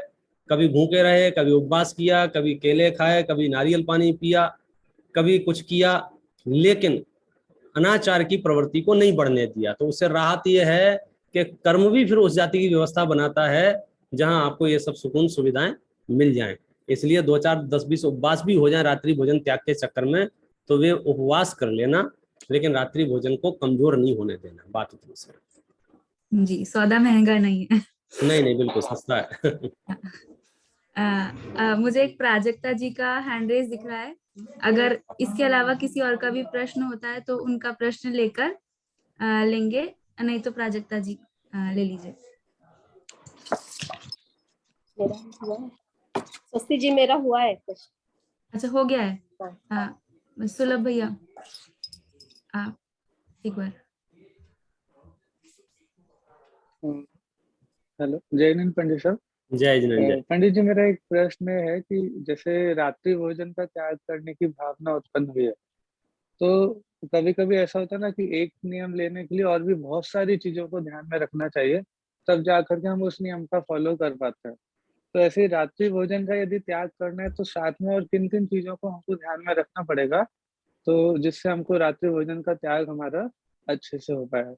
E: कभी भूखे रहे, कभी उपवास किया, कभी केले खाए, कभी नारियल पानी पिया, कभी कुछ किया, लेकिन अनाचार की प्रवृत्ति को नहीं बढ़ने दिया। तो उससे राहत ये है कि कर्म भी फिर उस जाति की व्यवस्था बनाता है जहां आपको ये सब सुकून सुविधाएं मिल जाएं। इसलिए 2-4 10-20 उपवास भी हो जाए रात्रि भोजन त्याग के चक्कर में, तो वे उपवास कर लेना, लेकिन रात्रि भोजन को कमजोर नहीं होने देना। बात इतनी सी।
B: जी, सौदा महंगा नहीं है।
E: नहीं बिल्कुल सस्ता है।
B: मुझे एक प्राजक्ता जी का हैंड रेज दिख रहा है। अगर इसके अलावा किसी और का भी प्रश्न होता है तो उनका प्रश्न लेकर लेंगे, नहीं तो प्राजक्ता जी ले लीजिए।
D: मेरा हुआ है स्वस्ति जी, मेरा हुआ है प्रश्न।
B: अच्छा हो गया है। हाँ सुलभ भैया आप एक बार।
O: हेलो, जय हिंद पंडित साहब।
E: जय जिनेंद्र।
O: पंडित जी, मेरा एक प्रश्न है कि जैसे रात्रि भोजन का त्याग करने की भावना उत्पन्न हुई है, तो कभी कभी ऐसा होता है ना कि एक नियम लेने के लिए और भी बहुत सारी चीजों को ध्यान में रखना चाहिए, तब जा करके हम उस नियम का फॉलो कर पाते हैं। तो ऐसे ही रात्रि भोजन का यदि त्याग करना है तो साथ में और किन किन चीजों को हमको ध्यान में रखना पड़ेगा, तो जिससे हमको रात्रि भोजन का त्याग हमारा अच्छे से हो पाए?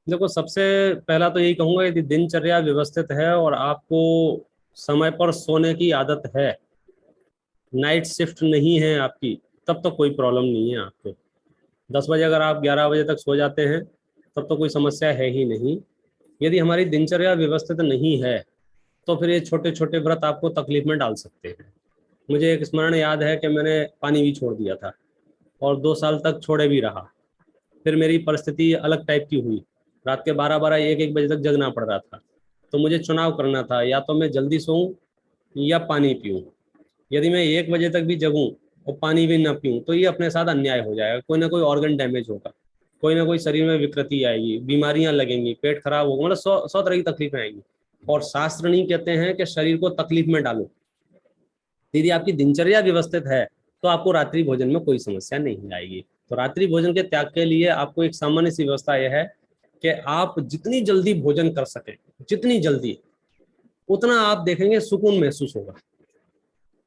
E: देखो सबसे पहला तो यही कहूंगा, यदि दिनचर्या व्यवस्थित है और आपको समय पर सोने की आदत है, नाइट शिफ्ट नहीं है आपकी, तब तो कोई प्रॉब्लम नहीं है आपको। 10 बजे अगर आप 11 बजे तक सो जाते हैं तब तो कोई समस्या है ही नहीं। यदि हमारी दिनचर्या व्यवस्थित नहीं है तो फिर ये छोटे छोटे व्रत आपको तकलीफ में डाल सकते हैं। मुझे एक स्मरण याद है कि मैंने पानी भी छोड़ दिया था और 2 साल तक छोड़े भी रहा। फिर मेरी परिस्थिति अलग टाइप की हुई, रात के 12-12 1-1 बजे तक जगना पड़ रहा था। तो मुझे चुनाव करना था, या तो मैं जल्दी सोऊं या पानी पीऊं। यदि मैं 1 बजे तक भी जगूं और पानी भी ना पीऊं तो ये अपने साथ अन्याय हो जाएगा। कोई ना कोई ऑर्गन डैमेज होगा, कोई ना कोई शरीर में विकृति आएगी, बीमारियां लगेंगी, पेट खराब होगा, मतलब 100 तरह की तकलीफें आएंगी। और शास्त्र नहीं कहते हैं कि शरीर को तकलीफ में डालो। यदि आपकी दिनचर्या व्यवस्थित है तो आपको रात्रि भोजन में कोई समस्या नहीं आएगी। तो रात्रि भोजन के त्याग के लिए आपको एक सामान्य सी व्यवस्था यह है कि आप जितनी जल्दी भोजन कर सकें, जितनी जल्दी, उतना आप देखेंगे सुकून महसूस होगा।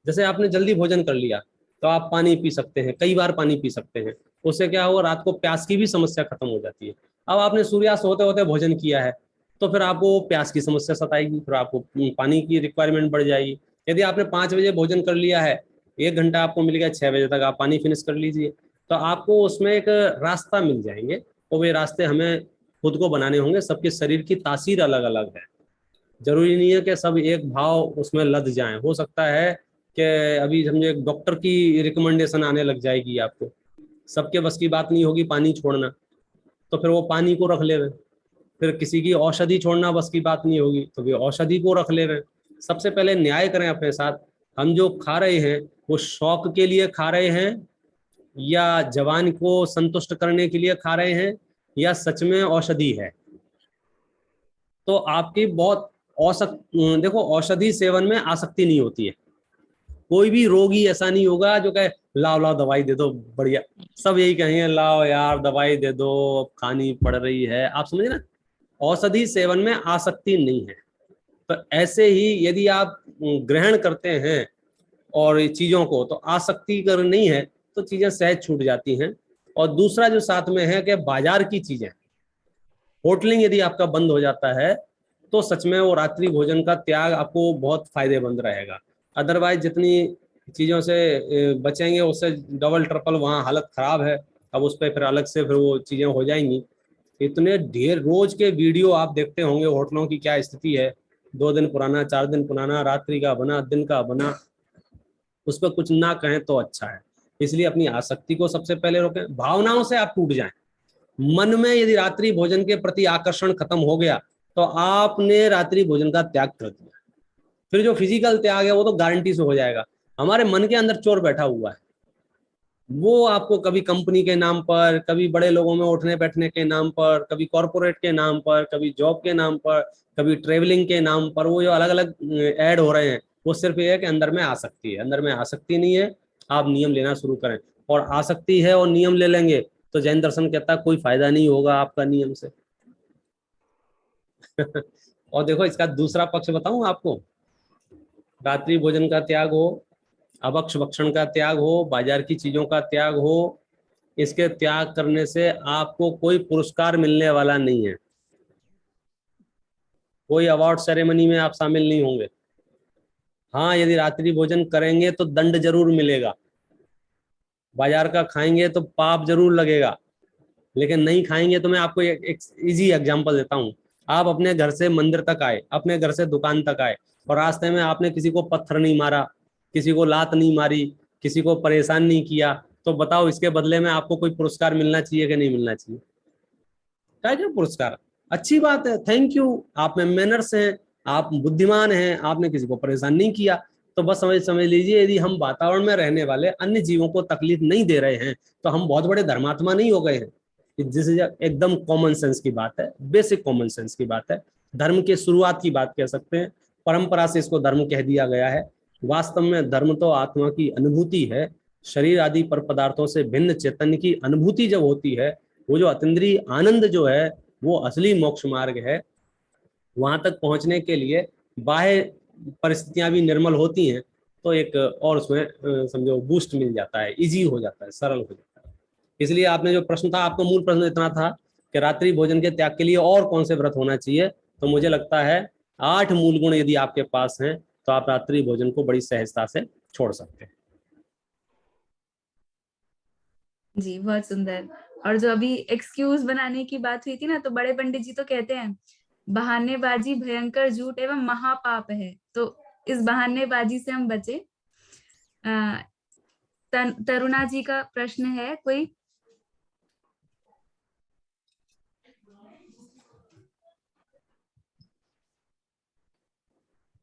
E: जैसे आपने जल्दी भोजन कर लिया तो आप पानी पी सकते हैं, कई बार पानी पी सकते हैं, उससे क्या होगा, रात को प्यास की भी समस्या खत्म हो जाती है। अब आपने सूर्यास्त होते होते भोजन किया है तो फिर आपको प्यास की समस्या सताएगी, फिर आपको पानी की रिक्वायरमेंट बढ़ जाएगी। यदि आपने 5 बजे भोजन कर लिया है, 1 घंटा आपको मिल गया, 6 बजे तक आप पानी फिनिश कर लीजिए, तो आपको उसमें एक रास्ता मिल जाएंगे। और वे रास्ते हमें खुद को बनाने होंगे। सबके शरीर की तासीर अलग अलग है, जरूरी नहीं है कि सब एक भाव उसमें लद जाएं। हो सकता है कि अभी समझे एक डॉक्टर की रिकमेंडेशन आने लग जाएगी आपको, सबके बस की बात नहीं होगी पानी छोड़ना, तो फिर वो पानी को रख ले रहे। फिर किसी की औषधि छोड़ना बस की बात नहीं होगी तो वे औषधि को रख ले रहे। सबसे पहले न्याय करें अपने साथ, हम जो खा रहे हैं वो शौक के लिए खा रहे हैं या जवान को संतुष्ट करने के लिए खा रहे हैं या सच में औषधि है। तो आपकी बहुत देखो, औषधि सेवन में आसक्ति नहीं होती है। कोई भी रोगी ऐसा नहीं होगा जो कहे लाओ लाओ दवाई दे दो, बढ़िया, सब यही कहेंगे लाओ यार दवाई दे दो, खानी पड़ रही है। आप समझे ना, औषधि सेवन में आसक्ति नहीं है। तो ऐसे ही यदि आप ग्रहण करते हैं और चीजों को, तो आसक्ति कर नहीं है तो चीजें सहज छूट जाती हैं। और दूसरा जो साथ में है कि बाजार की चीजें, होटलिंग यदि आपका बंद हो जाता है तो सच में वो रात्रि भोजन का त्याग आपको बहुत फायदेमंद रहेगा। अदरवाइज जितनी चीजों से बचेंगे उससे डबल ट्रिपल वहाँ हालत खराब है। अब उस पर फिर अलग से फिर वो चीजें हो जाएंगी। इतने ढेर रोज के वीडियो आप देखते होंगे होटलों की क्या स्थिति है, 2 दिन पुराना, 4 दिन पुराना, रात्रि का बना, दिन का बना, उस पर कुछ ना कहें तो अच्छा है। इसलिए अपनी आसक्ति को सबसे पहले रोकें, भावनाओं से आप टूट जाएं। मन में यदि रात्रि भोजन के प्रति आकर्षण खत्म हो गया तो आपने रात्रि भोजन का त्याग कर दिया। फिर जो फिजिकल त्याग है वो तो गारंटी से हो जाएगा। हमारे मन के अंदर चोर बैठा हुआ है, वो आपको कभी कंपनी के नाम पर, कभी बड़े लोगों में उठने बैठने के नाम पर, कभी कॉर्पोरेट के नाम पर, कभी जॉब के नाम पर, कभी ट्रेवलिंग के नाम पर, वो जो अलग अलग ऐड हो रहे हैं वो सिर्फ ये है कि अंदर में आसक्ति है। अंदर में आसक्ति नहीं है, आप नियम लेना शुरू करें। और आसक्ति है और नियम ले लेंगे तो जैन दर्शन कहता है कोई फायदा नहीं होगा आपका नियम से। और देखो इसका दूसरा पक्ष बताऊं आपको, रात्रि भोजन का त्याग हो, अभक्ष भक्षण का त्याग हो, बाजार की चीजों का त्याग हो, इसके त्याग करने से आपको कोई पुरस्कार मिलने वाला नहीं है। कोई अवार्ड सेरेमनी में आप शामिल नहीं होंगे। हाँ, यदि रात्रि भोजन करेंगे तो दंड जरूर मिलेगा, बाजार का खाएंगे तो पाप जरूर लगेगा, लेकिन नहीं खाएंगे तो मैं आपको एक इजी एग्जांपल देता हूँ। आप अपने घर से मंदिर तक आए, अपने घर से दुकान तक आए और रास्ते में आपने किसी को पत्थर नहीं मारा, किसी को लात नहीं मारी, किसी को परेशान नहीं किया, तो बताओ इसके बदले में आपको कोई पुरस्कार मिलना चाहिए कि नहीं मिलना चाहिए? क्या पुरस्कार? अच्छी बात है, थैंक यू, आप में मैनर्स हैं, आप बुद्धिमान हैं, आपने किसी को परेशान नहीं किया। तो बस समझ लीजिए, यदि हम वातावरण में रहने वाले अन्य जीवों को तकलीफ नहीं दे रहे हैं तो हम बहुत बड़े धर्मात्मा नहीं हो गए हैं। जिस एकदम कॉमन सेंस की बात है, बेसिक कॉमन सेंस की बात है, धर्म की शुरुआत की बात कह सकते हैं। परंपरा से इसको धर्म कह दिया गया है। वास्तव में धर्म तो आत्मा की अनुभूति है। शरीर आदि पर पदार्थों से भिन्न चैतन्य की अनुभूति जब होती है, वो जो अतीन्द्रिय आनंद जो है वो असली मोक्ष मार्ग है। वहां तक पहुंचने के लिए बाह्य परिस्थितियां भी निर्मल होती हैं तो एक और उसमें समझो बूस्ट मिल जाता है, इजी हो जाता है, सरल हो जाता है। इसलिए आपने जो प्रश्न था, आपका मूल प्रश्न इतना था कि रात्रि भोजन के त्याग के लिए और कौन से व्रत होना चाहिए, तो मुझे लगता है 8 मूल गुण यदि आपके पास हैं तो आप रात्रि भोजन को बड़ी सहजता से छोड़ सकते हैं।
B: जी, बहुत सुंदर। और जो अभी एक्सक्यूज बनाने की बात हुई थी ना, तो बड़े पंडित जी तो कहते हैं बहानेबाजी भयंकर झूठ एवं महापाप है, तो इस बहानेबाजी से हम बचे। तरुणा जी का प्रश्न है कोई?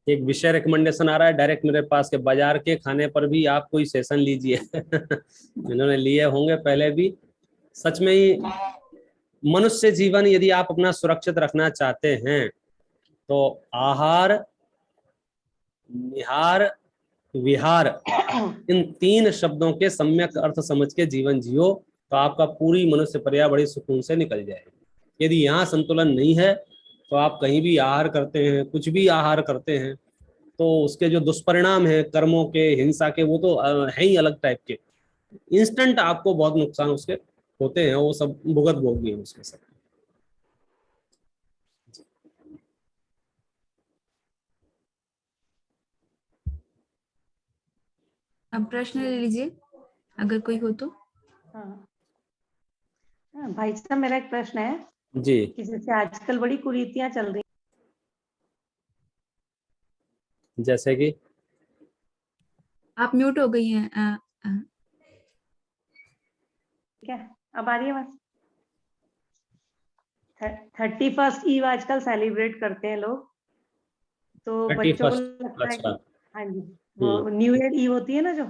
E: एक विषय रिकमेंडेशन आ रहा है डायरेक्ट मेरे पास के बाजार के खाने पर भी आप कोई सेशन लीजिए। इन्होंने लिए होंगे पहले भी। सच में ही मनुष्य जीवन यदि आप अपना सुरक्षित रखना चाहते हैं तो आहार, निहार, विहार, इन 3 शब्दों के सम्यक अर्थ समझ के जीवन जियो तो आपका पूरी मनुष्य पर्याय बड़ी सुकून से निकल जाएगी। यदि यहाँ संतुलन नहीं है तो आप कहीं भी आहार करते हैं, कुछ भी आहार करते हैं, तो उसके जो दुष्परिणाम है कर्मों के, हिंसा के, वो तो है ही अलग टाइप के। इंस्टेंट आपको बहुत नुकसान उसके होते हैं, वो सब भुगत भोगी है उसके सब।
B: अब प्रश्न ले लीजिए अगर कोई हो तो।
G: हाँ भाई साहब, मेरा एक प्रश्न है
E: जी
G: कि जैसे आजकल बड़ी कुरीतियां चल रही,
E: जैसे कि
B: आप म्यूट हो गई हैं।
G: ठीक है, अब आ रही है बात। 31st ईव आजकल सेलिब्रेट करते हैं लोग, तो बच्चों को
E: 31st,
G: लगता है कि
E: अच्छा।
G: हाँ जी, वो न्यू ईयर ईव होती है ना जो,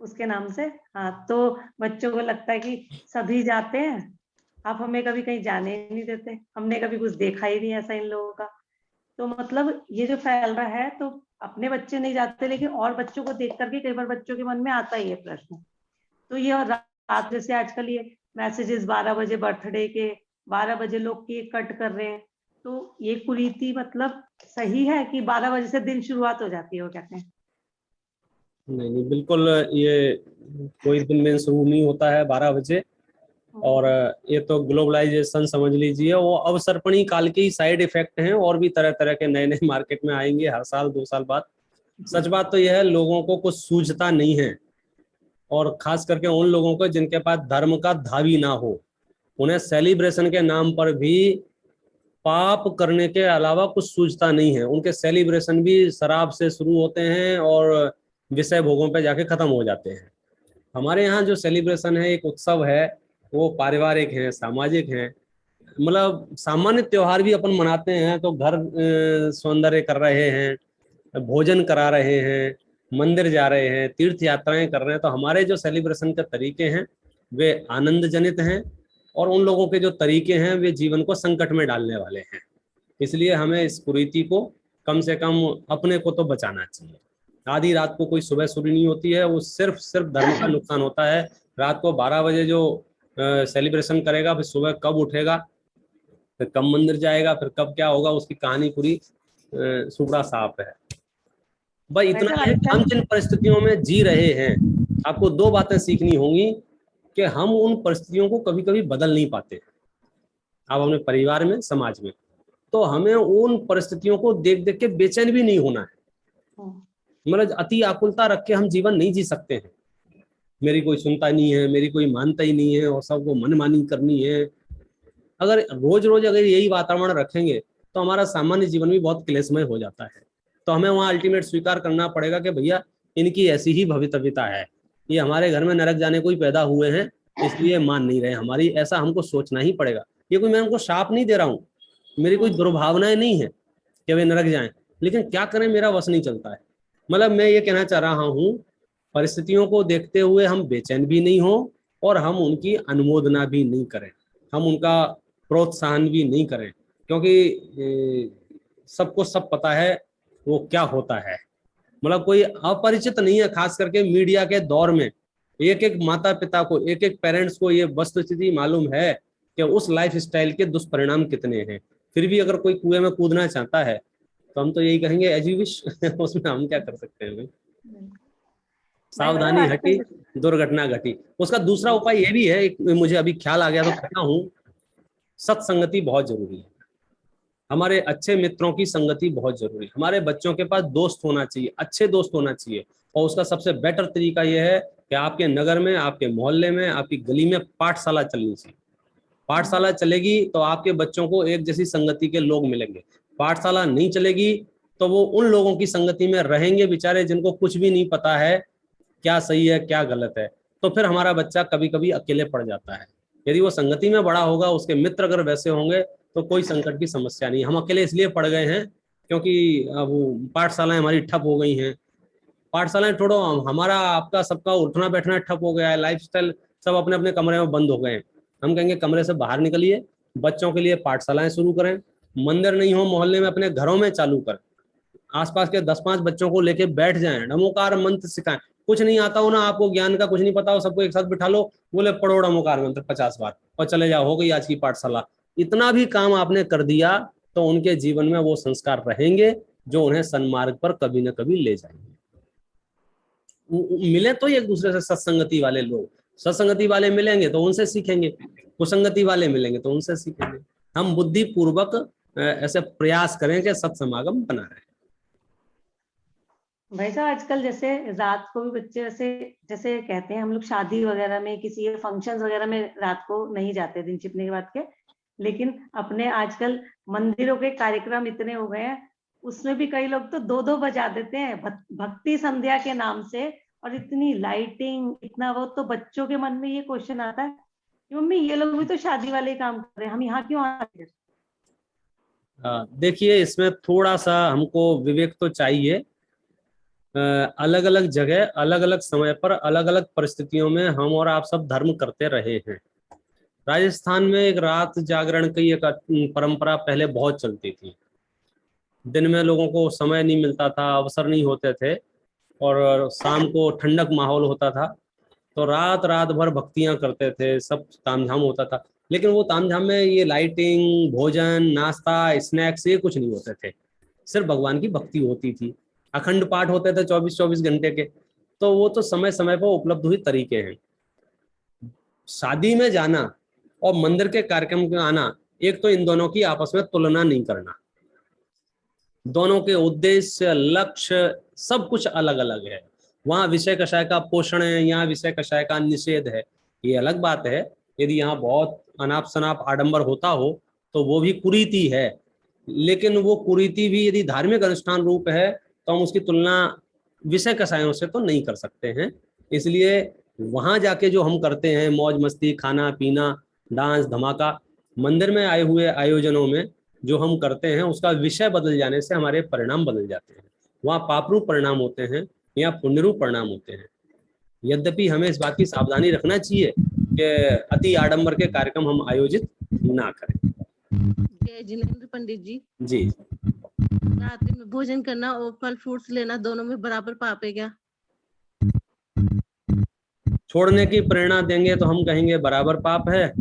G: उसके नाम से। हाँ, तो बच्चों को लगता है कि सभी जाते हैं, आप हमें कभी कहीं जाने ही नहीं देते, हमने कभी कुछ देखा ही नहीं ऐसा इन लोगों का। तो मतलब ये जो फैल रहा है, तो अपने बच्चे नहीं जाते, लेकिन और बच्चों को देख करके कई बार बच्चों के मन में आता ही है प्रश्न। तो ये और रात जैसे आजकल ये मैसेजेस 12 बजे बर्थडे के, 12 बजे लोग केक कट कर रहे हैं, तो ये कुरीति मतलब सही है कि 12 बजे से दिन शुरुआत हो जाती है, वो कहते हैं?
E: नहीं नहीं, बिल्कुल ये कोई दिन में शुरू नहीं होता है 12 बजे। और ये तो ग्लोबलाइजेशन समझ लीजिए, वो अवसर्पणी काल के ही साइड इफेक्ट हैं, और भी तरह तरह के नए नए मार्केट में आएंगे हर साल 2 साल बाद। सच बात तो यह है, लोगों को कुछ सूझता नहीं है, और खास करके उन लोगों को जिनके पास धर्म का धावी ना हो, उन्हें सेलिब्रेशन के नाम पर भी पाप करने के अलावा कुछ सूझता नहीं है। उनके सेलिब्रेशन भी शराब से शुरू होते हैं और विषय भोगों पे जाके खत्म हो जाते हैं। हमारे यहाँ जो सेलिब्रेशन है, एक उत्सव है, वो पारिवारिक है, सामाजिक है। मतलब सामान्य त्योहार भी अपन मनाते हैं, तो घर सौंदर्य कर रहे हैं, भोजन करा रहे हैं, मंदिर जा रहे हैं, तीर्थ यात्राएं कर रहे हैं, तो हमारे जो सेलिब्रेशन के तरीके हैं वे आनंद जनित हैं, और उन लोगों के जो तरीके हैं वे जीवन को संकट में डालने वाले हैं। इसलिए हमें इस कुरीति को कम से कम अपने को तो बचाना चाहिए। आधी रात को कोई सुबह शुरू नहीं होती है, वो सिर्फ धर्म का नुकसान होता है। रात को 12 बजे जो सेलिब्रेशन करेगा, फिर सुबह कब उठेगा, फिर कब मंदिर जाएगा, फिर कब क्या होगा, उसकी कहानी पूरी सुपड़ा साफ है। भाई इतना ही है कि हम जिन परिस्थितियों में जी रहे हैं, आपको 2 बातें सीखनी होंगी कि हम उन परिस्थितियों को कभी कभी बदल नहीं पाते। आप अपने परिवार में, समाज में, तो हमें उन परिस्थितियों को देख देख के बेचैन भी नहीं होना है। मतलब अति आकुलता रख के हम जीवन नहीं जी सकते हैं। मेरी कोई सुनता नहीं है, मेरी कोई मानता ही नहीं है, और सबको मनमानी करनी है। अगर रोज रोज अगर यही वातावरण रखेंगे तो हमारा सामान्य जीवन भी बहुत क्लेशमय हो जाता है। तो हमें वहाँ अल्टीमेट स्वीकार करना पड़ेगा कि भैया इनकी ऐसी ही भवितव्यता है, ये हमारे घर में नरक जाने को ही पैदा हुए हैं, इसलिए मान नहीं रहे हमारी, ऐसा हमको सोचना ही पड़ेगा। ये कोई मैं उनको शाप नहीं दे रहा हूँ, मेरी कोई दुर्भावनाएं नहीं है कि वे नरक जाएं, लेकिन क्या करें, मेरा वश नहीं चलता है। मतलब मैं ये कहना चाह रहा हूँ, परिस्थितियों को देखते हुए हम बेचैन भी नहीं हो, और हम उनकी अनुमोदना भी नहीं करें, हम उनका प्रोत्साहन भी नहीं करें, क्योंकि सबको सब पता है वो क्या होता है। मतलब कोई अपरिचित नहीं है, खास करके मीडिया के दौर में एक एक माता पिता को, एक एक पेरेंट्स को ये वस्तुस्थिति मालूम है कि उस लाइफ स्टाइल के दुष्परिणाम कितने हैं। फिर भी अगर कोई कुएं में कूदना चाहता है तो हम तो यही कहेंगे एज यू विश उसमें हम क्या कर सकते हैं भाई। सावधानी हटी, दुर्घटना घटी। उसका दूसरा उपाय ये भी है, एक मुझे अभी ख्याल आ गया तो कहता हूँ, सत्संगति बहुत जरूरी है। हमारे अच्छे मित्रों की संगति बहुत जरूरी है। हमारे बच्चों के पास दोस्त होना चाहिए, अच्छे दोस्त होना चाहिए, और उसका सबसे बेटर तरीका यह है कि आपके नगर में, आपके मोहल्ले में, आपकी गली में पाठशाला चलनी चाहिए। पाठशाला चलेगी तो आपके बच्चों को एक जैसी संगति के लोग मिलेंगे। पाठशाला नहीं चलेगी तो वो उन लोगों की संगति में रहेंगे बेचारे, जिनको कुछ भी नहीं पता है क्या सही है क्या गलत है। तो फिर हमारा बच्चा कभी कभी अकेले पड़ जाता है। यदि वो संगति में बड़ा होगा, उसके मित्र अगर वैसे होंगे, तो कोई संकट की समस्या नहीं। हम अकेले इसलिए पड़ गए हैं क्योंकि वो पाठशालाएं हमारी ठप हो गई हैं। पाठशालाएं छोड़ो, हमारा आपका सबका उठना बैठना ठप हो गया है, लाइफस्टाइल सब अपने अपने कमरे में बंद हो गए हैं। हम कहेंगे कमरे से बाहर निकलिए, बच्चों के लिए पाठशालाएं शुरू करें। मंदिर नहीं हो मोहल्ले में, अपने घरों में चालू करें। आसपास के 10-5 बच्चों को लेके बैठ जाएं, नमोकार मंत्र सिखाएं। कुछ नहीं आता हो ना, आपको ज्ञान का कुछ नहीं पता हो, सबको एक साथ बिठा लो, बोले पढ़ो नमोकार मंत्र 50 बार और चले जाओ, हो गई आज की पाठशाला। इतना भी काम आपने कर दिया तो उनके जीवन में वो संस्कार रहेंगे जो उन्हें सन्मार्ग पर कभी न कभी ले जाएंगे। मिले तो एक दूसरे से सत्संगति वाले लोग, सत्संगति वाले मिलेंगे तो उनसे सीखेंगे, कुसंगति वाले मिलेंगे तो उनसे सीखेंगे। हम बुद्धि पूर्वक ऐसे प्रयास करें कि सत्समागम बना रहे।
G: भाई साहब आजकल जैसे रात को भी बच्चे जैसे कहते हैं हम लोग शादी वगैरह में किसी फंक्शंस वगैरह में रात को नहीं जाते दिन छिपने के बाद के, लेकिन अपने आजकल मंदिरों के कार्यक्रम इतने हो गए हैं, उसमें भी कई लोग तो 2-2 बजा देते हैं भक्ति संध्या के नाम से, और इतनी लाइटिंग इतना वो, तो बच्चों के मन में ये क्वेश्चन आता है कि मम्मी ये लोग भी तो शादी वाले काम कर रहे हैं, हम यहाँ क्यों आ रहे हैं?
E: देखिए इसमें थोड़ा सा हमको विवेक तो चाहिए। अलग अलग जगह अलग अलग समय पर अलग अलग परिस्थितियों में हम और आप सब धर्म करते रहे हैं। राजस्थान में एक रात जागरण की एक परंपरा पहले बहुत चलती थी। दिन में लोगों को समय नहीं मिलता था, अवसर नहीं होते थे, और शाम को ठंडक माहौल होता था तो रात रात भर भक्तियां करते थे, सब तामझाम होता था। लेकिन वो तामझाम में ये लाइटिंग, भोजन, नाश्ता, स्नैक्स ये कुछ नहीं होते थे, सिर्फ भगवान की भक्ति होती थी। अखंड पाठ होते थे 24-24 घंटे के। तो वो तो समय समय पर उपलब्ध हुई तरीके हैं। शादी में जाना और मंदिर के कार्यक्रम में आना, एक तो इन दोनों की आपस में तुलना नहीं करना। दोनों के उद्देश्य, लक्ष्य, सब कुछ अलग अलग है। वहाँ विषय कषाय का पोषण है, यहाँ विषय कषाय का निषेध है। ये अलग बात है। यदि यहाँ बहुत अनाप शनाप आडंबर होता हो तो वो भी कुरीति है, लेकिन वो कुरीति भी यदि धार्मिक अनुष्ठान रूप है तो हम उसकी तुलना विषय कषायों से तो नहीं कर सकते हैं। इसलिए वहाँ जाके जो हम करते हैं मौज मस्ती, खाना पीना, डांस धमाका, मंदिर में आए हुए आयोजनों में जो हम करते हैं उसका विषय बदल जाने से हमारे परिणाम बदल जाते हैं। वहाँ पापरूप परिणाम होते हैं या पुण्यरूप परिणाम होते हैं। यद्यपि हमें इस बात की सावधानी रखना चाहिए कि अति आडंबर के कार्यक्रम हम आयोजित ना करें।
P: जय जिनेंद्र पंडित जी।
E: जी,
P: रात्रि में भोजन करना और फल फ्रूट्स लेना दोनों में बराबर पाप है क्या?
E: छोड़ने की प्रेरणा देंगे तो हम कहेंगे बराबर पाप है,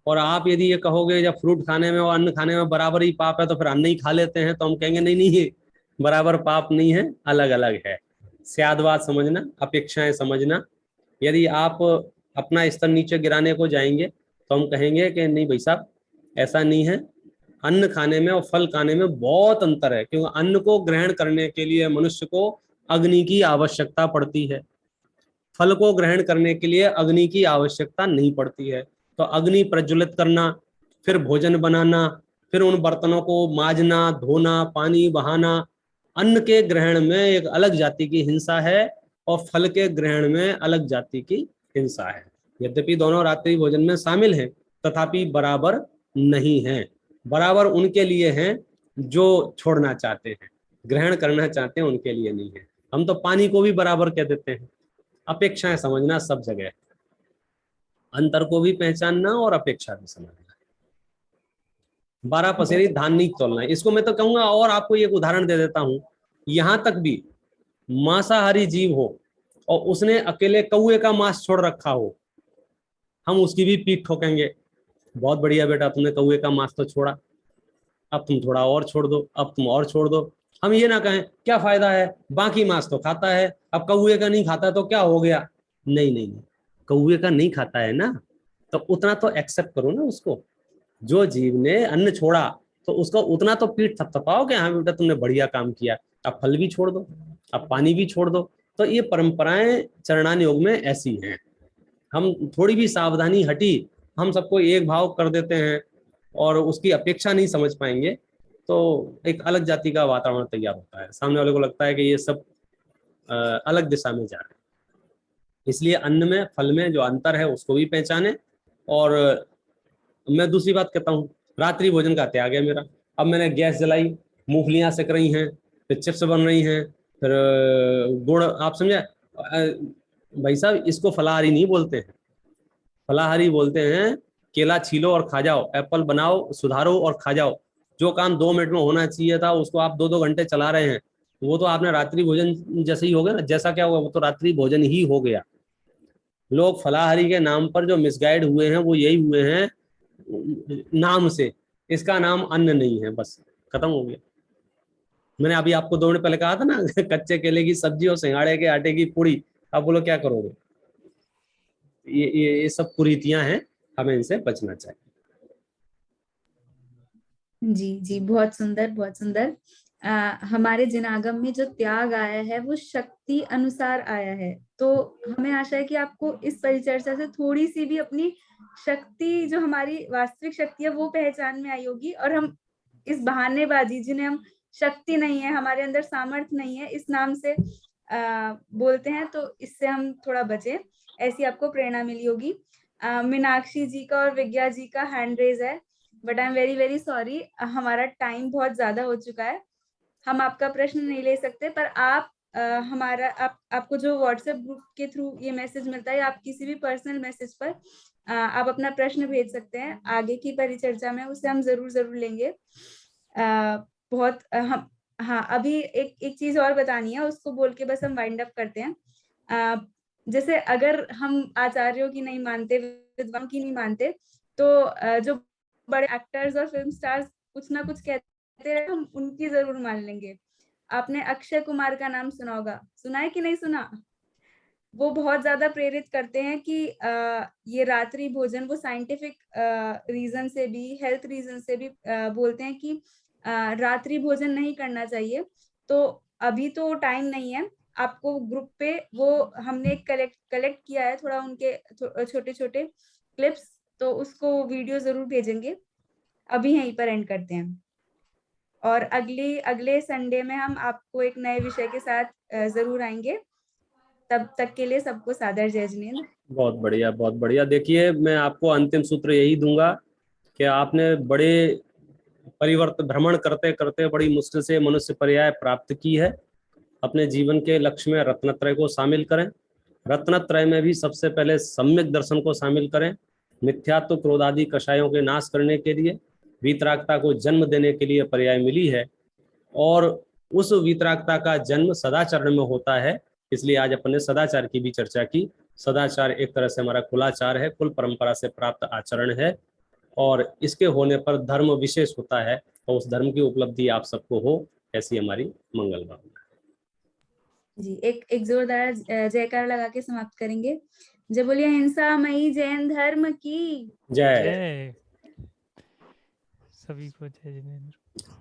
E: और आप यदि ये कहोगे जब फ्रूट खाने में और अन्न खाने में बराबर ही पाप है तो फिर अन्न ही खा लेते हैं, तो हम कहेंगे नहीं नहीं ये बराबर पाप नहीं है, अलग अलग है। स्यादवाद समझना, अपेक्षाएं समझना। यदि आप अपना स्तर नीचे गिराने को जाएंगे तो हम कहेंगे कि नहीं भाई साहब ऐसा नहीं है। अन्न खाने में और फल खाने में बहुत अंतर है, क्योंकि अन्न को ग्रहण करने के लिए मनुष्य को अग्नि की आवश्यकता पड़ती है, फल को ग्रहण करने के लिए अग्नि की आवश्यकता नहीं पड़ती है। तो अग्नि प्रज्वलित करना, फिर भोजन बनाना, फिर उन बर्तनों को मांजना, धोना, पानी बहाना, अन्न के ग्रहण में एक अलग जाति की हिंसा है और फल के ग्रहण में अलग जाति की हिंसा है। यद्यपि दोनों रात्रि भोजन में शामिल हैं तथापि बराबर नहीं है। बराबर उनके लिए हैं जो छोड़ना चाहते हैं, ग्रहण करना चाहते हैं उनके लिए नहीं है। हम तो पानी को भी बराबर कह देते हैं। अपेक्षाएं समझना सब जगह, अंतर को भी पहचानना और अपेक्षा भी समझना। 12 पसेरी धान नहीं तोलना है, इसको मैं तो कहूंगा। और आपको एक उदाहरण दे देता हूं, यहां तक भी मांसाहारी जीव हो और उसने अकेले कौए का मांस छोड़ रखा हो, हम उसकी भी पीठ ठोकेंगे। बहुत बढ़िया बेटा, तुमने कौए का मांस तो छोड़ा, अब तुम थोड़ा और छोड़ दो, अब तुम और छोड़ दो। हम ये ना कहें क्या फायदा है, बाकी मांस तो खाता है, अब कौए का नहीं खाता तो क्या हो गया। नहीं नहीं नहीं, कौए का नहीं खाता है ना, तो उतना तो एक्सेप्ट करो ना उसको। जो जीव ने अन्न छोड़ा तो उसको उतना तो पीठ थपथपाओ कि हाँ बेटा तुमने बढ़िया काम किया, अब फल भी छोड़ दो, अब पानी भी छोड़ दो। तो ये परंपराएं चरणान योग में ऐसी हैं। हम थोड़ी भी सावधानी हटी, हम सबको एक भाव कर देते हैं और उसकी अपेक्षा नहीं समझ पाएंगे तो एक अलग जाति का वातावरण तैयार होता है। सामने वाले को लगता है कि ये सब अलग दिशा में जा रहे हैं। इसलिए अन्न में, फल में जो अंतर है उसको भी पहचाने। और मैं दूसरी बात कहता हूँ, रात्रि भोजन का त्याग है मेरा। अब मैंने गैस जलाई, मूंगफलियां सिक रही हैं, फिर चिप्स बन रही हैं, फिर गुड़, आप समझे भाई साहब, इसको फलाहारी नहीं बोलते हैं। फलाहारी बोलते हैं केला छीलो और खा जाओ, एप्पल बनाओ, सुधारो और खा जाओ। जो काम 2 मिनट में होना चाहिए था उसको आप 2-2 घंटे चला रहे हैं, वो तो आपने रात्रि भोजन जैसे ही हो गया ना। जैसा क्या हुआ, वो तो रात्रि भोजन ही हो गया। लोग फलाहारी के नाम पर जो मिसगाइड हुए हैं वो यही हुए हैं नाम से, इसका नाम अन्न नहीं है, बस खत्म हो गया। मैंने अभी आपको 2 मिनट पहले कहा था ना कच्चे केले की सब्जी और सिंगाड़े के आटे की पूड़ी, अब बोलो क्या करोगे। ये सब कुरीतियां हैं, हमें इनसे बचना चाहिए।
B: जी जी, बहुत सुंदर बहुत सुंदर। हमारे जिनागम में जो त्याग आया है वो शक्ति अनुसार आया है, तो हमें आशा है कि आपको इस परिचर्चा से थोड़ी सी भी अपनी शक्ति, जो हमारी वास्तविक शक्ति है, वो पहचान में आई होगी। और हम इस बहानेबाजी, जिन्हें हम शक्ति नहीं है, हमारे अंदर सामर्थ्य नहीं है, इस नाम से बोलते हैं, तो इससे हम थोड़ा बचें, ऐसी आपको प्रेरणा मिली होगी। मीनाक्षी जी का और विज्ञा जी का हैंड रेज है, but I am very very sorry, हमारा टाइम बहुत ज्यादा हो चुका है, हम आपका प्रश्न नहीं ले सकते। पर आप आपको जो व्हाट्सएप ग्रुप के थ्रू ये मैसेज मिलता है, आप किसी भी पर्सनल मैसेज पर आप अपना प्रश्न भेज सकते हैं, आगे की परिचर्चा में उसे हम जरूर लेंगे। बहुत हम, हाँ, अभी एक चीज और बतानी है, उसको बोल के बस हम वाइंड अप करते हैं। जैसे अगर हम आचार्यों की नहीं मानते, विद्वान की नहीं मानते, तो जो बड़े एक्टर्स और फिल्म स्टार्स कुछ ना कुछ कहते हैं, हम उनकी जरूर मान लेंगे। आपने अक्षय कुमार का नाम सुना होगा, सुना है कि नहीं सुना? वो बहुत ज्यादा प्रेरित करते हैं कि ये रात्रि भोजन, वो साइंटिफिक रीजन से भी, हेल्थ रीजन से भी बोलते हैं कि रात्रि भोजन नहीं करना चाहिए। तो अभी तो टाइम नहीं है, आपको ग्रुप पे वो हमने कलेक्ट किया है थोड़ा उनके छोटे छोटे क्लिप्स, तो उसको वीडियो जरूर भेजेंगे। अभी यहीं पर एंड करते हैं, और अगले संडे में हम आपको एक नए विषय के साथ जरूर आएंगे। तब तक के लिए सबको सादर जय जिनेंद्र।
E: बहुत बढ़िया, बहुत बढ़िया। देखिए, मैं आपको अंतिम सूत्र यही दूंगा कि आपने बड़े परिवर्तन, भ्रमण करते करते बड़ी मुश्किल से मनुष्य पर्याय प्राप्त की है। अपने जीवन के लक्ष्य में रत्नत्रय को शामिल करें। रत्नत्रय में भी सबसे पहले सम्यक दर्शन को शामिल करें। मिथ्यात्व, क्रोध आदि कषायों के नाश करने के लिए, वीतरागता को जन्म देने के लिए पर्याय मिली है, और उस वीतरागता का जन्म सदाचरण में होता है। इसलिए आज अपन ने सदाचार की भी चर्चा की। सदाचार एक तरह से हमारा कुलाचार है, कुल परंपरा से प्राप्त आचरण है, और इसके होने पर धर्म विशेष होता है, और उस धर्म की उपलब्धि आप सबको हो, ऐसी हमारी मंगल भावना
B: जी। एक जोरदार जयकार लगा के समाप्त करेंगे। जय बोलिए हिंसा मई जैन धर्म की
E: जय।
F: सभी को जय जिनेंद्र।